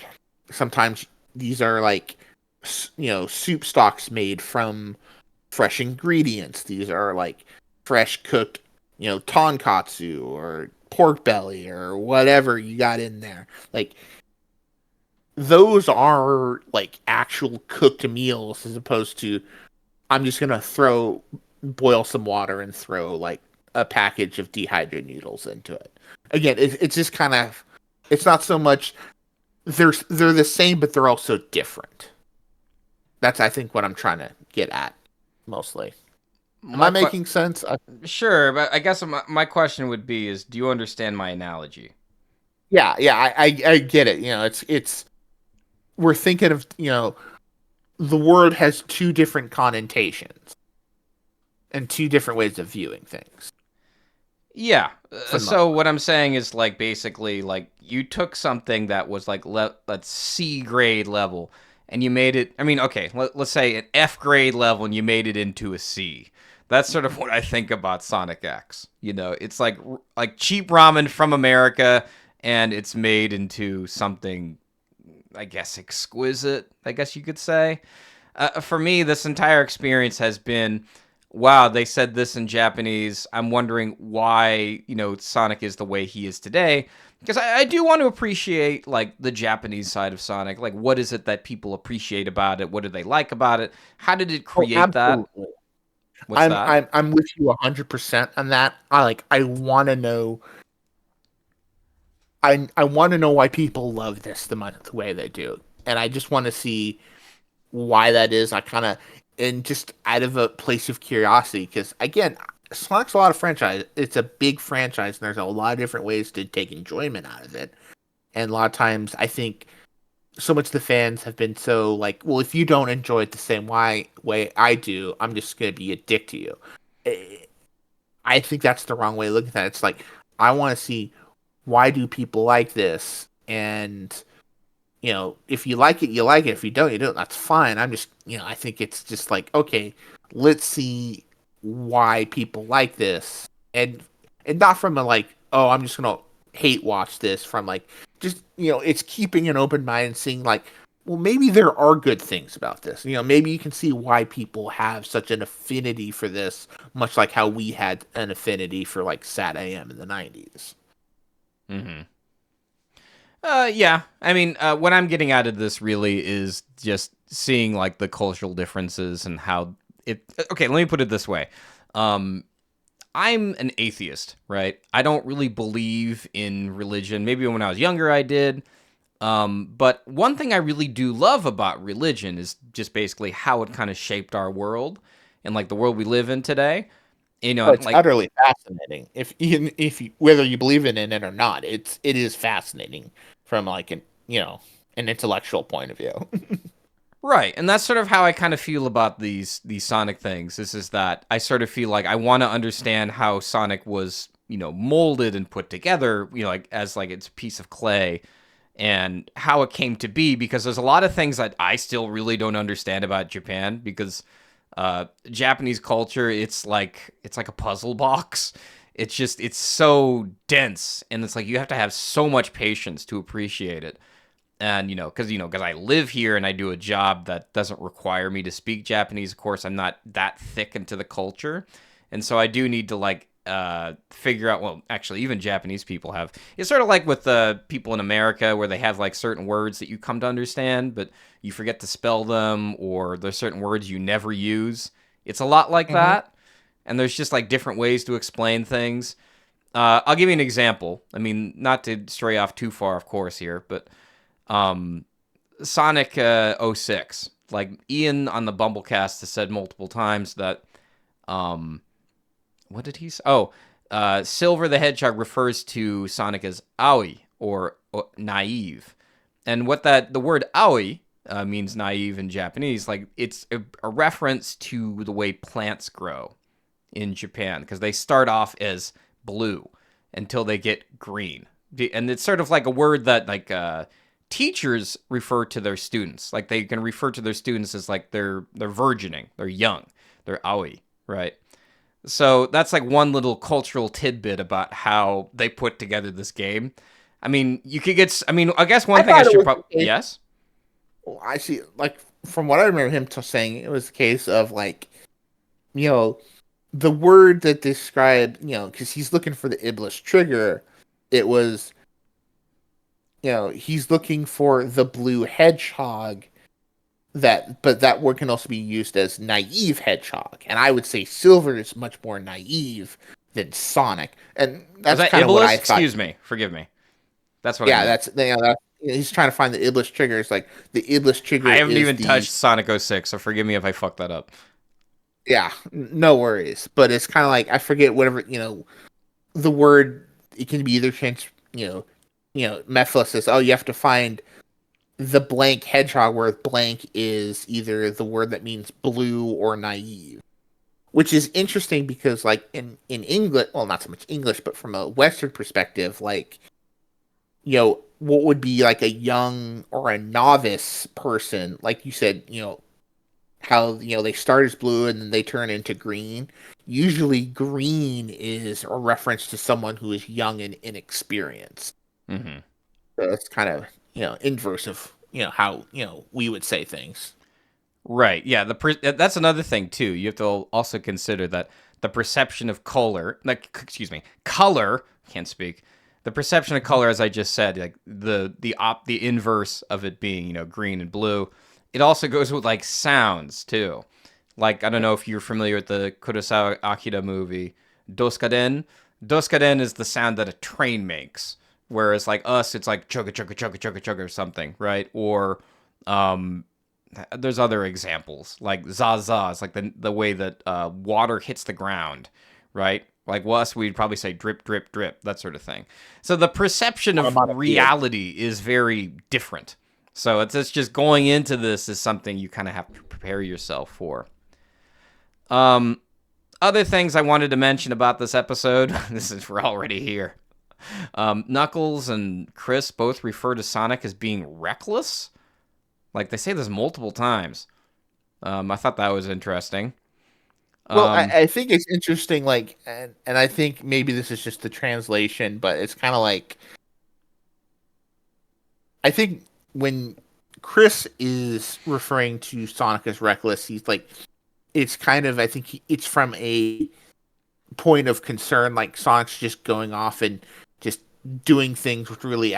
sometimes these are like soup stocks made from fresh ingredients. These are like fresh cooked, tonkatsu or pork belly or whatever you got in there. Like those are like actual cooked meals as opposed to I'm just gonna boil some water and throw like a package of dehydrated noodles into it. Again, it's just kind of, it's not so much they're the same, but they're also different. That's I think what I'm trying to get at mostly. Am I making sense? Sure, but I guess my question would be is, do you understand my analogy? Yeah, I get it. It's we're thinking of, the word has two different connotations and two different ways of viewing things. Yeah. So what I'm saying is like basically like you took something that was like let's C grade level and you made it. I mean, okay, let's say an F grade level and you made it into a C. That's sort of what I think about Sonic X. It's like cheap ramen from America and it's made into something, I guess, exquisite, I guess you could say. For me, this entire experience has been, wow, they said this in Japanese. I'm wondering why, Sonic is the way he is today. Because I do want to appreciate, like, the Japanese side of Sonic. Like, what is it that people appreciate about it? What do they like about it? How did it create that? What's that? I'm with you 100% on that. I want to know. I want to know why people love this the way they do, and I just want to see why that is. I kind of, and just out of a place of curiosity, because again, Sonic's a lot of franchise. It's a big franchise, and there's a lot of different ways to take enjoyment out of it. And a lot of times, I think so much of the fans have been so like, well, if you don't enjoy it the same way I do, I'm just gonna be a dick to you. Eh, I think that's the wrong way of looking at it. It's like I want to see why do people like this, and if you like it, you like it. If you don't, you don't. That's fine. I'm just, I think it's just like, okay, let's see why people like this, and not from a like, oh, I'm just gonna hate watch this. From like, just it's keeping an open mind and seeing like, well, maybe there are good things about this. Maybe you can see why people have such an affinity for this, much like how we had an affinity for like Sat AM in the '90s. Mm-hmm. Yeah. I mean, what I'm getting out of this really is just seeing like the cultural differences and how it. Okay, let me put it this way. Um, I'm an atheist, right? I don't really believe in religion. Maybe when I was younger, I did. But one thing I really do love about religion is just basically how it kind of shaped our world and like the world we live in today. Oh, it's Like utterly fascinating. If you, whether you believe in it or not, it is fascinating from like an intellectual point of view. right, and that's sort of how I kind of feel about these Sonic things. Is that I sort of feel like I want to understand how Sonic was, molded and put together, like as like it's a piece of clay, and how it came to be. Because there's a lot of things that I still really don't understand about Japan. Because Japanese culture, it's like a puzzle box. It's so dense, and it's like you have to have so much patience to appreciate it. And because I live here and I do a job that doesn't require me to speak Japanese. Of course, I'm not that thick into the culture, and so I do need to like figure out. Well, actually, even Japanese people have. It's sort of like with the people in America where they have like certain words that you come to understand, but you forget to spell them, or there's certain words you never use. It's a lot like Hmm. that, and there's just like different ways to explain things. I'll give you an example. I mean, not to stray off too far, of course, here, but um, Sonic '06. Like Ian on the Bumblecast has said multiple times that um, what did he say? Oh, Silver the Hedgehog refers to Sonic as Aoi or naive, and what the word Aoi means naive in Japanese. Like it's a reference to the way plants grow in Japan because they start off as blue until they get green, and it's sort of like a word that like teachers refer to their students. Like they can refer to their students as like they're virgining, they're young, they're aoi, right? So that's like one little cultural tidbit about how they put together this game. I mean, you could get. I mean, I guess one I thing I thought it should was probably the case. yes. Well, I see. Like from what I remember him saying, it was a case of like you know the word that described because he's looking for the Iblis trigger. It was he's looking for the blue hedgehog but that word can also be used as naive hedgehog, and I would say Silver is much more naive than Sonic, and Was that's that kind of what Iblis? I thought. Excuse me. Forgive me. That's what I Yeah, meant. he's trying to find the Iblis trigger. It's like the Iblis I trigger haven't is even the touched Sonic '06, so forgive me if I fucked that up. yeah, no worries, but it's kind of like I forget whatever the word. It can be either changed. Mephiles says, oh, you have to find the blank hedgehog, where blank is either the word that means blue or naive, which is interesting because like in English, well, not so much English, but from a Western perspective, like what would be like a young or a novice person, like you said, how they start as blue and then they turn into green. Usually green is a reference to someone who is young and inexperienced. Hmm. So that's kind of inverse of how we would say things. Right. Yeah. That's another thing too. You have to also consider that the perception of color, like excuse me, color. Can't speak. The perception of color, as I just said, like the inverse of it being green and blue. It also goes with like sounds too. Like I don't know if you're familiar with the Kurosawa Akira movie Doskaden. Doskaden is the sound that a train makes, whereas like us, it's like chugga chugga chugga chugga chugga or something, right? Or um, there's other examples like zaza. It's like the way that water hits the ground, right? Like us, we'd probably say drip, drip, drip, that sort of thing. So the perception of Onomatopoeia. reality is very different. So it's just going into this is something you kind of have to prepare yourself for. Other things I wanted to mention about this episode. This is we're already here. Knuckles and Chris both refer to Sonic as being reckless. Like they say this multiple times. I thought that was interesting. Well, I think it's interesting, like, and I think maybe this is just the translation, but it's kind of like, I think when Chris is referring to Sonic as reckless, he's like, it's kind of, I think it's from a point of concern, like Sonic's just going off and just doing things with really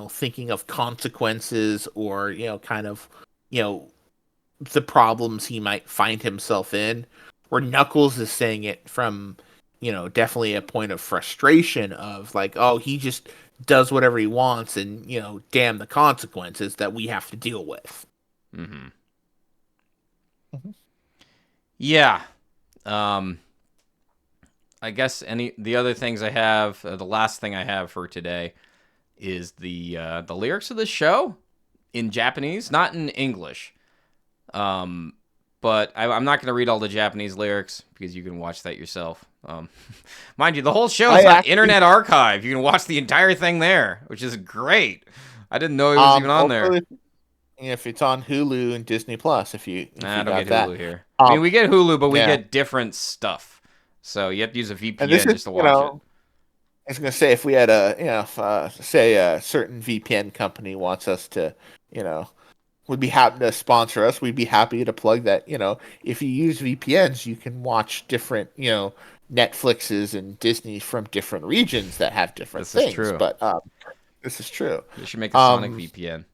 thinking of consequences or, kind of, the problems he might find himself in. Where Knuckles is saying it from, definitely a point of frustration of like, oh, he just does whatever he wants and, damn the consequences that we have to deal with. Mm-hmm. Yeah. I guess the other things I have, the last thing I have for today is the lyrics of the show in Japanese, not in English. But I'm not going to read all the Japanese lyrics because you can watch that yourself. Mind you, the whole show is on Internet Archive. You can watch the entire thing there, which is great. I didn't know it was even on there. If it's on Hulu and Disney Plus, if you I don't get that. Hulu here. I mean, we get Hulu, but we get different stuff. So you have to use a VPN just to watch it. I was going to say, if we had say a certain VPN company wants us to, would be happy to sponsor us, we'd be happy to plug that. If you use VPNs, you can watch different, Netflixes and Disney from different regions that have different things. Is true. But this is true. You should make a Sonic VPN.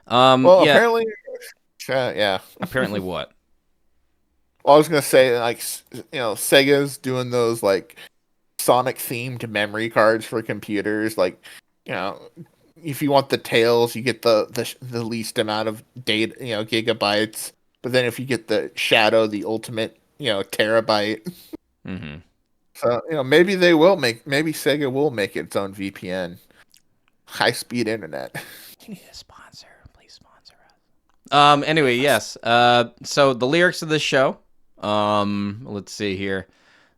Apparently, yeah. Apparently what? Well, I was gonna say, like, Sega's doing those like Sonic themed memory cards for computers. Like, if you want the Tails, you get the least amount of data, gigabytes. But then if you get the Shadow, the ultimate, terabyte. Mm-hmm. So maybe Sega will make its own VPN, high speed internet. Please sponsor us. Anyway, yes. So the lyrics of this show. Let's see here.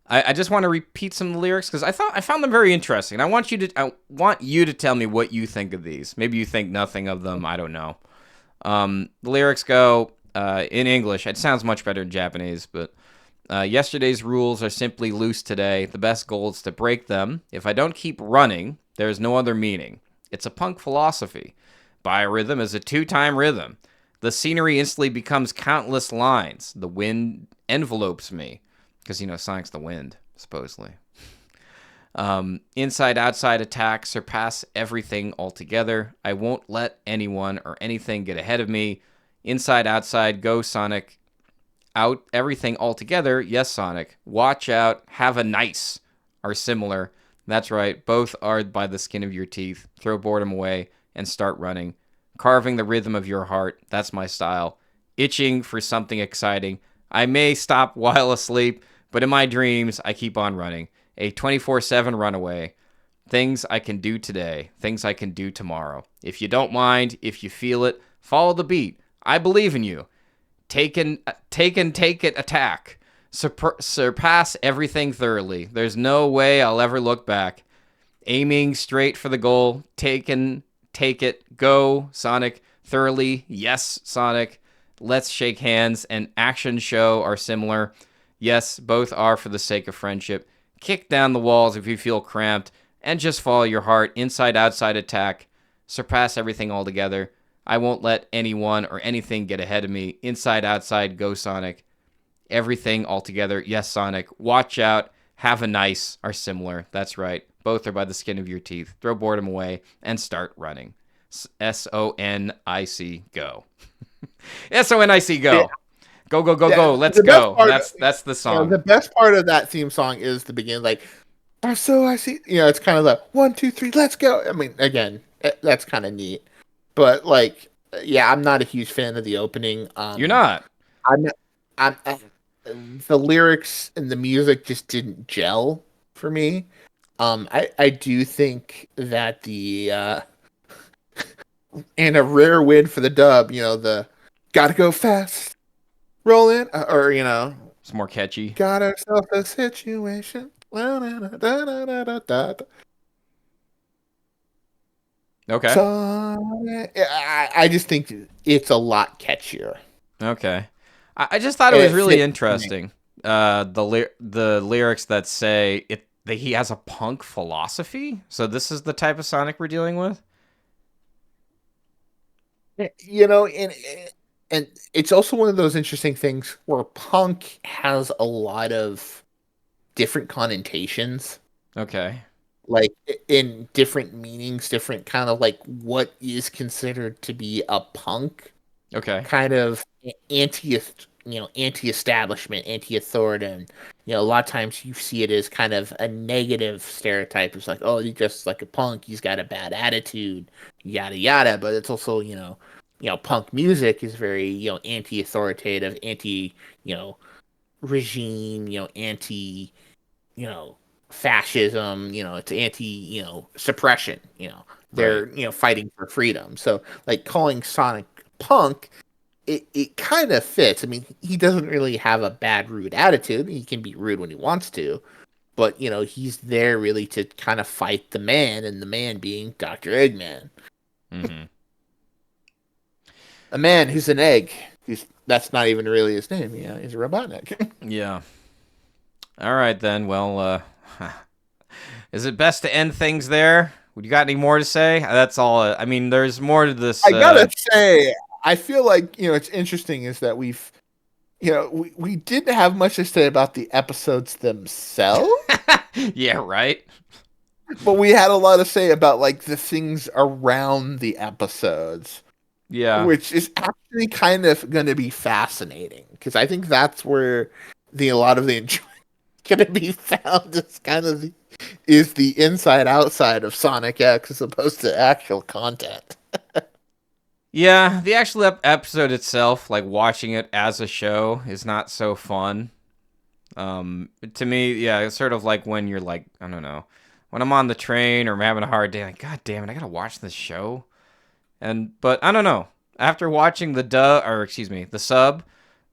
I just want to repeat some of the lyrics because I found them very interesting. I want you to tell me what you think of these. Maybe you think nothing of them. I don't know. The lyrics go in English. It sounds much better in Japanese, but yesterday's rules are simply loose today. The best goal is to break them. If I don't keep running, there is no other meaning. It's a punk philosophy. Biorhythm is a 2-time rhythm. The scenery instantly becomes countless lines. The wind envelopes me. Because, Sonic's the wind, supposedly. Inside-outside attack, surpass everything altogether. I won't let anyone or anything get ahead of me. Inside-outside, go Sonic. Out everything altogether, yes Sonic. Watch out, have a nice are similar. That's right, both are by the skin of your teeth. Throw boredom away and start running. Carving the rhythm of your heart, that's my style. Itching for something exciting. I may stop while asleep, but in my dreams, I keep on running. A 24/7 runaway. Things I can do today. Things I can do tomorrow. If you don't mind, if you feel it, follow the beat. I believe in you. Take it, attack. Surpass everything thoroughly. There's no way I'll ever look back. Aiming straight for the goal. Take it. Go, Sonic. Thoroughly. Yes, Sonic. Let's shake hands and action show are similar. Yes, both are for the sake of friendship. Kick down the walls if you feel cramped and just follow your heart. Inside, outside attack. Surpass everything altogether. I won't let anyone or anything get ahead of me. Inside, outside, go Sonic. Everything altogether. Yes, Sonic. Watch out. Have a nice are similar. That's right. Both are by the skin of your teeth. Throw boredom away and start running. SONIC go. SONIC go. Yeah. Go, go, go, go. Let's go. That's the song. The best part of that theme song is the beginning, like, SOIC. It's kind of the 1, 2, 3, let's go. I mean, again, that's kind of neat. But, like, yeah, I'm not a huge fan of the opening. You're not? I'm the lyrics and the music just didn't gel for me. I do think that and a rare win for the dub, the gotta go fast, roll in, or It's more catchy. got ourselves a situation. Da-da-da-da-da-da-da. Okay. So I just think it's a lot catchier. Okay. I just thought it And was it really fits me. interesting. The lyrics that say that he has a punk philosophy. So this is the type of Sonic we're dealing with. And it's also one of those interesting things where punk has a lot of different connotations, Okay. like in different meanings, different kind of like what is considered to be a punk Okay. kind of anti-establishment, anti-authority. A lot of times you see it as kind of a negative stereotype. It's like, oh, he's just like a punk, he's got a bad attitude, yada yada. But it's also, punk music is very, anti-authoritative, you know, regime, anti, you know, fascism, it's anti, suppression, Right. they're, fighting for freedom. So like calling Sonic punk, it kind of fits. I mean, he doesn't really have a bad rude attitude. He can be rude when he wants to, but he's there really to kind of fight the man, and the man being Dr. Eggman. Mm-hmm. A man who's an egg. That's not even really his name, he's a Robotnik. Yeah. All right then. Well, is it best to end things there? Would you got any more to say? That's all. I mean, there's more to this. I gotta say, I feel like, it's interesting is that we didn't have much to say about the episodes themselves, Yeah. Right. but we had a lot to say about like the things around the episodes, Yeah. which is actually kind of going to be fascinating because I think that's where a lot of the enjoyment going to be found. Is kind of is the inside outside of Sonic X as opposed to actual content. Yeah, the actual episode itself, like watching it as a show, is not so fun. To me, yeah, it's sort of like when you're like, I don't know, when I'm on the train or I'm having a hard day, like, God damn it, I gotta watch this show. But I don't know. After watching the sub,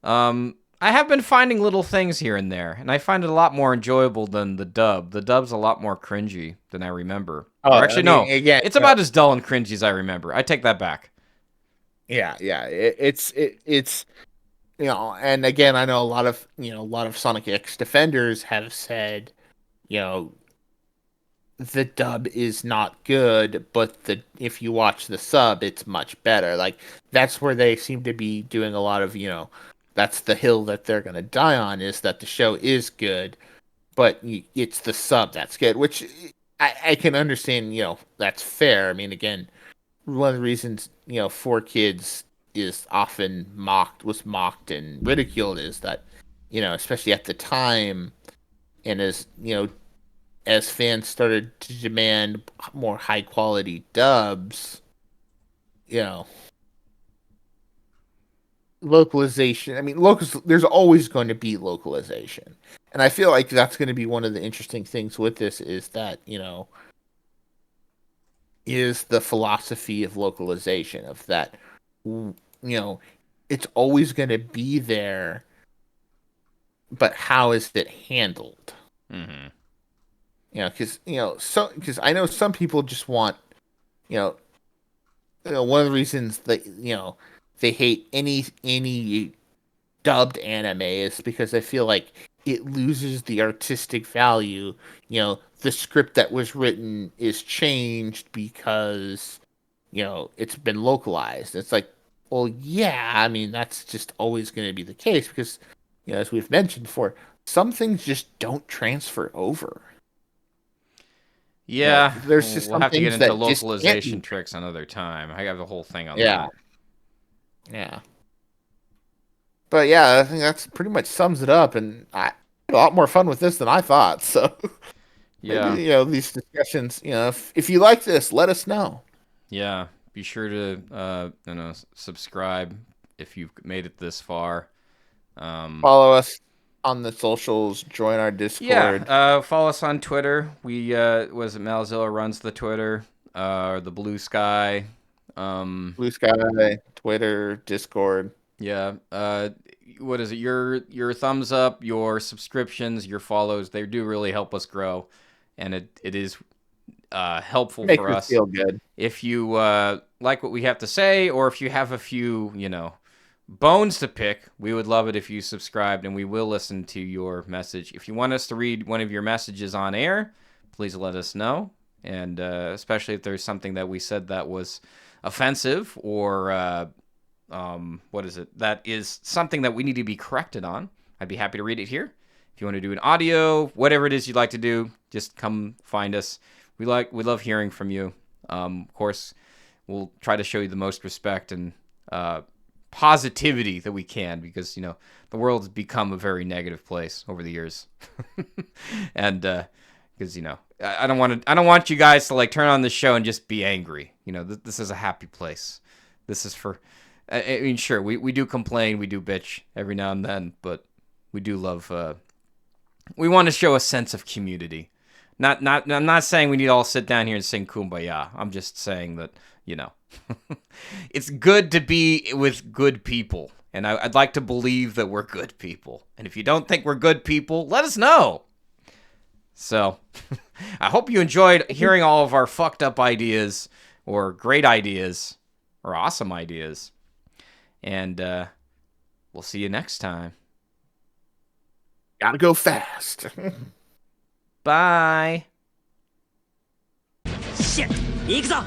I have been finding little things here and there, and I find it a lot more enjoyable than the dub. The dub's a lot more cringy than I remember. Oh, Or I actually, mean, no, again, it's about as dull and cringy as I remember. I take that back. yeah. It's and again, I know a lot of Sonic X defenders have said, you know, the dub is not good, but the if you watch the sub, it's much better. Like that's where they seem to be doing a lot of, that's the hill that they're gonna die on is that the show is good, but it's the sub that's good, which I can understand. That's fair. I mean, again, one of the reasons 4 Kids is often mocked and ridiculed is that especially at the time and as fans started to demand more high quality dubs, you know localization, I mean, there's always going to be localization, and I feel like that's going to be one of the interesting things with this is that is the philosophy of localization of that it's always going to be there, but how is it handled? Mm-hmm. Because I know some people just want you know one of the reasons that they hate any dubbed anime is because they feel like it loses the artistic value. The script that was written is changed because it's been localized. It's like, well, yeah, I mean that's just always going to be the case because as we've mentioned before, some things just don't transfer over. Yeah, There's just we'll some have to get things into that just can't localization be. tricks another time. I have a whole thing on Yeah, that. yeah. But yeah, I think that's pretty much sums it up, and I had a lot more fun with this than I thought. So maybe Yeah, these discussions, if you like this, let us know. yeah. Be sure to subscribe if you've made it this far. Um, Follow us. on the socials. Join our Yeah, Discord. follow us on Twitter. We was it Malzilla runs the Twitter, or the Blue Sky. Um, Blue Sky, Twitter, Discord. yeah. What is it? Your thumbs up, your subscriptions, your follows, they do really help us grow, and it is helpful Makes for us us. feel good. If you like what we have to say, or if you have a few, bones to pick, we would love it if you subscribed, and we will listen to your message. If you want us to read one of your messages on air, please let us know. And especially if there's something that we said that was offensive, or what is it? That is something that we need to be corrected on. I'd be happy to read it here. If you want to do an audio, whatever it is you'd like to do, just come find us. We love hearing from you. Of course, we'll try to show you the most respect and positivity that we can, because the world's become a very negative place over the years, and because I don't want you guys to like turn on the show and just be angry. This is a happy place. This is for. I mean, sure, we do complain, we do bitch every now and then, but we do love. We want to show a sense of community. I'm not saying we need to all sit down here and sing Kumbaya. I'm just saying that, it's good to be with good people. And I'd like to believe that we're good people. And if you don't think we're good people, let us know. So, I hope you enjoyed hearing all of our fucked up ideas, or great ideas, or awesome ideas. And we'll see you next time. Gotta go fast. Bye. Shit! 行くぞ